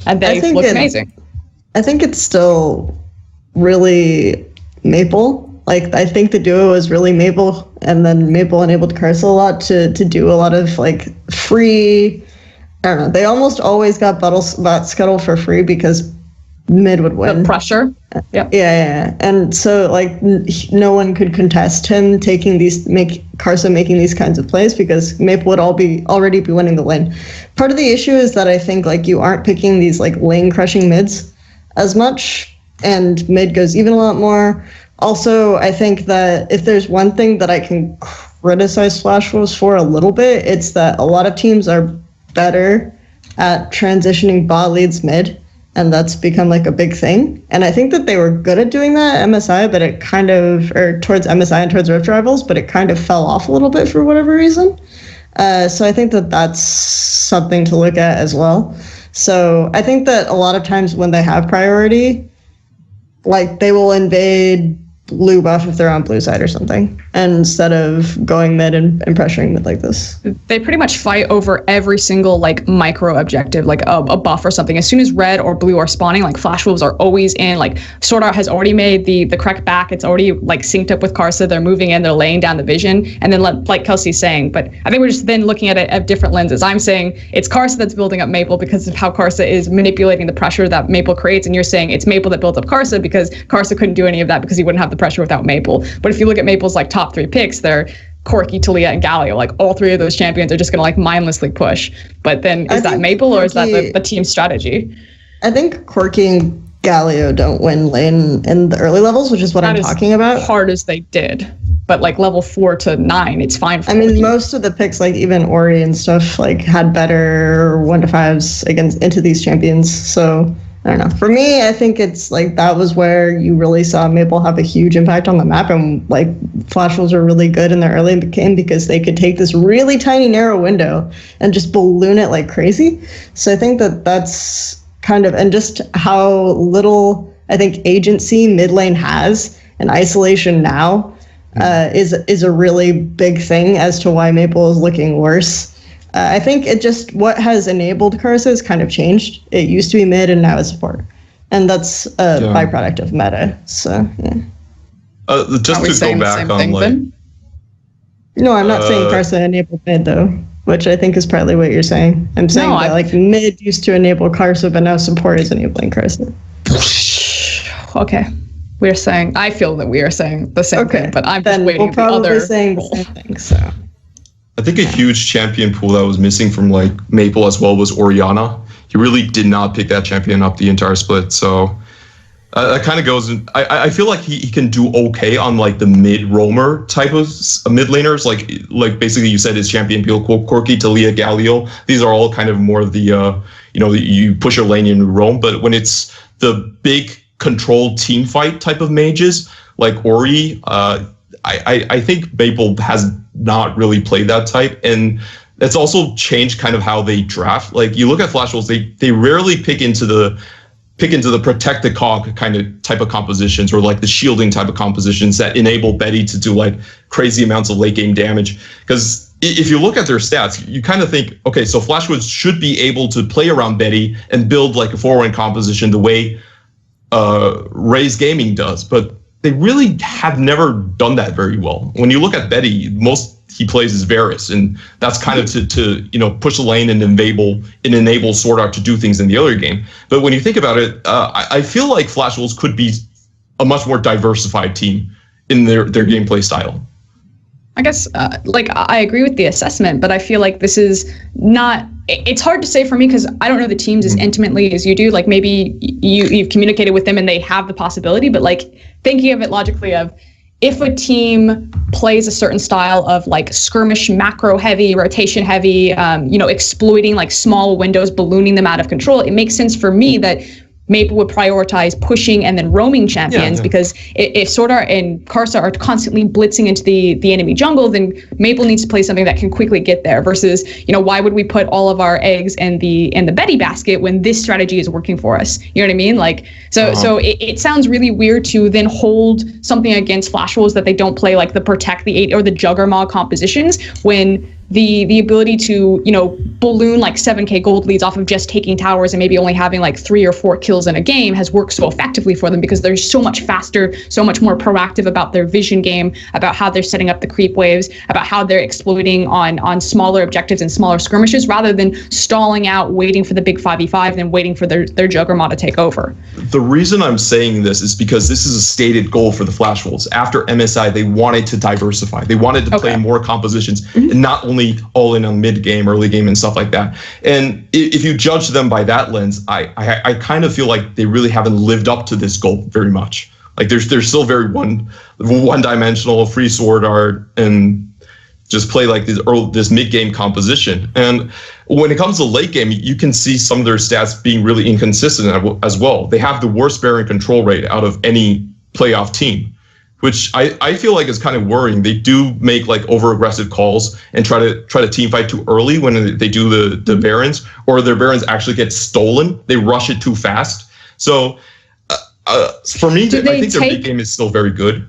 and they look amazing. I think it's still really Maple. Like, I think the duo is really Maple, and then Maple enabled Karsa a lot to do a lot of like free, I don't know, they almost always got bot scuttle for free because mid would win. The pressure. Yeah. And so like no one could contest him Karsa making these kinds of plays, because Maple would already be winning the lane. Part of the issue is that I think like you aren't picking these like lane crushing mids as much, and mid goes even a lot more. Also, I think that if there's one thing that I can criticize Flash Wolves for a little bit, it's that a lot of teams are better at transitioning bot leads mid, and that's become like a big thing. And I think that they were good at doing that at MSI, but it kind of, or towards MSI and towards Rift Rivals, but it kind of fell off a little bit for whatever reason. So I think that that's something to look at as well. So I think that a lot of times when they have priority, like they will invade blue buff if they're on blue side or something, instead of going mid and pressuring mid like this. They pretty much fight over every single like micro objective, like a buff or something. As soon as red or blue are spawning, like Flash Wolves are always in. Like SwordArt has already made the correct back. It's already like synced up with Karsa. They're moving in, they're laying down the vision, and then like Kelsey's saying, but I think we're just then looking at it at different lenses. I'm saying it's Karsa that's building up Maple because of how Karsa is manipulating the pressure that Maple creates, and you're saying it's Maple that built up Karsa because Karsa couldn't do any of that because he wouldn't have the pressure without Maple. But if you look at Maple's like top 3 picks, they're Corki, Talia, and Galio. Like all 3 of those champions are just going to like mindlessly push. But then is that Maple or is that the team's strategy? I think Corki and Galio don't win lane in the early levels, which is what I'm talking about. Hard as they did, but like level 4 to 9, it's fine for Corki. Most of the picks, like even Ori and stuff, like had better 1 to 5s into these champions. So I don't know. For me, I think it's like that was where you really saw Maple have a huge impact on the map, and like Flash Wolves were really good in their early game because they could take this really tiny narrow window and just balloon it like crazy. So I think that that's kind of, and just how little I think agency mid lane has and isolation now is a really big thing as to why Maple is looking worse. I think it just, what has enabled Karsa has kind of changed. It used to be mid and now it's support. And that's a byproduct of meta. So, yeah. Just to go back on like... No, I'm not saying Karsa enabled mid though, which I think is partly what you're saying. I'm saying that like mid used to enable Karsa, but now support is enabling Karsa. Okay. I feel that we are saying the same thing, but I'm just waiting for the other. We're probably saying the same thing, so... I think a huge champion pool that was missing from like Maple as well was Orianna. He really did not pick that champion up the entire split. So that kind of goes in, I feel like he can do okay on like the mid roamer type of mid laners. Like basically you said his champion pool, Corki, Talia, Galio. These are all kind of more of the, you push your lane and roam. But when it's the big controlled team fight type of mages like Ori, I think Maple has not really played that type, and that's also changed kind of how they draft. Like you look at Flash Wolves, they rarely pick into the protect the cog kind of type of compositions, or like the shielding type of compositions that enable Betty to do like crazy amounts of late game damage. Because if you look at their stats, you kind of think, okay, so Flash Wolves should be able to play around Betty and build like a 4-1 composition the way Raze Gaming does, but they really have never done that very well. When you look at Betty, most he plays is Varus, and that's kind of to push the lane and enable SwordArt to do things in the other game. But when you think about it, I feel like Flash Wolves could be a much more diversified team in their gameplay style. I guess, I agree with the assessment, but I feel like this is not. It's hard to say for me because I don't know the teams as intimately as you do. Like maybe you've communicated with them and they have the possibility, but like thinking of it logically of if a team plays a certain style of like skirmish, macro heavy, rotation heavy, exploiting like small windows, ballooning them out of control, it makes sense for me that Maple would prioritize pushing and then roaming champions because if SwordArt and Karsa are constantly blitzing into the enemy jungle, then Maple needs to play something that can quickly get there versus, why would we put all of our eggs in the Betty basket when this strategy is working for us? You know what I mean? Like, so it sounds really weird to then hold something against Flash Wolves that they don't play like the Protect, the 8 or the Juggernaut compositions when the ability to, balloon like 7K gold leads off of just taking towers and maybe only having like 3 or 4 kills in a game has worked so effectively for them because they're so much faster, so much more proactive about their vision game, about how they're setting up the creep waves, about how they're exploiting on smaller objectives and smaller skirmishes rather than stalling out, waiting for the big 5v5 and then waiting for their Juggernaut to take over. The reason I'm saying this is because this is a stated goal for the Flash Wolves. After MSI, they wanted to diversify. They wanted to play more compositions and not only all in on mid game, early game, and stuff like that. And if you judge them by that lens, I kind of feel like they really haven't lived up to this goal very much. Like they're still very one dimensional, free SwordArt, and just play like this mid game composition. And when it comes to late game, you can see some of their stats being really inconsistent as well. They have the worst Baron control rate out of any playoff team, which I feel like is kind of worrying. They do make like over aggressive calls and try to team fight too early when they do the Barons, or their Barons actually get stolen. They rush it too fast. So for me, I think their mid game is still very good.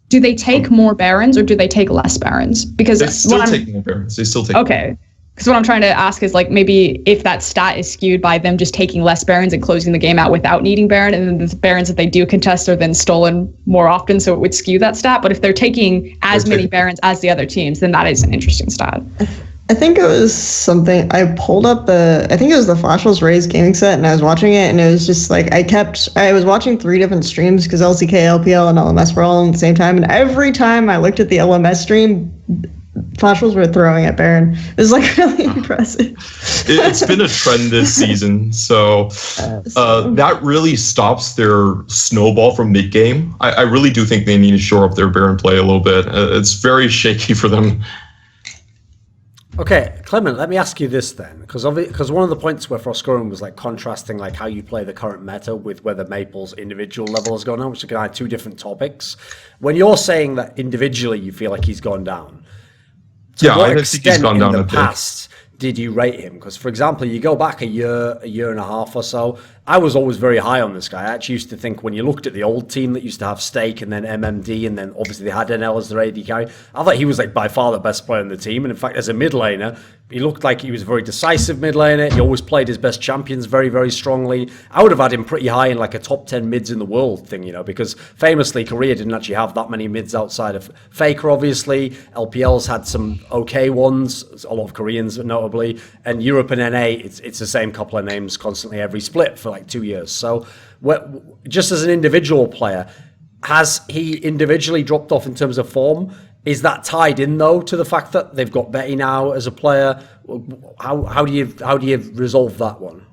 Do they take more Barons or do they take less Barons? Because they still take more Barons. They still take more. Because what I'm trying to ask is like maybe if that stat is skewed by them just taking less Barons and closing the game out without needing Baron, and then the Barons that they do contest are then stolen more often, so it would skew that stat. But if they're taking as many Barons as the other teams, then that is an interesting stat. I think it was something I pulled up I think it was the Flash Wolves Rays gaming set, and I was watching it, and it was just like I was watching 3 different streams because LCK, LPL, and LMS were all at the same time, and every time I looked at the LMS stream, Flash Wolves were throwing at Baron. It was like really impressive. It's been a trend this season, so that really stops their snowball from mid game. I really do think they need to shore up their Baron play a little bit. It's very shaky for them. Okay, Clement, let me ask you this then, because one of the points where Froskurinn was like contrasting like how you play the current meta with whether Maple's individual level has gone down, which are kind of 2 different topics. When you're saying that individually you feel like he's gone down, to what extent in the past did you rate him? Because, for example, you go back a year and a half or so, I was always very high on this guy. I actually used to think when you looked at the old team that used to have Stake and then MMD and then obviously they had NL as their AD carry, I thought he was like by far the best player in the team. And in fact, as a mid laner, he looked like he was a very decisive mid laner. He always played his best champions very, very strongly. I would have had him pretty high in like a top 10 mids in the world thing, because famously Korea didn't actually have that many mids outside of Faker, obviously. LPL's had some okay ones, a lot of Koreans notably. And Europe and NA, it's the same couple of names constantly every split for like 2 years. So just as an individual player, has he individually dropped off in terms of form? Is that tied in though to the fact that they've got Betty now as a player? How do you resolve that one?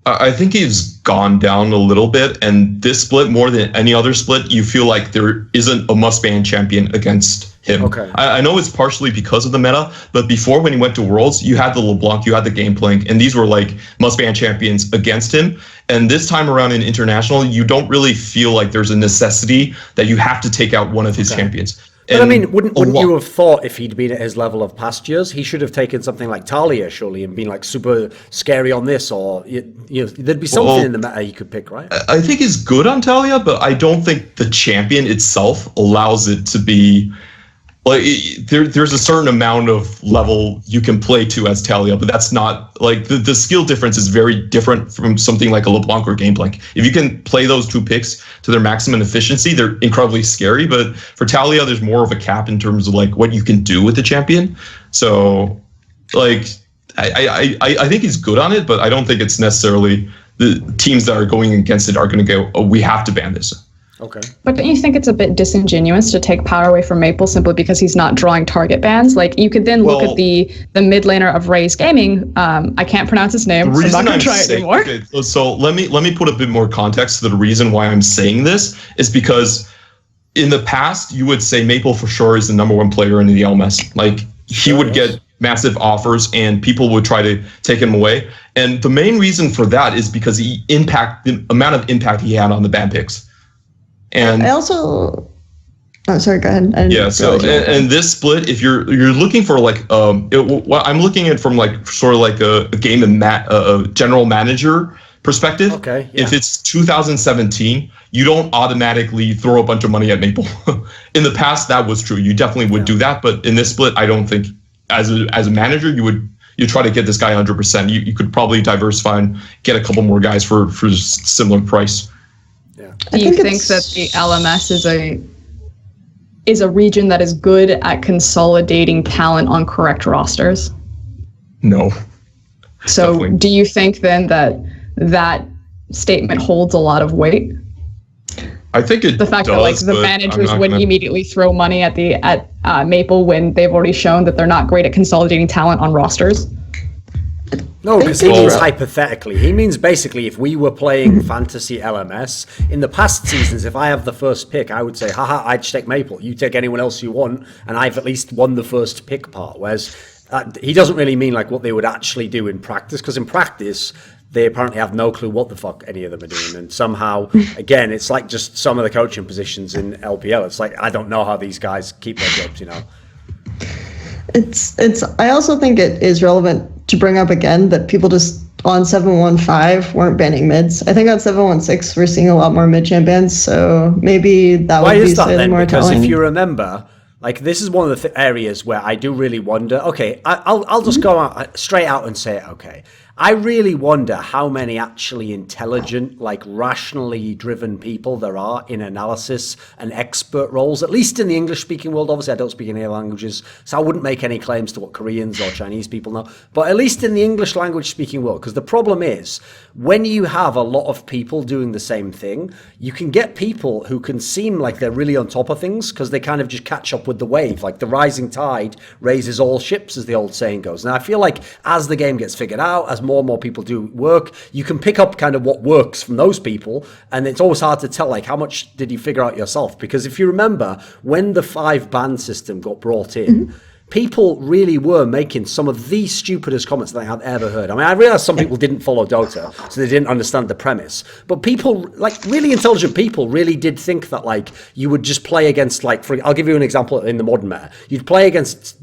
I think he's gone down a little bit, and this split more than any other split, you feel like there isn't a must-ban champion against him. Okay. I know it's partially because of the meta, but before when he went to Worlds, you had the LeBlanc, you had the Gangplank, and these were like must-ban champions against him. And this time around in International, you don't really feel like there's a necessity that you have to take out one of his champions. But I mean, wouldn't you have thought if he'd been at his level of past years, he should have taken something like Talia, surely, and been like super scary on this, or there'd be something in the meta he could pick, right? I think he's good on Talia, but I don't think the champion itself allows it to be like there's a certain amount of level you can play to as Talia, but that's not like the skill difference is very different from something like a LeBlanc or Gameblink. If you can play those two picks to their maximum efficiency, they're incredibly scary. But for Talia, there's more of a cap in terms of like what you can do with the champion. So like I think he's good on it, but I don't think it's necessarily the teams that are going against it are going to go, oh, we have to ban this. Okay. But don't you think it's a bit disingenuous to take power away from Maple simply because he's not drawing target bans? Like, you could then look at the mid laner of Raze Gaming. I can't pronounce his name, so I'm not going to try it anymore. Okay, so let me put a bit more context to the reason why I'm saying this is because in the past, you would say Maple for sure is the #1 player in the LMS. Like, he would get massive offers and people would try to take him away. And the main reason for that is because the amount of impact he had on the ban picks. And I also, sorry, go ahead. Yeah. So and this split, if you're looking for like I'm looking at it from like sort of like a game and a general manager perspective. Okay. Yeah. If it's 2017, you don't automatically throw a bunch of money at Maple. In the past, that was true. You definitely would do that, but in this split, I don't think as a manager you try to get this guy 100%. You could probably diversify and get a couple more guys for similar price. Do you think that the LMS is a region that is good at consolidating talent on correct rosters? No. So Definitely. Do you think then that statement holds a lot of weight? I think it The fact does, that like the managers wouldn't immediately throw money at Maple when they've already shown that they're not great at consolidating talent on rosters? No, because he means hypothetically. He means basically if we were playing fantasy LMS, in the past seasons, if I have the first pick, I would say, haha, I'd take Maple. You take anyone else you want, and I've at least won the first pick part. Whereas he doesn't really mean like what they would actually do in practice, because in practice, they apparently have no clue what the fuck any of them are doing. And somehow, again, it's like just some of the coaching positions in LPL. It's like, I don't know how these guys keep their jobs, you know? I also think it is relevant to bring up again that people just on 715 weren't banning mids. I think on 716 we're seeing a lot more mid champ bans, so maybe that would be slightly more telling. Because if you remember, like this is one of the areas where I do really wonder. Okay, I'll just go out, straight out and say it. Okay, I really wonder how many actually intelligent, like rationally driven people there are in analysis and expert roles, at least in the English-speaking world. Obviously, I don't speak any languages, so I wouldn't make any claims to what Koreans or Chinese people know. But at least in the English language-speaking world, because the problem is, when you have a lot of people doing the same thing, you can get people who can seem like they're really on top of things because they kind of just catch up with the wave. Like the rising tide raises all ships, as the old saying goes. And I feel like as the game gets figured out, as more and more people do work, you can pick up kind of what works from those people, and it's always hard to tell like how much did you figure out yourself, because if you remember when the 5-ban system got brought in, people really were making some of the stupidest comments that I have ever heard. I mean, I realize some people didn't follow Dota, so they didn't understand the premise, but people, like really intelligent people, really did think that like you would just play against, like, I'll give you an example in the modern meta. You'd play against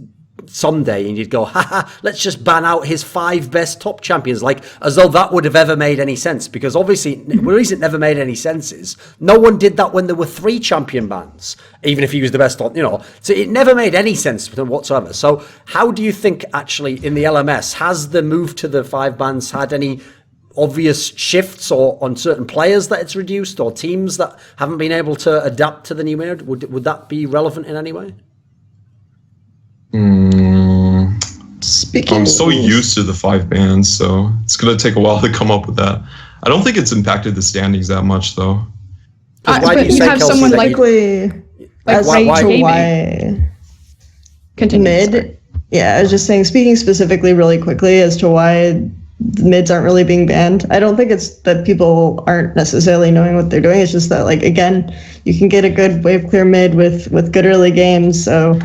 Sunday and you'd go, haha, let's just ban out his 5 best top champions, like as though that would have ever made any sense, because obviously the reason it never made any sense is no one did that when there were 3 champion bans, even if he was the best on, you know, so it never made any sense whatsoever. So how do you think actually in the LMS, has the move to the 5 bans had any obvious shifts or on certain players that it's reduced, or teams that haven't been able to adapt to the new meta? Would that be relevant in any way? I'm so used to the 5 bans, so it's going to take a while to come up with that. I don't think it's impacted the standings that much, though. Why do you say, have Kelsey, someone that likely as to why Continue, mid? sorry. Yeah, I was just saying, speaking specifically really quickly as to why the mids aren't really being banned. I don't think it's that people aren't necessarily knowing what they're doing. It's just that, like, again, you can get a good wave clear mid with good early games. So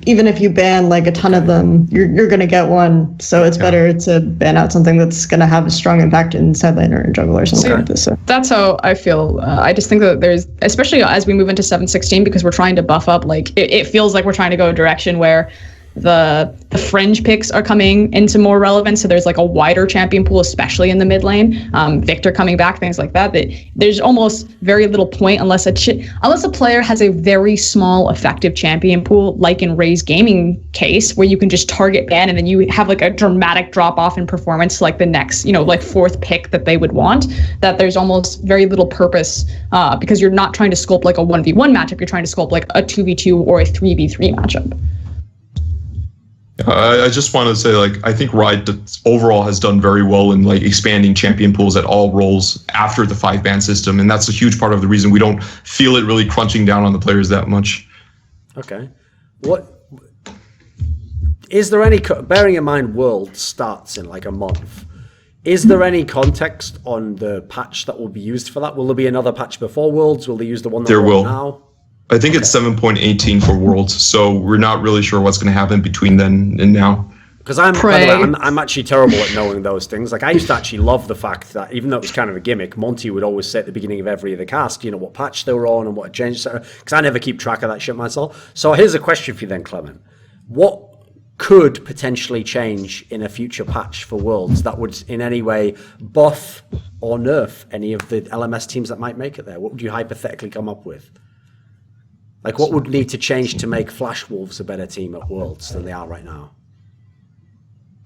even if you ban like a ton of them, you're going to get one. So it's better to ban out something that's going to have a strong impact in side lane or jungle or something like this. So. That's how I feel. I just think that there's, especially as we move into 716, because we're trying to buff up, like it feels like we're trying to go a direction where the fringe picks are coming into more relevance. So there's like a wider champion pool, especially in the mid lane. Victor coming back, things like that. There's almost very little point unless a player has a very small effective champion pool, like in Ray's gaming case, where you can just target ban and then you have like a dramatic drop off in performance to like the next, like fourth pick that they would want. That there's almost very little purpose because you're not trying to sculpt like a 1v1 matchup. You're trying to sculpt like a 2v2 or a 3v3 matchup. I just want to say, like, I think Riot overall has done very well in like expanding champion pools at all roles after the 5-ban system, and that's a huge part of the reason we don't feel it really crunching down on the players that much. Okay, what is there any? Bearing in mind, World starts in like a month. Is there any context on the patch that will be used for that? Will there be another patch before Worlds? Will they use the one that there will now? I think it's 7.18 for Worlds, so we're not really sure what's going to happen between then and now. Because I'm actually terrible at knowing those things. Like, I used to actually love the fact that, even though it was kind of a gimmick, Monty would always say at the beginning of every other cast, what patch they were on and what changed. Because I never keep track of that shit myself. So here's a question for you then, Clement. What could potentially change in a future patch for Worlds that would in any way buff or nerf any of the LMS teams that might make it there? What would you hypothetically come up with? Like, what would need to change to make Flash Wolves a better team at Worlds than they are right now?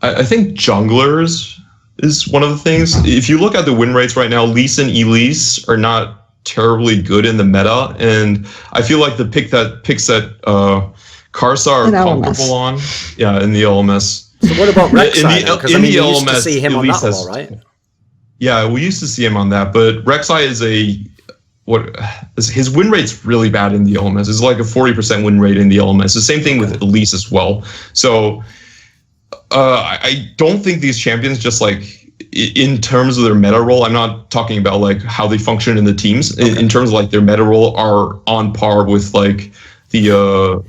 I think junglers is one of the things. If you look at the win rates right now, Elise and Elise are not terribly good in the meta, and I feel like the picks that Karsa are comfortable on, in the LMS. So what about Rek'Sai? Because we used to see him on that wall, right? Yeah, we used to see him on that, but Rek'Sai is his win rate's really bad in the LMS. It's like a 40% win rate in the LMS. The same thing with Elise as well. So I don't think these champions, just like in terms of their meta role, I'm not talking about like how they function in the teams. In terms of like their meta role, are on par with like the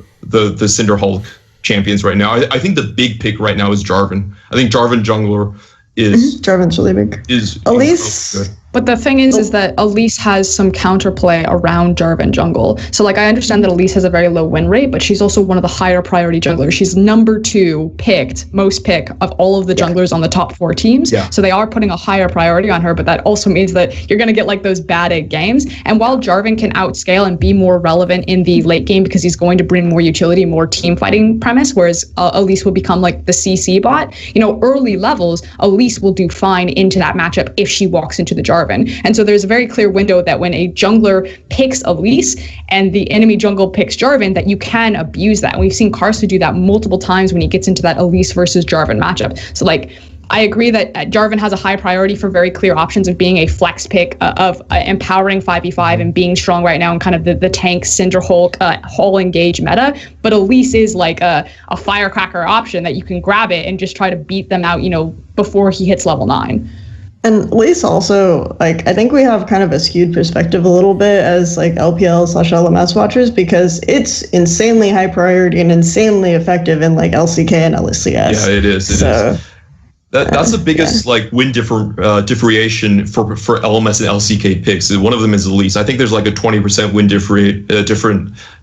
Cinder Hulk champions right now. I think the big pick right now is Jarvan. I think Jarvan jungler is Jarvan's really big. Is Elise. good. But the thing is that Elise has some counterplay around Jarvan jungle. So like I understand that Elise has a very low win rate, but she's also one of the higher priority junglers. She's number 2 most pick of all of the junglers on the top 4 teams. Yeah. So they are putting a higher priority on her, but that also means that you're going to get like those bad egg games. And while Jarvan can outscale and be more relevant in the late game because he's going to bring more utility, more team fighting premise, whereas Elise will become like the CC bot, early levels, Elise will do fine into that matchup if she walks into the Jarvan. And so there's a very clear window that when a jungler picks Elise and the enemy jungle picks Jarvan, that you can abuse that. And we've seen Karsa do that multiple times when he gets into that Elise versus Jarvan matchup. So like, I agree that Jarvan has a high priority for very clear options of being a flex pick, of empowering 5v5 and being strong right now in kind of the tank, Cinder Hulk, whole engage meta. But Elise is like a firecracker option that you can grab it and just try to beat them out, before he hits level 9. And Elise also, like, I think we have kind of a skewed perspective a little bit as like LPL/LMS watchers, because it's insanely high priority and insanely effective in like LCK and LCS. Yeah, it is. That's the biggest like win differentiation for LMS and LCK picks. One of them is Elise. I think there's like a 20% win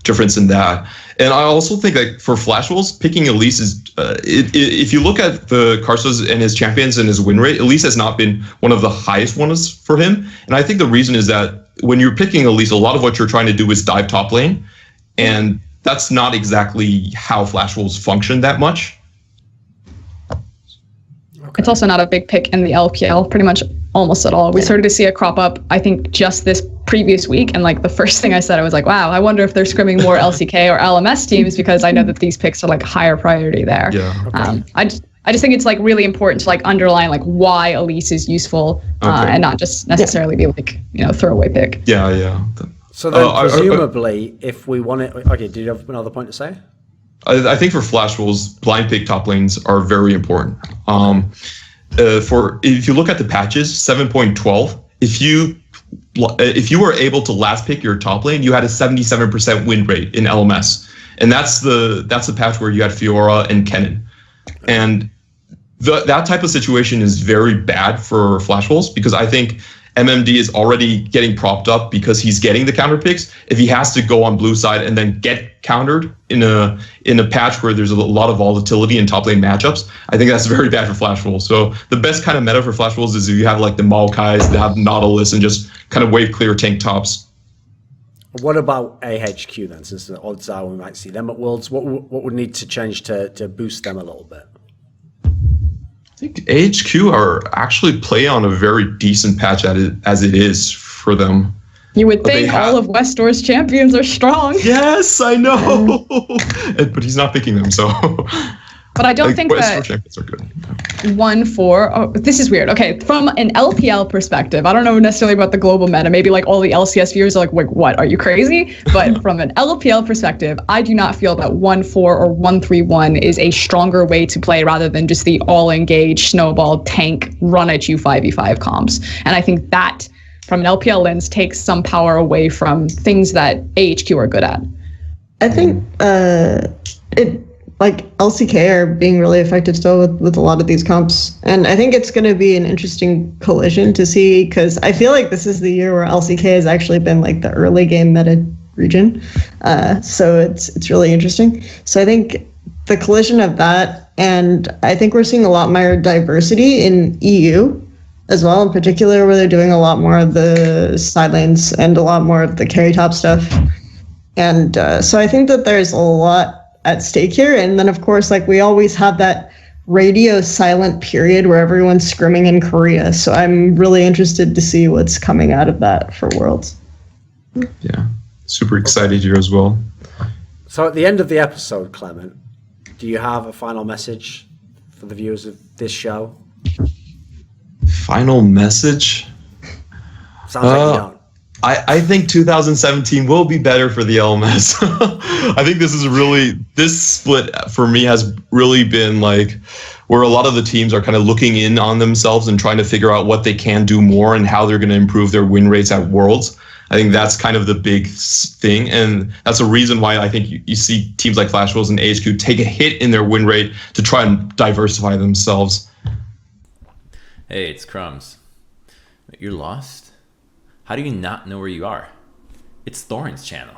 difference in that. And I also think like for Flash Wolves, picking Elise is if you look at the Karsa's and his champions and his win rate, Elise has not been one of the highest ones for him. And I think the reason is that when you're picking Elise, a lot of what you're trying to do is dive top lane, and that's not exactly how Flash Wolves function that much. It's also not a big pick in the LPL, pretty much almost at all. We started to see it crop up, I think, just this previous week. And like the first thing I said, I was like, wow, I wonder if they're scrimming more LCK or LMS teams, because I know that these picks are like higher priority there. Yeah. Okay. I just think it's like really important to like underline like why Elise is useful, and not just necessarily be like, throwaway pick. Yeah. So then presumably, if we want it, okay, do you have another point to say? I think for Flash Wolves, blind pick top lanes are very important. If you look at the patches, 7.12, if you were able to last pick your top lane, you had a 77% win rate in LMS, and that's the patch where you had Fiora and Kennen, and that type of situation is very bad for Flash Wolves, because I think MMD is already getting propped up because he's getting the counter picks. If he has to go on blue side and then get countered in a patch where there's a lot of volatility in top lane matchups, I think that's very bad for Flash Wolves. So the best kind of meta for Flash Wolves is if you have like the Maokais, that have Nautilus, and just kind of wave clear tank tops. What about AHQ then? Since the odds are we might see them at Worlds, what would need to change to boost them a little bit? I think AHQ are actually play on a very decent patch as it is for them. You would think all of Westdoor's champions are strong. Yes, I know. But he's not picking them, so. But I don't think Westdoor that champions are good. 1-4. Oh, this is weird. Okay, from an LPL perspective, I don't know necessarily about the global meta. Maybe like all the LCS viewers are like, what? Are you crazy? But from an LPL perspective, I do not feel that 1-4 or 1-3-1 is a stronger way to play rather than just the all-engage, snowball, tank, run at you 5v5 comps. And I think that, from an LPL lens, takes some power away from things that AHQ are good at. I think LCK are being really effective still with a lot of these comps. And I think it's going to be an interesting collision to see, because I feel like this is the year where LCK has actually been like the early game meta region. So it's really interesting. So I think the collision of that, and I think we're seeing a lot more diversity in EU as well, in particular, where they're doing a lot more of the side lanes and a lot more of the carry top stuff. And so I think that there's a lot at stake here. And then, of course, like we always have that radio silent period where everyone's scrimming in Korea. So I'm really interested to see what's coming out of that for Worlds. Yeah, super excited here as well. So at the end of the episode, Clement, do you have a final message for the viewers of this show? Final message? Sounds like you don't. I think 2017 will be better for the LMS. I think this split for me has really been like where a lot of the teams are kind of looking in on themselves and trying to figure out what they can do more and how they're going to improve their win rates at Worlds. I think that's kind of the big thing. And that's a reason why I think you see teams like Flash Wolves and AHQ take a hit in their win rate to try and diversify themselves. Hey, it's Crumbs. You're lost? How do you not know where you are? It's Thorin's channel.